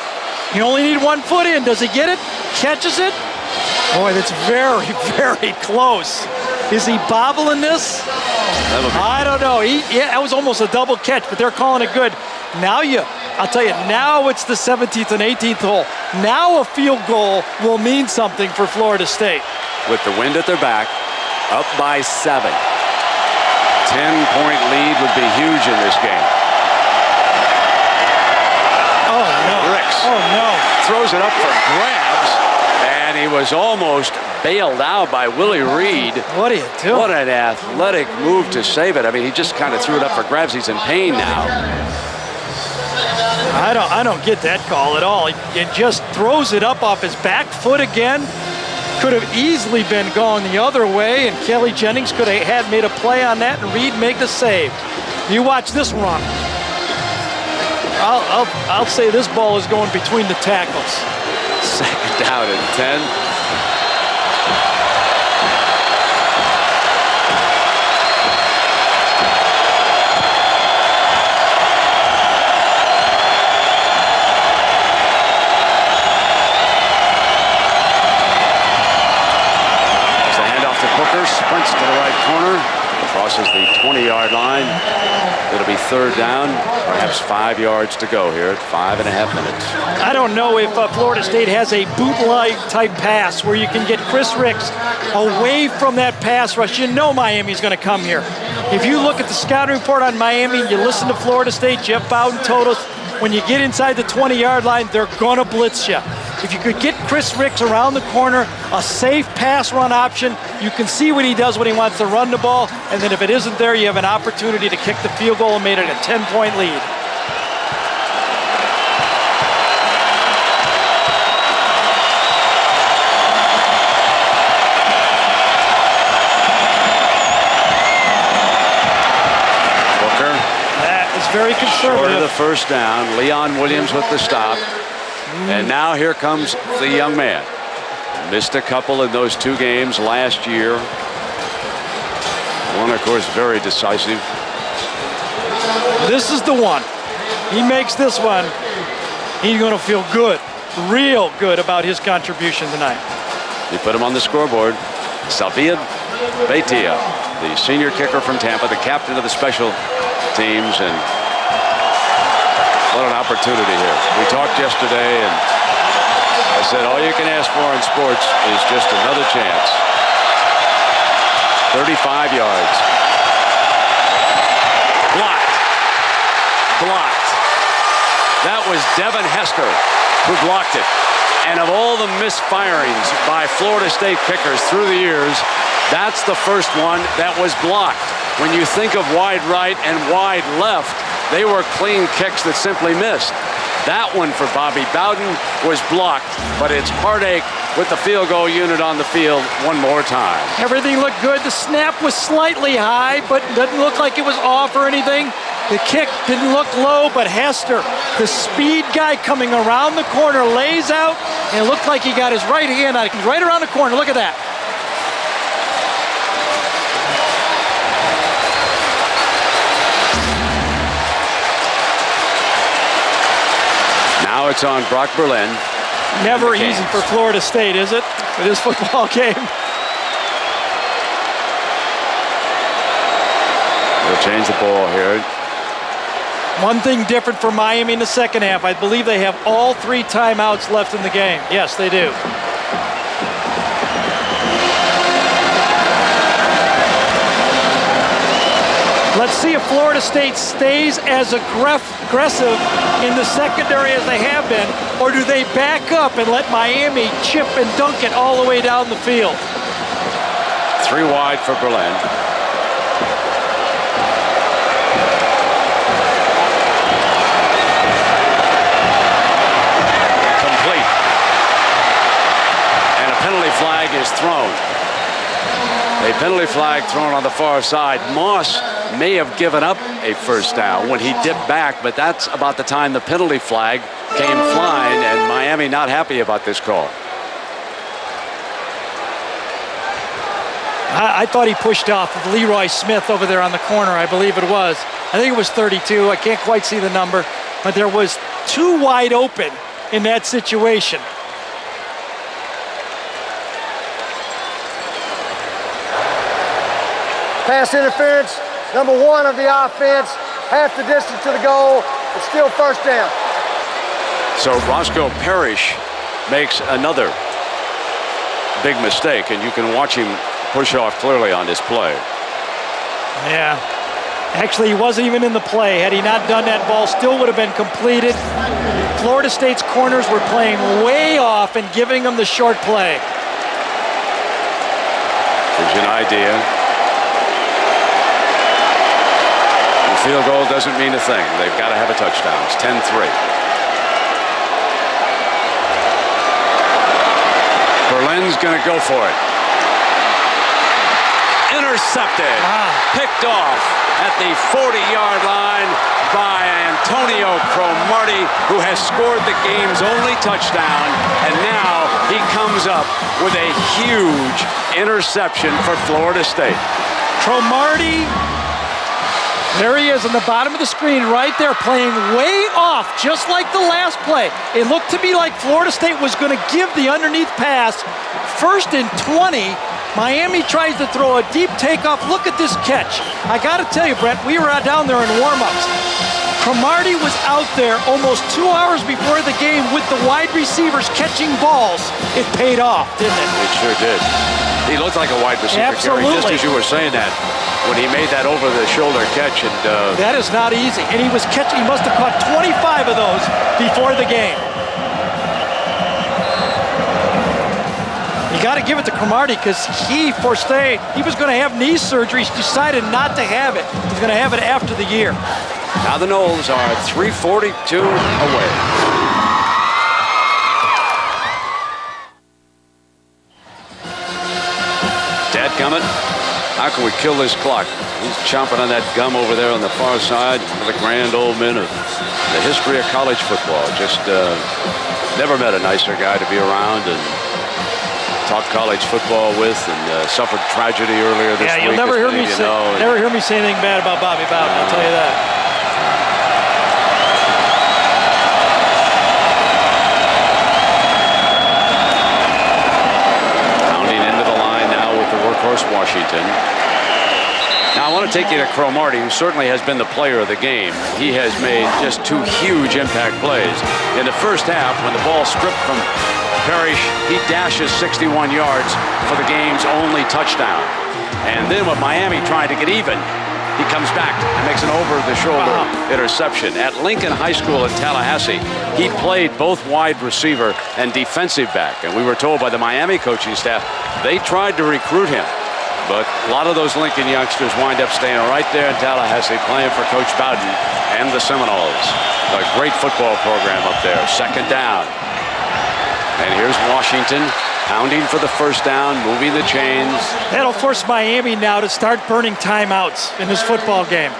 You only need 1 foot in. Does he get it? Catches it? Boy, that's very, very close. Is he bobbling this? I don't know. That was almost a double catch, but they're calling it good. Now I'll tell you, now it's the 17th and 18th hole. Now a field goal will mean something for Florida State. With the wind at their back, up by 7. 10-point lead would be huge in this game. Oh, no. Ricks. Oh, no. Throws it up for grabs, and he was almost bailed out by Willie Reed. What are you doing? What an athletic move to save it. I mean, he just kind of threw it up for grabs. He's in pain now. I don't get that call at all. He just throws it up off his back foot again. Could have easily been going the other way, and Kelly Jennings could have made a play on that, and Reed make the save. You watch this run. I'll say this ball is going between the tackles. Second down and 10. Sprints to the right corner, crosses the 20-yard line. It'll be third down, perhaps 5 yards to go here at 5.5 minutes. I don't know if Florida State has a bootleg type pass where you can get Chris Ricks away from that pass rush. You know Miami's going to come here. If you look at the scouting report on Miami, you listen to Florida State, Jeff Bowden told us, when you get inside the 20-yard line, they're going to blitz you. If you could get Chris Ricks around the corner, a safe pass run option, you can see what he does when he wants to run the ball, and then if it isn't there, you have an opportunity to kick the field goal and made it a 10-point lead. Booker. That is very conservative. Short of the first down. Leon Williams with the stop. And now here comes the young man. Missed a couple in those 2 games last year. One, of course, very decisive. This is the one. He makes this one. He's going to feel good, real good about his contribution tonight. You put him on the scoreboard. Salvia Beitia, the senior kicker from Tampa, the captain of the special teams, and What an opportunity here. We talked yesterday, and I said all you can ask for in sports is just another chance. 35 yards. Blocked. Blocked. That was Devin Hester who blocked it. And of all the misfirings by Florida State kickers through the years, that's the first one that was blocked. When you think of wide right and wide left, they were clean kicks that simply missed. That one for Bobby Bowden was blocked, but it's heartache with the field goal unit on the field one more time. Everything looked good. The snap was slightly high, but doesn't look like it was off or anything. The kick didn't look low, but Hester, the speed guy coming around the corner, lays out, and it looked like he got his right hand out. He's right around the corner. Look at that. Now it's on Brock Berlin. Never easy for Florida State, is it? For this football game. They'll change the ball here. One thing different for Miami in the second half. I believe they have all 3 timeouts left in the game. Yes, they do. Let's see if Florida State stays as aggressive in the secondary as they have been, or do they back up and let Miami chip and dunk it all the way down the field? 3 wide for Berlin. Complete. And a penalty flag is thrown. A penalty flag thrown on the far side. Moss may have given up a first down when he dipped back, but that's about the time the penalty flag came flying, and Miami not happy about this call. I thought he pushed off of Leroy Smith over there on the corner, I believe it was. I think it was 32. I can't quite see the number, but there was 2 wide open in that situation. Pass interference, number 1 of the offense, half the distance to the goal. It's still first down. So Roscoe Parrish makes another big mistake, and you can watch him push off clearly on this play. Yeah. Actually, he wasn't even in the play. Had he not done that, ball still would have been completed. Florida State's corners were playing way off and giving them the short play. Gives you an idea. The field goal doesn't mean a thing. They've got to have a touchdown. It's 10-3. Berlin's going to go for it. Intercepted. Picked off at the 40-yard line by Antonio Cromartie, who has scored the game's only touchdown, and now he comes up with a huge interception for Florida State. Cromartie, there he is on the bottom of the screen right there, playing way off, just like the last play. It looked to me like Florida State was going to give the underneath pass. 1st and 20. Miami tries to throw a deep takeoff. Look at this catch. I got to tell you, Brent, we were down there in warm-ups. Cromartie was out there almost 2 hours before the game with the wide receivers catching balls. It paid off, didn't it? It sure did. He looked like a wide receiver, Absolutely. Gary, just as you were saying that, when he made that over-the-shoulder catch. And that is not easy. And he was catching, he must have caught 25 of those before the game. You got to give it to Cromartie because he was going to have knee surgery. He decided not to have it. He's going to have it after the year. Now the Noles are 3:42 away. Dadgummit, how can we kill this clock? He's chomping on that gum over there on the far side. One of the grand old men of the history of college football. Just never met a nicer guy to be around and talk college football with, and suffered tragedy earlier this week. Yeah, you'll never hear me say anything bad about Bobby Bowden, I'll tell you that. Pounding into the line now with the workhorse Washington. Now Now, I want to take you to Cromartie, who certainly has been the player of the game. He has made just 2 huge impact plays. In the first half, when the ball stripped from Parrish, he dashes 61 yards for the game's only touchdown. And then with Miami trying to get even, he comes back and makes an over-the-shoulder interception. At Lincoln High School in Tallahassee, he played both wide receiver and defensive back. And we were told by the Miami coaching staff, they tried to recruit him. But a lot of those Lincoln youngsters wind up staying right there in Tallahassee, playing for Coach Bowden and the Seminoles. A great football program up there. Second down. And here's Washington, pounding for the first down, moving the chains. That'll force Miami now to start burning timeouts in this football game.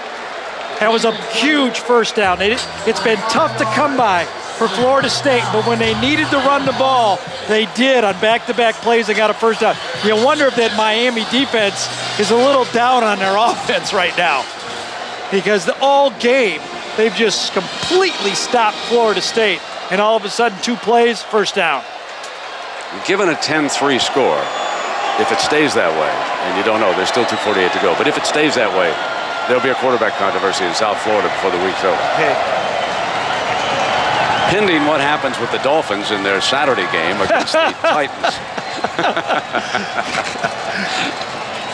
That was a huge first down. It's been tough to come by for Florida State, but when they needed to run the ball, they did on back-to-back plays. They got a first down. You wonder if that Miami defense is a little down on their offense right now, because all game they've just completely stopped Florida State, and all of a sudden 2 plays, first down. Given a 10-3 score, if it stays that way, and you don't know, there's still 2:48 to go, but if it stays that way, there'll be a quarterback controversy in South Florida before the week's over. Hey. Pending what happens with the Dolphins in their Saturday game against the Titans.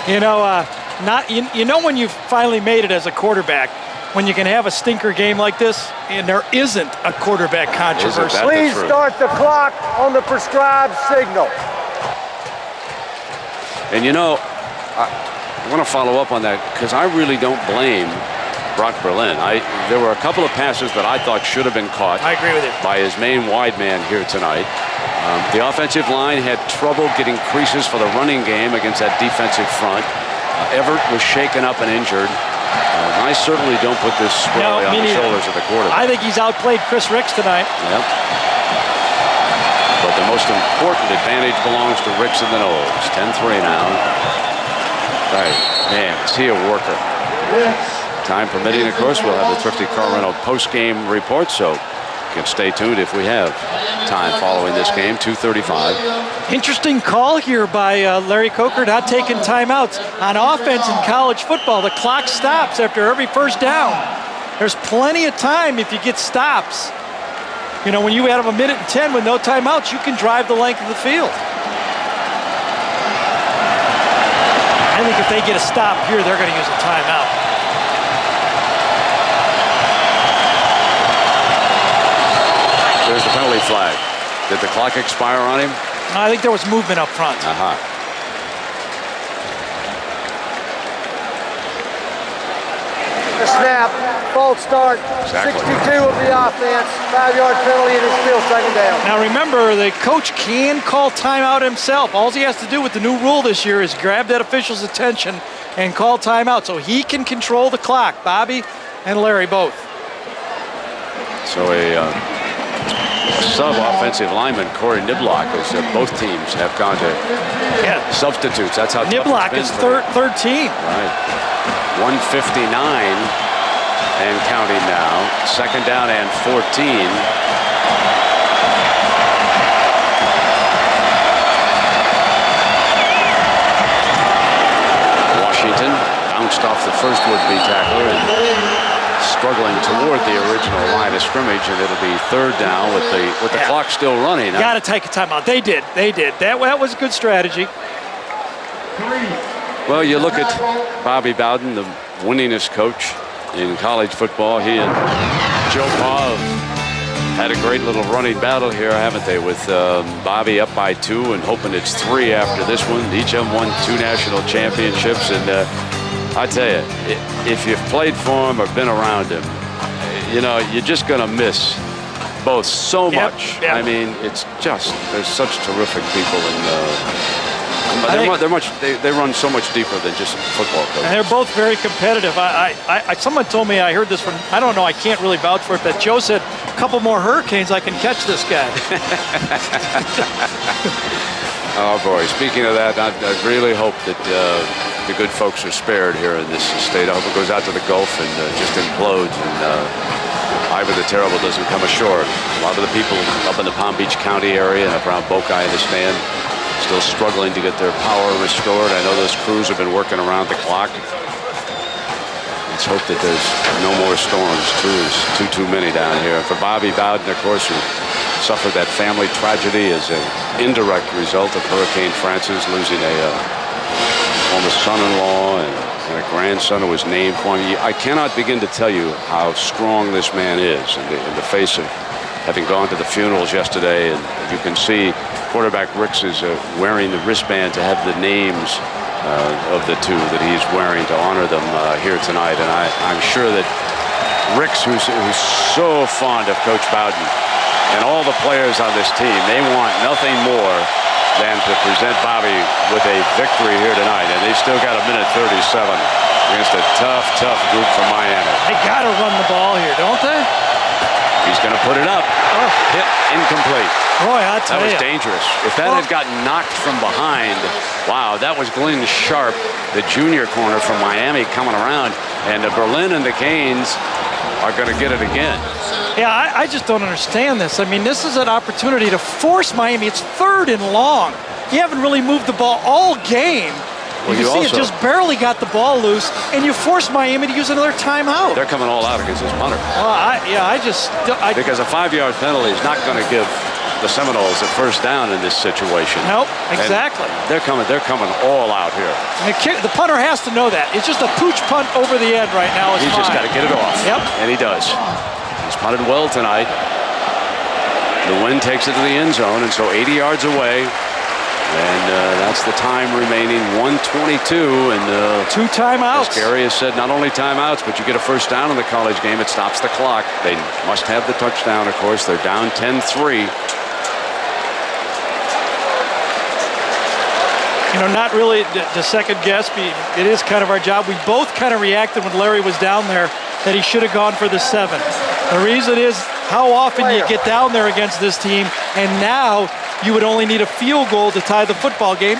You know when you finally made it as a quarterback, when you can have a stinker game like this, and there isn't a quarterback controversy. Please start the clock on the prescribed signal. And I want to follow up on that, because I really don't blame Brock Berlin. There were a couple of passes that I thought should have been caught. I agree with you. By his main wide man here tonight. The offensive line had trouble getting creases for the running game against that defensive front. Everett was shaken up and injured. I certainly don't put this squarely on the shoulders of the quarterback. I think he's outplayed Chris Ricks tonight. Yep. But the most important advantage belongs to Ricks and the Knowles. 10-3 now. Right. Man, is he a worker? Time permitting, of course, we'll have the Thrifty Car Rental post-game report, so you can stay tuned if we have time following this game. 2:35. Interesting call here by Larry Coker, not taking timeouts. On offense in college football, the clock stops after every first down. There's plenty of time if you get stops. When you have 1 minute and 10 with no timeouts, you can drive the length of the field. I think if they get a stop here, they're going to use a timeout. There's the penalty flag. Did the clock expire on him? I think there was movement up front. The snap, false start, exactly. 62 of the offense, 5-yard penalty, and it's still second down. Now remember, the coach can call timeout himself. All he has to do with the new rule this year is grab that official's attention and call timeout, so he can control the clock. Bobby and Larry both. So a sub-offensive lineman, Corey Niblock, as both teams have gone to substitutes. That's how Niblock is third team. Right. 1:59 and counting now. Second down and 14. Washington bounced off the first would-be tackler and struggling toward the original line of scrimmage, and it'll be third down with the clock still running. Got to take a timeout. They did. That was a good strategy. Well, you look at Bobby Bowden, the winningest coach in college football. He and Joe Pa had a great little running battle here, haven't they, with Bobby up by 2 and hoping it's 3 after this one. Each of them won 2 national championships, and I tell you, if you've played for him or been around him, you're just going to miss both so much. Yep. I mean, it's just, there's such terrific people, and they run so much deeper than just football coaches. And they're both very competitive. Someone told me, I heard this from, I don't know, I can't really vouch for it, but Joe said, a couple more hurricanes, I can catch this guy. Oh boy, speaking of that, I really hope that the good folks are spared here in this state. I hope it goes out to the Gulf and just implodes, and Ivan the Terrible doesn't come ashore. A lot of the people up in the Palm Beach County area and up around Boca, I understand, still struggling to get their power restored. I know those crews have been working around the clock. Let's hope that there's no more storms. Too many down here. For Bobby Bowden, of course, who suffered that family tragedy as an indirect result of Hurricane Francis, losing a former son-in-law and a grandson who was named for him. I cannot begin to tell you how strong this man is in the face of having gone to the funerals yesterday. And you can see quarterback Ricks is wearing the wristband to have the names of the two that he's wearing to honor them here tonight. And I'm sure that Ricks, who's so fond of Coach Bowden and all the players on this team, they want nothing more than to present Bobby with a victory here tonight. And they've still got a minute 37 against a tough group from Miami. They got to run the ball here, don't they? He's going to put it up. Oh. Hit incomplete. Boy, I tell you. That was dangerous. If that had gotten knocked from behind, wow, that was Glenn Sharp, the junior corner from Miami, coming around. And Berlin and the Canes are going to get it again. Yeah, I just don't understand this. I mean, this is an opportunity to force Miami. It's 3rd and long. You haven't really moved the ball all game. Well, you see it just barely got the ball loose, and you force Miami to use another timeout. They're coming all out against this punter. Well, because a 5-yard penalty is not going to give the Seminoles a first down in this situation. Nope, exactly. And they're coming all out here. The punter has to know that. It's just a pooch punt over the end right now. He's just got to get it off. Yep. And he does. He's punted well tonight. The wind takes it to the end zone, and so 80 yards away. And that's the time remaining, 1:22, and 2 timeouts. As Gary has said, not only timeouts, but you get a first down in the college game. It stops the clock. They must have the touchdown, of course. They're down 10-3. You know, not really the second guess. It is kind of our job. We both kind of reacted when Larry was down there that he should have gone for the 7. The reason is how often you get down there against this team, and now you would only need a field goal to tie the football game,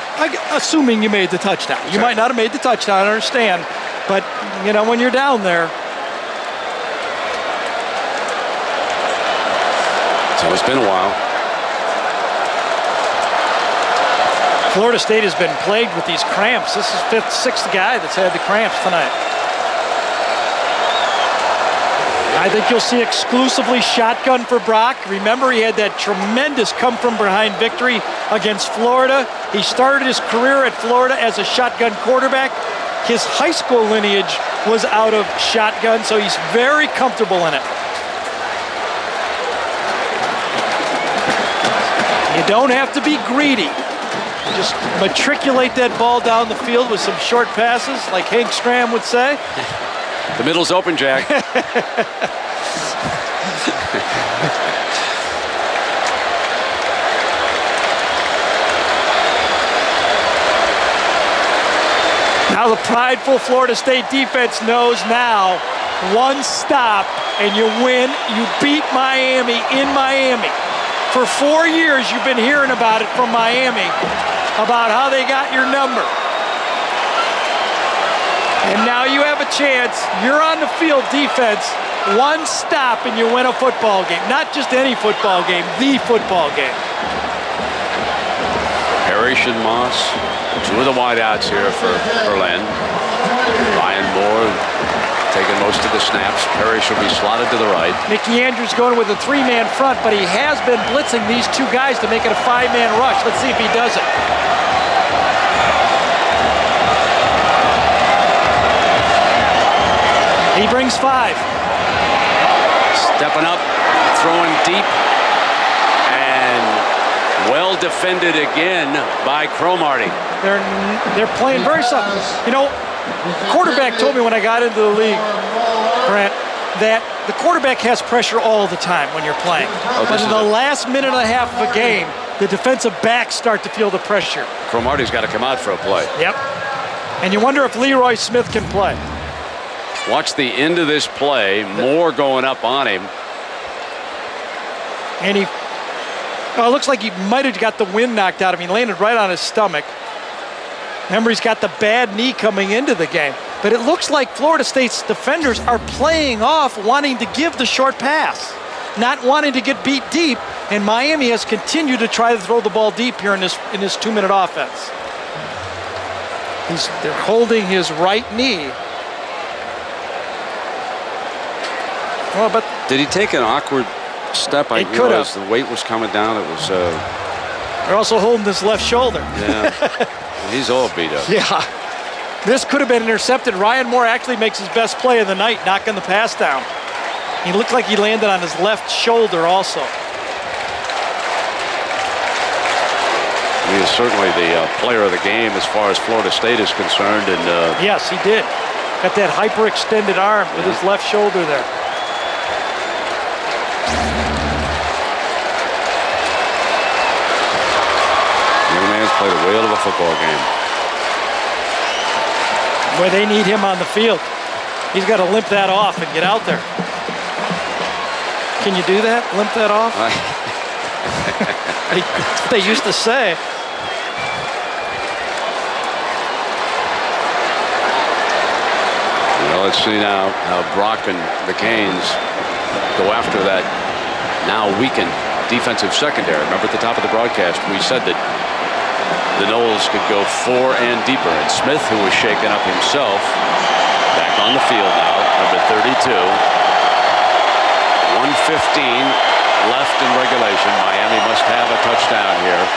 assuming you made the touchdown. You might not have made the touchdown, I understand, but, you know, when you're down there. So it's been a while. Florida State has been plagued with these cramps. This is 5th, 6th guy that's had the cramps tonight. I think you'll see exclusively shotgun for Brock. Remember, he had that tremendous come-from-behind victory against Florida. He started his career at Florida as a shotgun quarterback. His high school lineage was out of shotgun, so he's very comfortable in it. You don't have to be greedy. Just matriculate that ball down the field with some short passes, like Hank Stram would say. The middle's open, Jack. Now the prideful Florida State defense knows now, one stop and you win. You beat Miami in Miami. For 4 years you've been hearing about it from Miami, about how they got your number. And now you have a chance. You're on the field, defense. One stop and you win a football game. Not just any football game, the football game. Parrish and Moss, 2 of the wideouts here for Berlin. Ryan Moore taking most of the snaps. Parrish will be slotted to the right. Mickey Andrews going with a 3-man front, but he has been blitzing these 2 guys to make it a 5-man rush. Let's see if he does it. He brings 5. Stepping up, throwing deep, and well defended again by Cromartie. They're playing very soft. You know, quarterback told me when I got into the league, Brent, that the quarterback has pressure all the time when you're playing. But in the last minute and a half of a game, the defensive backs start to feel the pressure. Cromartie's got to come out for a play. Yep. And you wonder if Leroy Smith can play. Watch the end of this play. Moore going up on him. And it looks like he might have got the wind knocked out of him. He landed right on his stomach. Remember, he's got the bad knee coming into the game. But it looks like Florida State's defenders are playing off wanting to give the short pass, not wanting to get beat deep. And Miami has continued to try to throw the ball deep here in this 2-minute offense. They're holding his right knee. Well, but did he take an awkward step? I realized the weight was coming down. It was. They're also holding his left shoulder. Yeah, he's all beat up. Yeah. This could have been intercepted. Ryan Moore actually makes his best play of the night, knocking the pass down. He looked like he landed on his left shoulder also. He is certainly the player of the game as far as Florida State is concerned. And yes, he did. Got that hyper-extended arm with his left shoulder there. Young man's played a whale of a football game. Boy, they need him on the field. He's got to limp that off and get out there. Can you do that? Limp that off? They used to say. Let's see now how Brock and the Canes go after that now weakened defensive secondary. Remember at the top of the broadcast, we said that the Noles could go 4 and deeper. And Smith, who was shaken up himself, back on the field now, number 32. 1:15 left in regulation. Miami must have a touchdown here.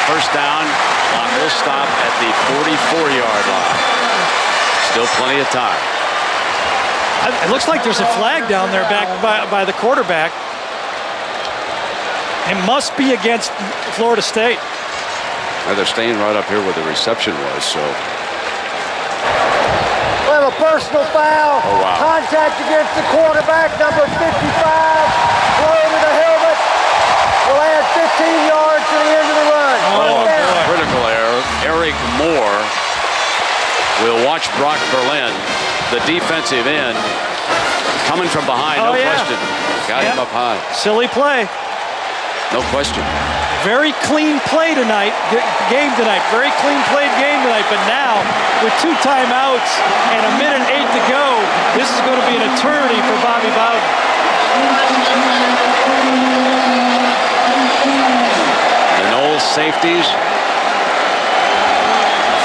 First down, clock will stop at the 44-yard line. Still plenty of time. It looks like there's a flag down there back by the quarterback. It must be against Florida State. Well, they're staying right up here where the reception was, so. We have a personal foul. Oh, wow. Contact against the quarterback, number 55. Blow to the helmet. We'll add 15 yards to the end of the run. Oh, critical error. Eric Moore will watch Brock Berlin, the defensive end, coming from behind, no question. Got him up high. Silly play. No question. Very clean play tonight, game tonight. Very clean played game tonight. But now, with 2 timeouts and 1:08 to go, this is going to be an eternity for Bobby Bowden. The Noles safeties,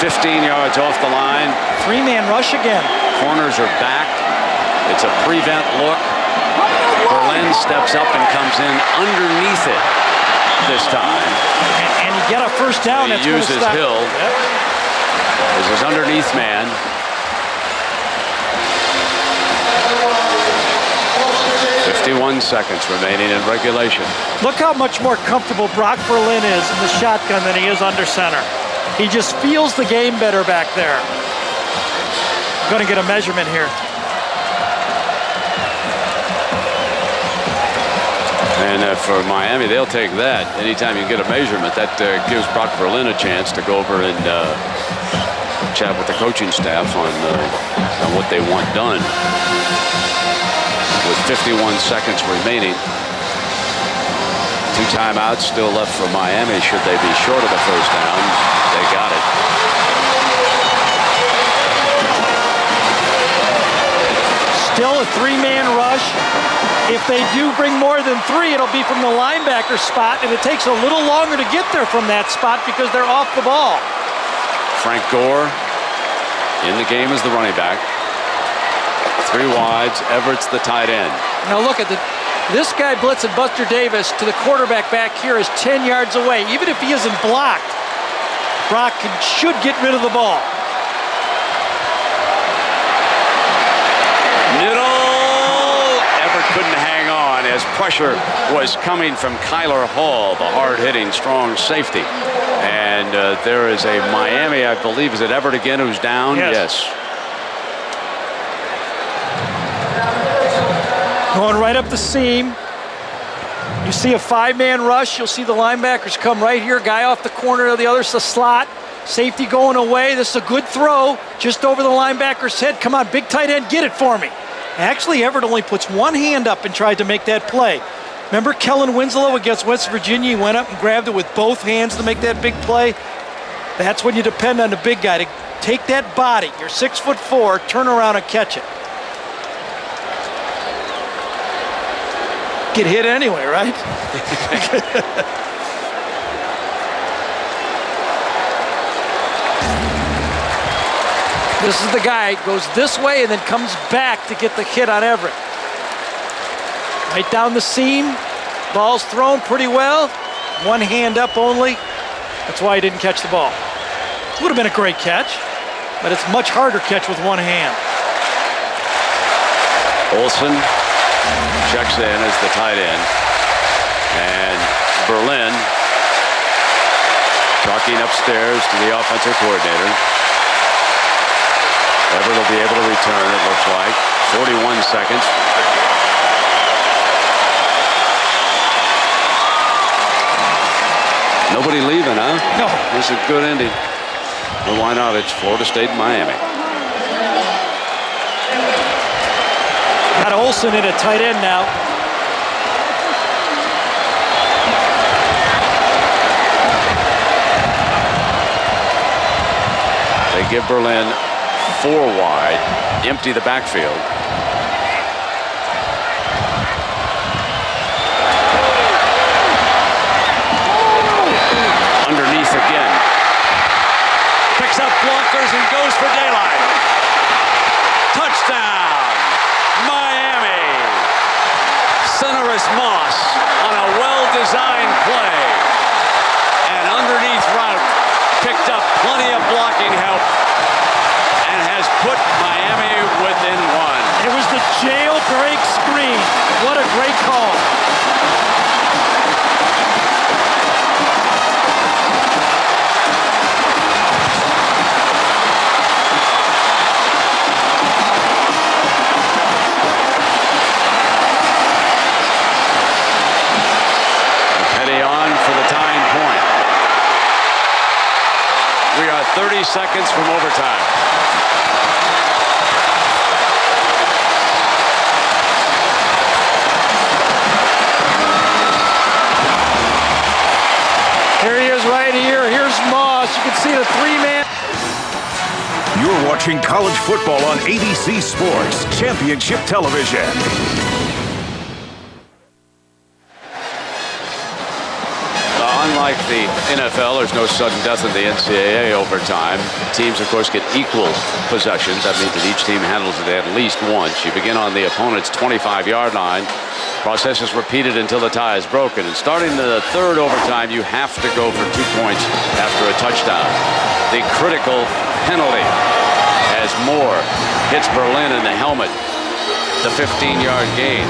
15 yards off the line. 3-man rush again. Corners are back. It's a prevent look. Berlin steps up and comes in underneath it this time. And you get a first down. He uses Hill as his underneath man. Seconds remaining in regulation. Look how much more comfortable Brock Berlin is in the shotgun than he is under center. He just feels the game better back there. Going to get a measurement here. And for Miami, they'll take that. Anytime you get a measurement, that gives Brock Berlin a chance to go over and chat with the coaching staff on what they want done. With 51 seconds remaining. 2 timeouts still left for Miami. Should they be short of the first down, they got it. Still a 3-man rush. If they do bring more than 3, it'll be from the linebacker spot, and it takes a little longer to get there from that spot because they're off the ball. Frank Gore in the game as the running back. 3 wides, Everett's the tight end. Now look at this guy blitzing Buster Davis to the quarterback back here is 10 yards away. Even if he isn't blocked, Brock should get rid of the ball. Middle, Everett couldn't hang on as pressure was coming from Kyler Hall, the hard-hitting, strong safety. And there is a Miami, I believe, is it Everett again who's down? Yes. Going right up the seam. You see a 5-man rush. You'll see the linebackers come right here. Guy off the corner of the other slot. Safety going away. This is a good throw. Just over the linebacker's head. Come on, big tight end, get it for me. Actually, Everett only puts one hand up and tried to make that play. Remember Kellen Winslow against West Virginia? He went up and grabbed it with both hands to make that big play. That's when you depend on the big guy to take that body. You're 6'4", turn around and catch it. get hit anyway, right? This is the guy, goes this way and then comes back to get the hit on Everett. Right down the seam, ball's thrown pretty well. One hand up only. That's why he didn't catch the ball. Would have been a great catch, but it's much harder catch with one hand. Olsen checks in as the tight end. And Berlin talking upstairs to the offensive coordinator. Everett will be able to return, it looks like. 41 seconds. Nobody leaving, huh? No. This is a good ending. Well, why not? It's Florida State and Miami. Got Olsen in at tight end now. They give Berlin 4 wide, empty the backfield. Underneath again. Picks up blockers and goes for daylight. Touchdown, Miami. Centerus Moss on a well-designed play. And underneath route picked up plenty of blocking help and has put Miami within 1. It was the jailbreak screen. What a great call. Petty on for the tying point. We are 30 seconds from overtime. Here he is right here. Here's Moss. You can see the 3-man. You're watching college football on ABC Sports Championship Television. Unlike the NFL, there's no sudden death in the NCAA overtime. Teams, of course, get equal possessions. That means that each team handles it at least once. You begin on the opponent's 25-yard line. Process is repeated until the tie is broken. And starting the third overtime, you have to go for 2 points after a touchdown. The critical penalty as Moore hits Berlin in the helmet. The 15-yard gain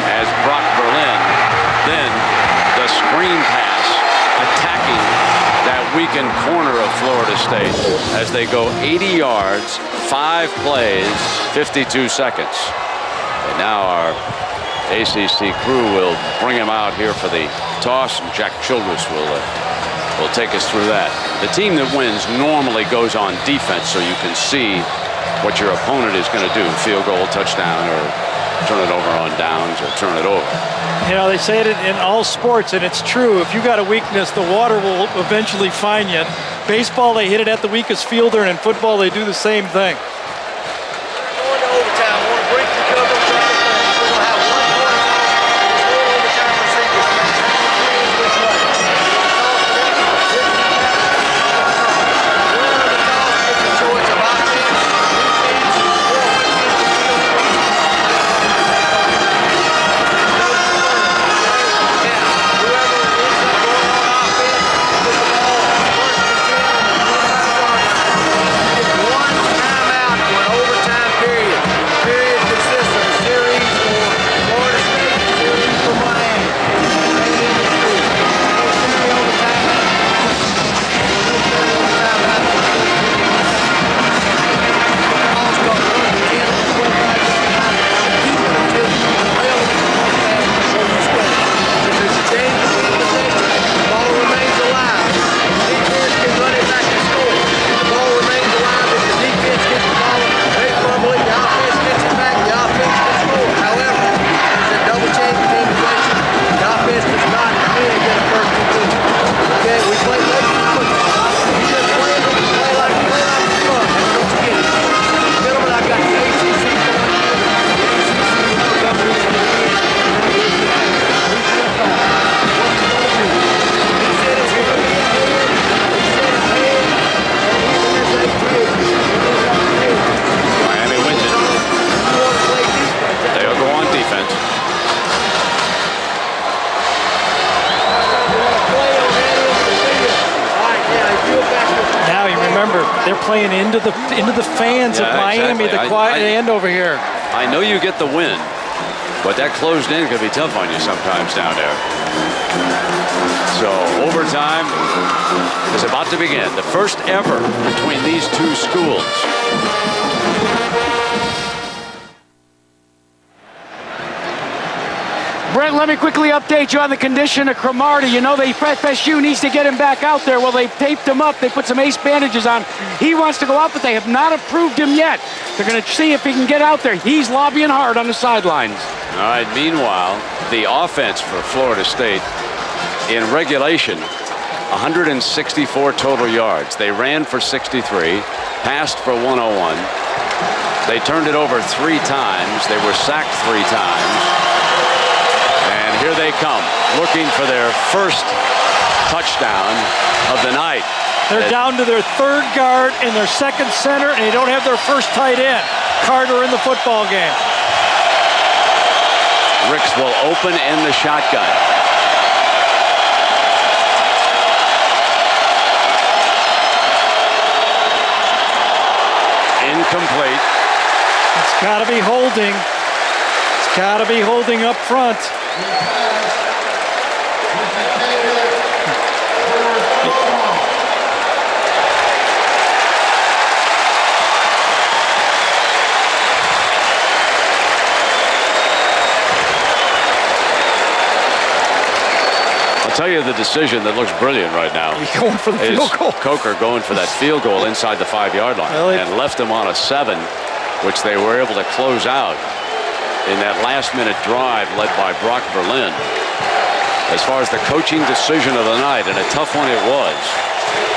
as Brock Berlin. Then the screen pass attacking that weakened corner of Florida State as they go 80 yards, 5 plays, 52 seconds. And now our ACC crew will bring him out here for the toss, and Jack Childress will take us through that. The team that wins normally goes on defense so you can see what your opponent is going to do, field goal, touchdown, or turn it over on downs, or turn it over. You know, they say it in all sports, and it's true. If you got a weakness, the water will eventually find you. Baseball, they hit it at the weakest fielder, and in football, they do the same thing. Going to overtime. I want to briefly cover overtime. We're going to have 1 point. Overtime procedure. Choice of offense. They're playing into the fans of Miami, exactly. the quiet end over here. I know you get the win, but that closed in could be tough on you sometimes down there. So overtime is about to begin. The first ever between these two schools. Brent, let me quickly update you on the condition of Cromartie. You know, FSU needs to get him back out there. Well, they've taped him up. They put some ace bandages on. He wants to go out, but they have not approved him yet. They're going to see if he can get out there. He's lobbying hard on the sidelines. All right, meanwhile, the offense for Florida State in regulation, 164 total yards. They ran for 63, passed for 101. They turned it over 3 times. They were sacked 3 times. And here they come, looking for their first touchdown of the night. They're down to their 3rd guard and their 2nd center, and they don't have their first tight end, Carter, in the football game. Ricks will open in the shotgun. Incomplete. It's got to be holding. It's got to be holding up front. I'll tell you the decision that looks brilliant right now. He's going for the field goal. Coker going for that field goal inside the 5-yard line and left them on a 7, which they were able to close out in that last-minute drive led by Brock Berlin. As far as the coaching decision of the night, and a tough one it was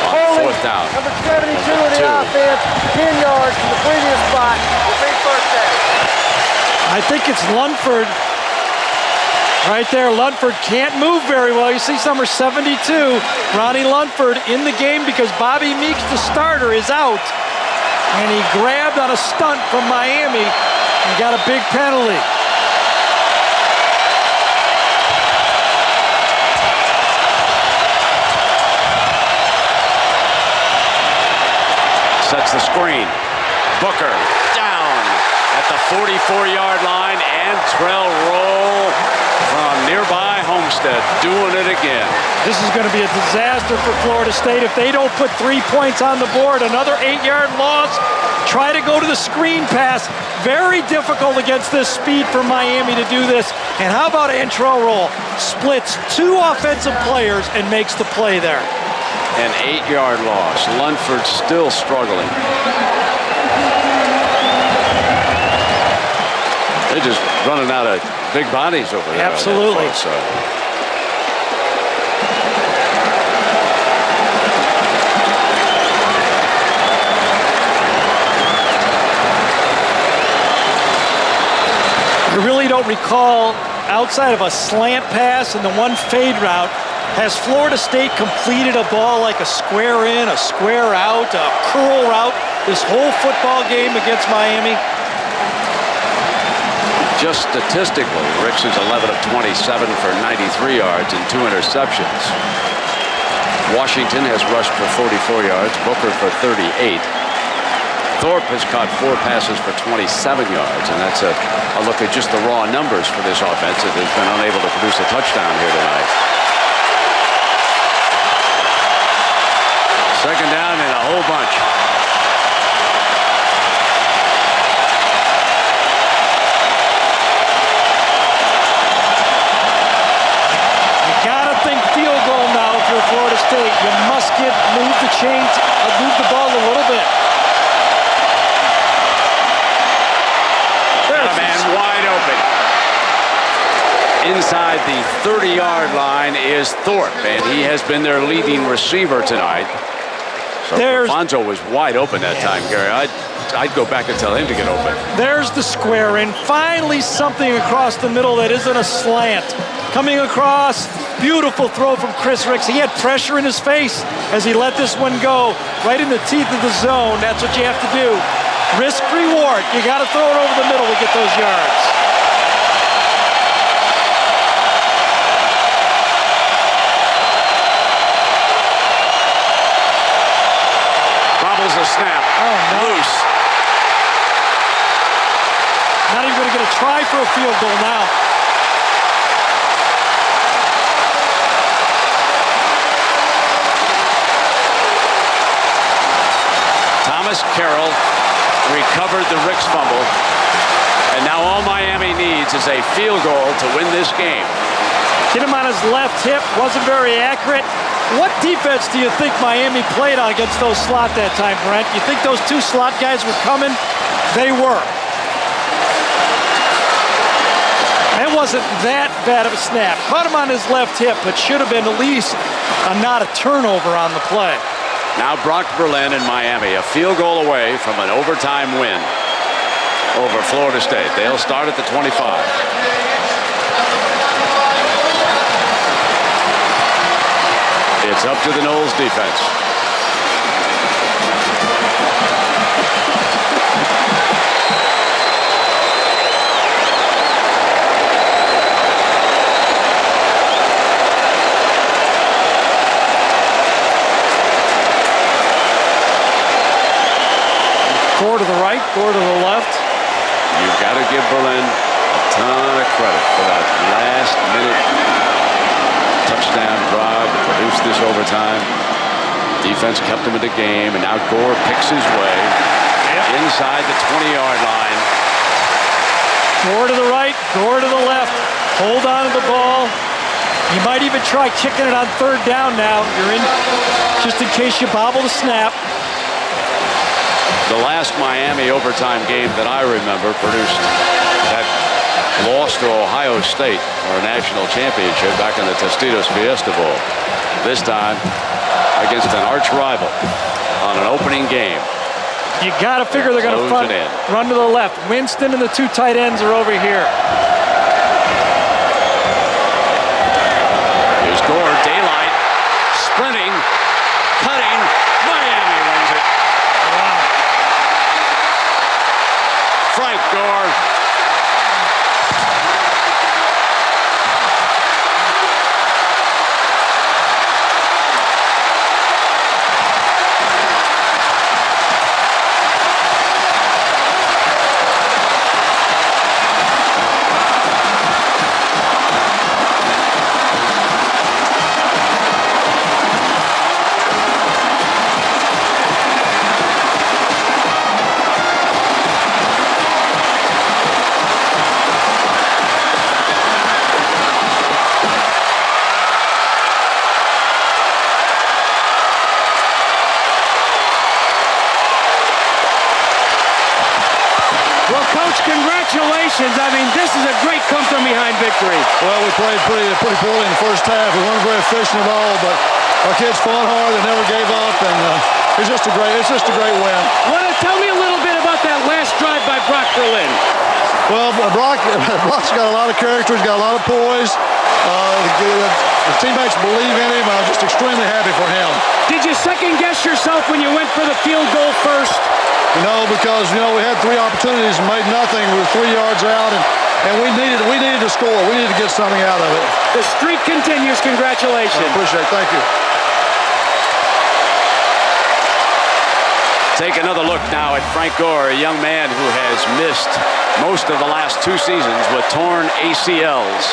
on 4th down. Number 72 of the offense, 10 yards from the previous spot. Big first down. I think it's Lunford. Right there, Lunford can't move very well. You see number 72, Ronnie Lunford, in the game because Bobby Meeks, the starter, is out. And he grabbed on a stunt from Miami and got a big penalty. Sets the screen. Booker down at the 44-yard line. Antrell Roll from nearby Homestead doing it again. This is going to be a disaster for Florida State if they don't put 3 points on the board. Another 8-yard loss. Try to go to the screen pass. Very difficult against this speed for Miami to do this. And how about Antrell Roll? Splits 2 offensive players and makes the play there. An 8-yard loss. Lunford still struggling. They're just running out of big bodies over there. Absolutely. I really don't recall, outside of a slant pass and the one fade route, has Florida State completed a ball like a square in, a square out, a curl route this whole football game against Miami? Just statistically, Ricks is 11 of 27 for 93 yards and 2 interceptions. Washington has rushed for 44 yards, Booker for 38. Thorpe has caught 4 passes for 27 yards, and that's a look at just the raw numbers for this offense that has been unable to produce a touchdown here tonight. 2nd down and a whole bunch. Field goal now for Florida State. You must move the chains, move the ball a little bit. There's a man wide open. Inside the 30-yard line is Thorpe, and he has been their leading receiver tonight. So Alfonso was wide open that time, Gary. I'd go back and tell him to get open. There's the square in. Finally something across the middle that isn't a slant. Coming across, beautiful throw from Chris Ricks. He had pressure in his face as he let this one go right in the teeth of the zone. That's what you have to do. Risk reward. You got to throw it over the middle to get those yards. Bobbles a the snap. Oh, no. Loose. Not even going to get a try for a field goal now. Thomas Carroll recovered the Ricks fumble. And now all Miami needs is a field goal to win this game. Hit him on his left hip, wasn't very accurate. What defense do you think Miami played on against those slot that time, Brent? You think those two slot guys were coming? They were. That wasn't that bad of a snap. Caught him on his left hip, but should have been at least not a turnover on the play. Now Brock Berlin in Miami, a field goal away from an overtime win over Florida State. They'll start at the 25. It's up to the Noles defense. Gore to the right, Gore to the left. You've got to give Berlin a ton of credit for that last-minute touchdown drive to produce this overtime. Defense kept him in the game, and now Gore picks his way inside the 20-yard line. Gore to the right, Gore to the left. Hold on to the ball. You might even try kicking it on third down now. You're in just in case you bobble the snap. The last Miami overtime game that I remember produced that loss to Ohio State for a national championship back in the Tostitos Fiesta Bowl. This time against an arch rival on an opening game. You got to figure they're going to run to the left. Winston and the two tight ends are over here. Here's Gore, daylight, sprinting, cutting. Miami wins it. Wow. Frank Gore. Congratulations. I mean, this is a great come-from-behind victory. Well, we played pretty poorly in the first half. We weren't very efficient at all, but our kids fought hard. They never gave up, and it's just a great win. Tell me a little bit about that last drive by Brock Berlin. Well, Brock's got a lot of character. He's got a lot of poise. The teammates believe in him. I'm just extremely happy for him. Did you second-guess yourself when you went for the field goal first? No, because, we had 3 opportunities and made nothing. We were 3 yards out, and we needed to score. We needed to get something out of it. The streak continues. Congratulations. I appreciate it. Thank you. Take another look now at Frank Gore, a young man who has missed most of the last 2 seasons with torn ACLs.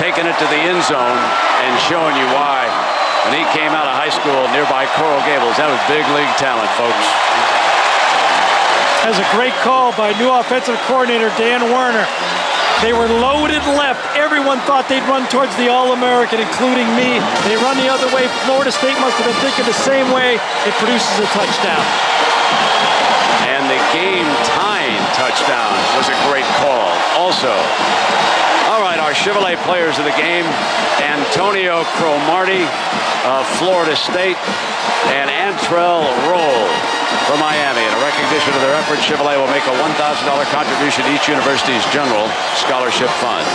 Taking it to the end zone and showing you why. When he came out of high school nearby Coral Gables, that was big league talent, folks. That was a great call by new offensive coordinator Dan Werner. They were loaded left. Everyone thought they'd run towards the All-American, including me. They run the other way. Florida State must have been thinking the same way. It produces a touchdown. And the game-tying touchdown was a great call also. All right, our Chevrolet players of the game, Antonio Cromartie of Florida State and Antrell Roll from Miami. In a recognition of their efforts, Chevrolet will make a $1,000 contribution to each university's general scholarship fund.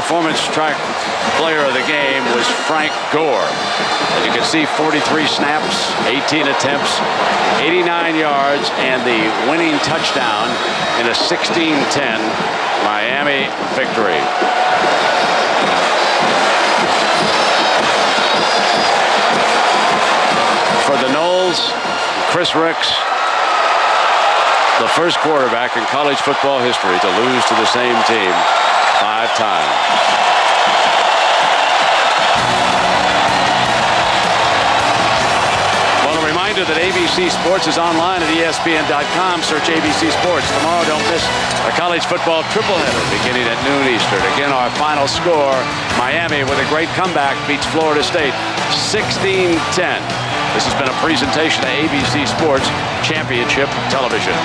performance track player of the game was Frank Gore. As you can see, 43 snaps, 18 attempts, 89 yards, and the winning touchdown in a 16-10 Miami victory. For the Noles, Chris Ricks, the first quarterback in college football history to lose to the same team 5 times. Well, a reminder that ABC Sports is online at ESPN.com. Search ABC Sports. Tomorrow, don't miss a college football triple header beginning at noon Eastern. Again, our final score, Miami with a great comeback beats Florida State 16-10. This has been a presentation of ABC Sports Championship Television.